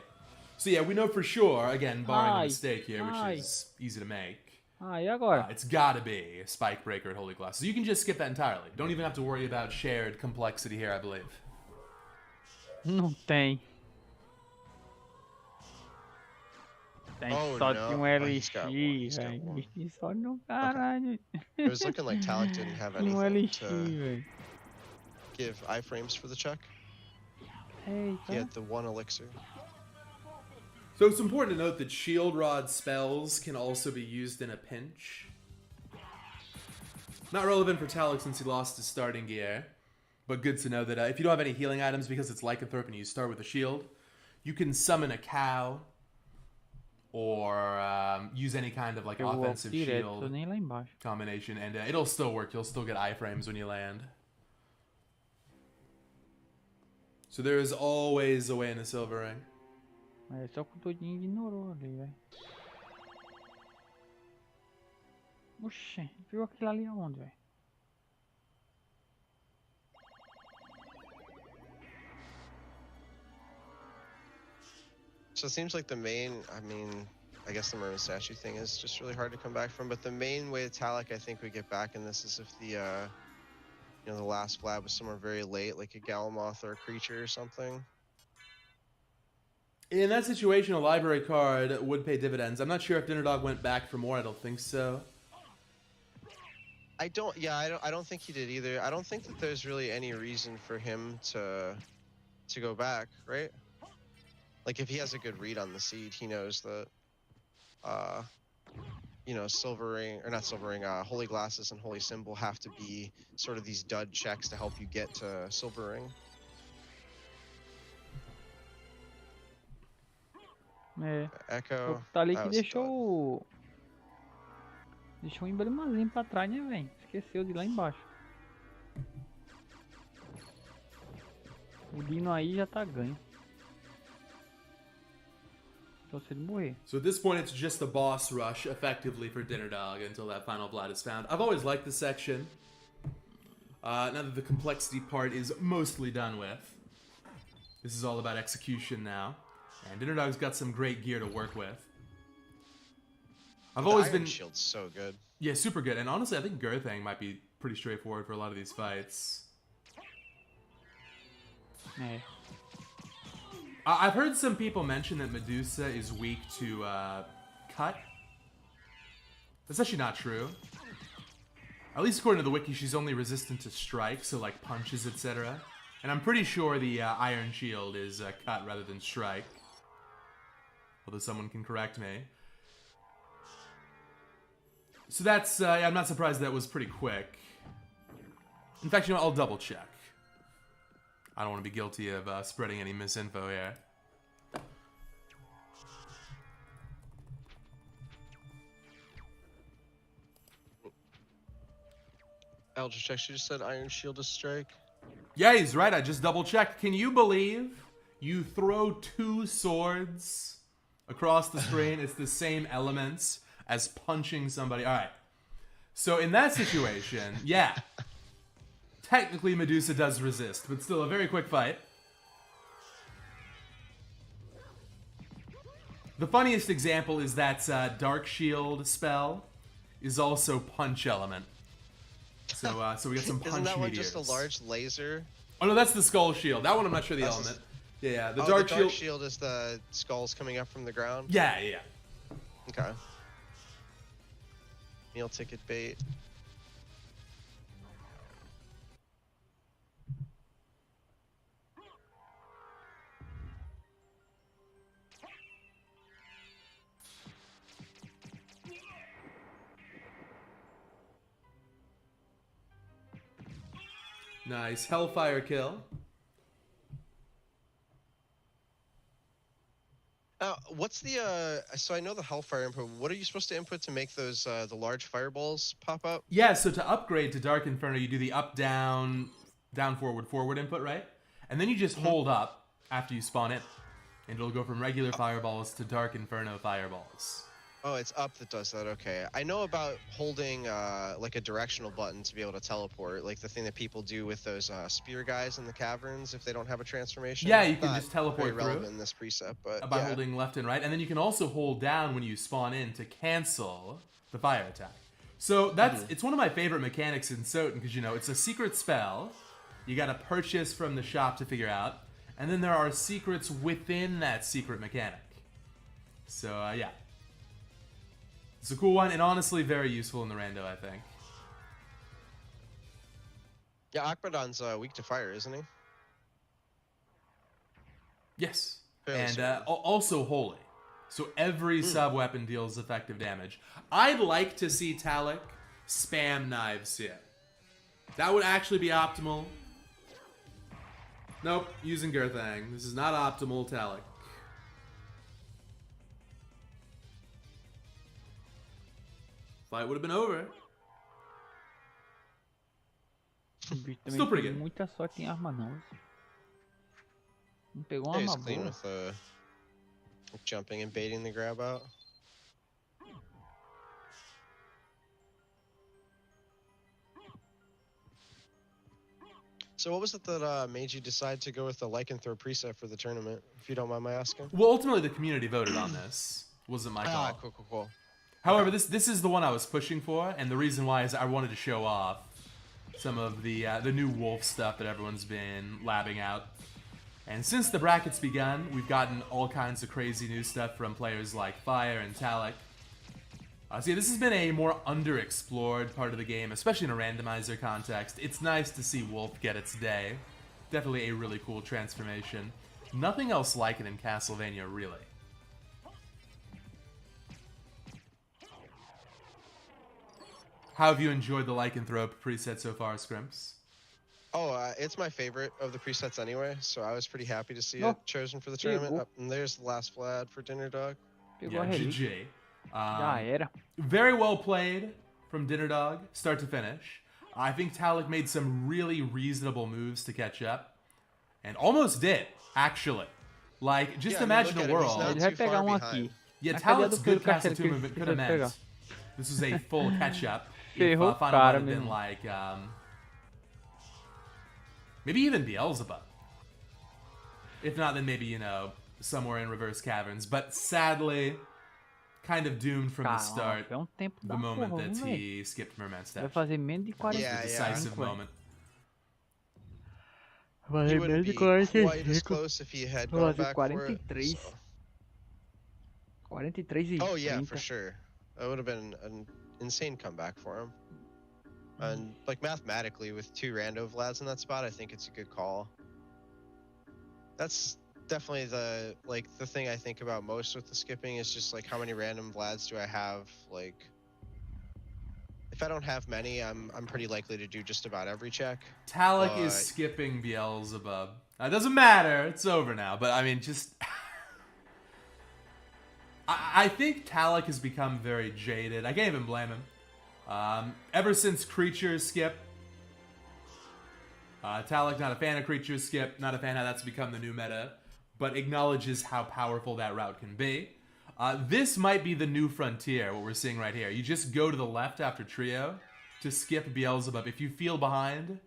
So yeah, we know for sure, again, barring a mistake here, which is easy to make. E agora? It's gotta be Spike Breaker at Holy Glass. So you can just skip that entirely. Don't even have to worry about shared complexity here, I believe. Não tem. Tem só de LX, velho. Só no caralho. It was looking like Talik didn't have anything LX, to velho. give iframes for the check. Eita. He had the 1 elixir. So it's important to note that Shield Rod spells can also be used in a pinch. Not relevant for Talik since he lost his starting gear, but good to know that if you don't have any healing items because it's lycanthrope and you start with a shield, you can summon a cow or use any kind of like offensive shield combination, and it'll still work. You'll still get iframes when you land. So there is always a way in a silver ring. É só que o Todinho ignorou ali, velho. Oxê, viu aquilo ali aonde, velho? So it seems like the main, I guess the Merman Statue thing is just really hard to come back from, but the main way Talik I think we get back in this is if the, the last Vlad was somewhere very late, like a Galamoth or a creature or something. In that situation, a library card would pay dividends. I'm not sure if Dinnerdog went back for more. I don't think so. I don't think he did either. I don't think that there's really any reason for him to go back, right? Like if he has a good read on the seed, he knows that Silver Ring, or not Silver Ring, Holy Glasses and Holy Symbol have to be sort of these dud checks to help you get to Silver Ring. É. Echo. Tá ali que deixou um emblemazinho pra trás, né, velho? Esqueceu de ir lá embaixo. O Dino aí já tá ganho. Só se ele morrer. So at this point, it's just a boss rush, effectively, for Dinnerdog until that final Vlad is found. I've always liked this section. Now that the complexity part is mostly done with, this is all about execution now. And Dinnerdog's got some great gear to work with. I've always been... Shield's so good. Yeah, super good. And honestly, I think Girthang might be pretty straightforward for a lot of these fights. É. I've heard some people mention that Medusa is weak to cut. That's actually not true. At least according to the wiki, she's only resistant to strike, so like punches, etc. And I'm pretty sure the Iron Shield is cut rather than strike. Although someone can correct me. So that's, I'm not surprised that was pretty quick. In fact, I'll double check. I don't want to be guilty of spreading any misinfo here. Eldritch actually just said Iron Shield is strike. Yeah, he's right. I just double checked. Can you believe you throw 2 swords across the screen? It's the same elements as punching somebody. All right. So in that situation, yeah. Technically, Medusa does resist, but still a very quick fight. The funniest example is that Dark Shield spell is also punch element. So we got some punch Isn't that one meteors. just a large laser? Oh no, that's the Skull Shield. That one I'm not sure the That's element. Yeah, the Oh, Dark the Shield. Dark Shield is the skulls coming up from the ground? Yeah, yeah. Okay. Meal ticket bait. Nice Hellfire kill. What's the so I know the Hellfire input. What are you supposed to input to make those the large fireballs pop up? Yeah, so to upgrade to Dark Inferno, you do the up, down, down, forward, forward input, right? And then you just hold up after you spawn in. And it'll go from regular fireballs to Dark Inferno fireballs. Oh, it's up that does that. Okay. I know about holding like a directional button to be able to teleport, like the thing that people do with those spear guys in the caverns if they don't have a transformation. Yeah, you can Not just teleport very relevant through in this preset, but by yeah. holding left and right. And then you can also hold down when you spawn in to cancel the fire attack. So that's it's one of my favorite mechanics in Soten because, you know, it's a secret spell. You got to purchase from the shop to figure out. And then there are secrets within that secret mechanic. So, yeah. It's a cool one, and honestly very useful in the rando, I think. Yeah, Akbadon's weak to fire, isn't he? Yes. Fairly And certain. also holy. So every sub-weapon deals effective damage. I'd like to see Talik spam knives here. That would actually be optimal. Nope, using Girthang. This is not optimal, Talik. Fight would have been over. O bicho também Still pretty tem good. muita sorte em arma não. Não pegou uma Yeah, he's arma clean boa. with jumping and baiting the grab out. So what was it that made you decide to go with the lycanthrope preset for the tournament, if you don't mind my asking? Well, ultimately the community voted on this. Wasn't my call. Cool. However, this is the one I was pushing for, and the reason why is I wanted to show off some of the new Wolf stuff that everyone's been labbing out. And since the bracket's begun, we've gotten all kinds of crazy new stuff from players like Fire and Talik. So yeah, this has been a more underexplored part of the game, especially in a randomizer context. It's nice to see Wolf get its day. Definitely a really cool transformation. Nothing else like it in Castlevania, really. How have you enjoyed the Lycanthrope preset so far, Scrimps? Oh, it's my favorite of the presets anyway, so I was pretty happy to see Oh, it chosen for the pegou. tournament. And there's the last Vlad for Dinner Dog. Pegou a relíquia. GG. Já era. Very well played from Dinner Dog, start to finish. I think Talik made some really reasonable moves to catch up. And almost did, actually. Like, just Yeah, I mean, imagine look a at him, he's world. not Ele vai too pegar far um behind. aqui. Yeah, Na cadeia Talik's do good Pedro Castle Castelo 2 que movement ele could have vai meant pegar. this was a full catch-up. If Ferrou o Final cara might have been mesmo. like, maybe even Beelzebub. If not, then maybe, you know, somewhere in Reverse Caverns. But sadly, kind of doomed from the Cara, start. é um tempo The da moment porra, that viu, velho? he skipped Merman Vai Step. fazer menos de 45. Yeah, The yeah. decisive velho. moment. Vai He fazer wouldn't menos de be quite as 45. close if he had Vai gone fazer back for it. 43. so- 43 e Oh yeah, 30. for sure. That would have been an insane comeback for him. And like mathematically, with 2 rando Vlads in that spot, I think it's a good call. That's definitely the thing I think about most with the skipping is just like how many random Vlads do I have like if I don't have many, I'm pretty likely to do just about every check. Talek is skipping Beelzebub. It doesn't matter. It's over now. But I mean, just I think Talek has become very jaded. I can't even blame him. Ever since Creatures Skip, Talek not a fan of Creatures Skip, not a fan how that's become the new meta, but acknowledges how powerful that route can be. This might be the new frontier, what we're seeing right here. You just go to the left after Trio to skip Beelzebub. If you feel behind,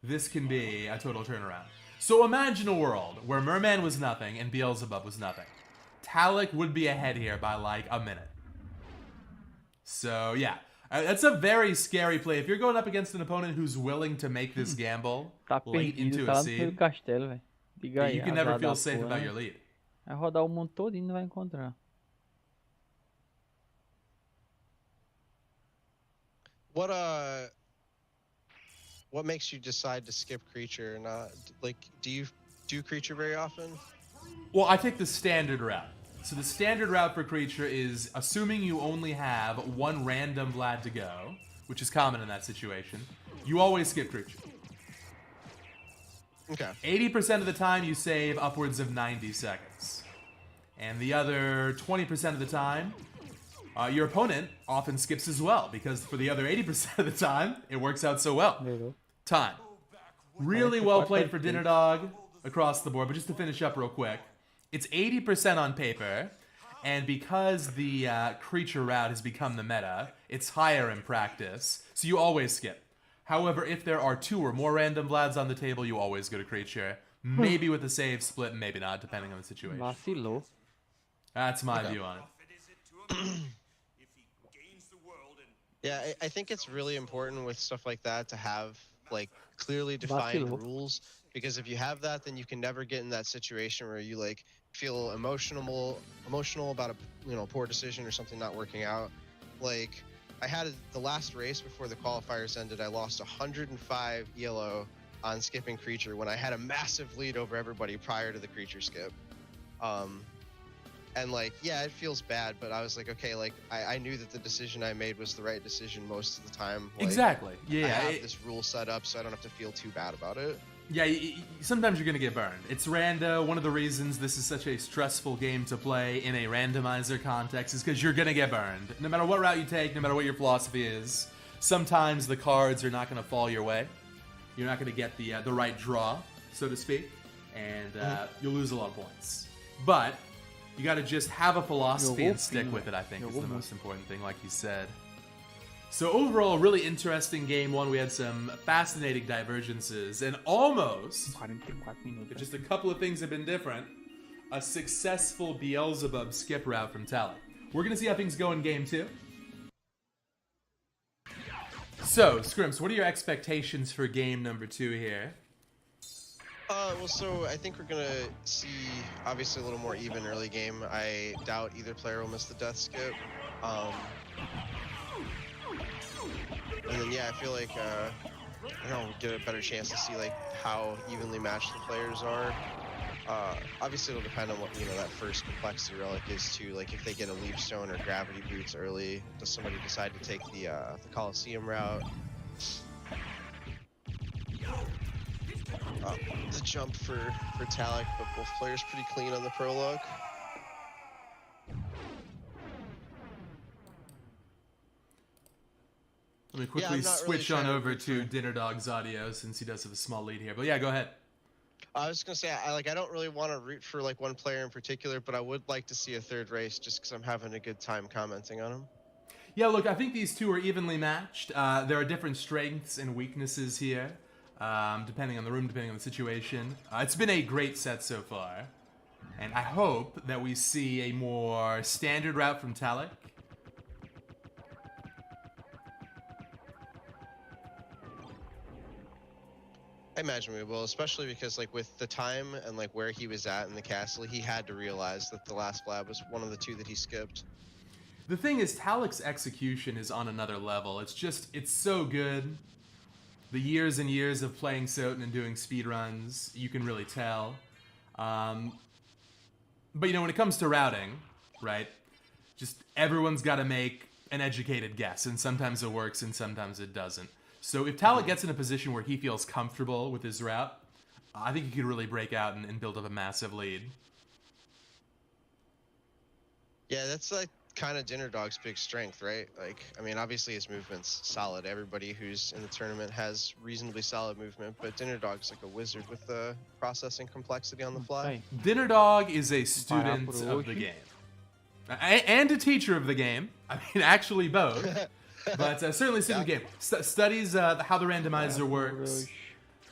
this can be a total turnaround. So imagine a world where Merman was nothing and Beelzebub was nothing. Talek would be ahead here by like a minute. So yeah, that's a very scary play. If you're going up against an opponent who's willing to make this gamble Tá late perdido, into tá a lá no meio do seed, castelo, velho. Diga aí, you can azar never da feel safe porra, about né? your lead. Vai rodar o mundo todo e não vai encontrar. What makes you decide to skip creature? Not like, do you do creature very often? Well, I take the standard route. So the standard route for creature is assuming you only have one random Vlad to go, which is common in that situation. You always skip creature. Okay. 80% of the time you save upwards of 90 seconds. And the other 20% of the time, your opponent often skips as well, because for the other 80% of the time, it works out so well. Time. Really well played for Dinner Dog across the board, but just to finish up real quick, it's 80% on paper, and because the creature route has become the meta, it's higher in practice, so you always skip. However, if there are 2 or more random Vlads on the table, you always go to creature. Maybe with a save split, maybe not, depending on the situation. Vacilou. That's my view on it. Yeah, I think it's really important with stuff like that to have like clearly defined Vacilo. rules, because if you have that, then you can never get in that situation where you like feel emotional about a poor decision or something not working out. Like I had the last race before the qualifiers ended, I lost 105 ELO on skipping creature when I had a massive lead over everybody prior to the creature skip. And like, yeah, it feels bad, but I was like, okay, like I knew that the decision I made was the right decision most of the time. Like, Exactly. Yeah. I have this rule set up so I don't have to feel too bad about it. Yeah, sometimes you're going to get burned. It's rando. One of the reasons this is such a stressful game to play in a randomizer context is because you're going to get burned. No matter what route you take, no matter what your philosophy is, sometimes the cards are not going to fall your way. You're not going to get the right draw, so to speak, and you'll lose a lot of points. But you got to just have a philosophy and stick with it, I think, is the most important thing, like you said. So overall, really interesting game one. We had some fascinating divergences, and almost, 44 minutos. just a couple of things have been different, a successful Beelzebub skip route from Talek. We're going to see how things go in game two. So, Scrimps, what are your expectations for game number 2 here? Well, so I think we're gonna see obviously a little more even early game. I doubt either player will miss the death skip. And then yeah, I feel like we'll get a better chance to see like how evenly matched the players are. Obviously it'll depend on what that first complexity relic is too. Like if they get a leaf stone or gravity boots early, does somebody decide to take the Coliseum route? The jump for Talek, but both players pretty clean on the prologue. Let me quickly switch on over to Dinner Dog's audio since he does have a small lead here. But yeah, go ahead. I was gonna say I don't really want to root for like one player in particular, but I would like to see a third race just because I'm having a good time commenting on him. Yeah, look, I think these two are evenly matched. There are different strengths and weaknesses here, depending on the room, depending on the situation. It's been a great set so far, and I hope that we see a more standard route from Talek. I imagine we will, especially because like with the time and like where he was at in the castle, he had to realize that the last Vlad was one of the two that he skipped. The thing is, Talek's execution is on another level. It's so good. The years and years of playing Soten and doing speedruns, you can really tell. But when it comes to routing, right, just everyone's got to make an educated guess, and sometimes it works and sometimes it doesn't. So if Talek gets in a position where he feels comfortable with his route, I think he could really break out and build up a massive lead. Yeah, that's like kind of Dinner Dog's big strength, right? Like, I mean, obviously his movement's solid. Everybody who's in the tournament has reasonably solid movement, but Dinner Dog's like a wizard with the processing complexity on the fly. Dinner Dog is a student of the game. And a teacher of the game. I mean, actually both. But certainly student of the game. Studies how the randomizer works.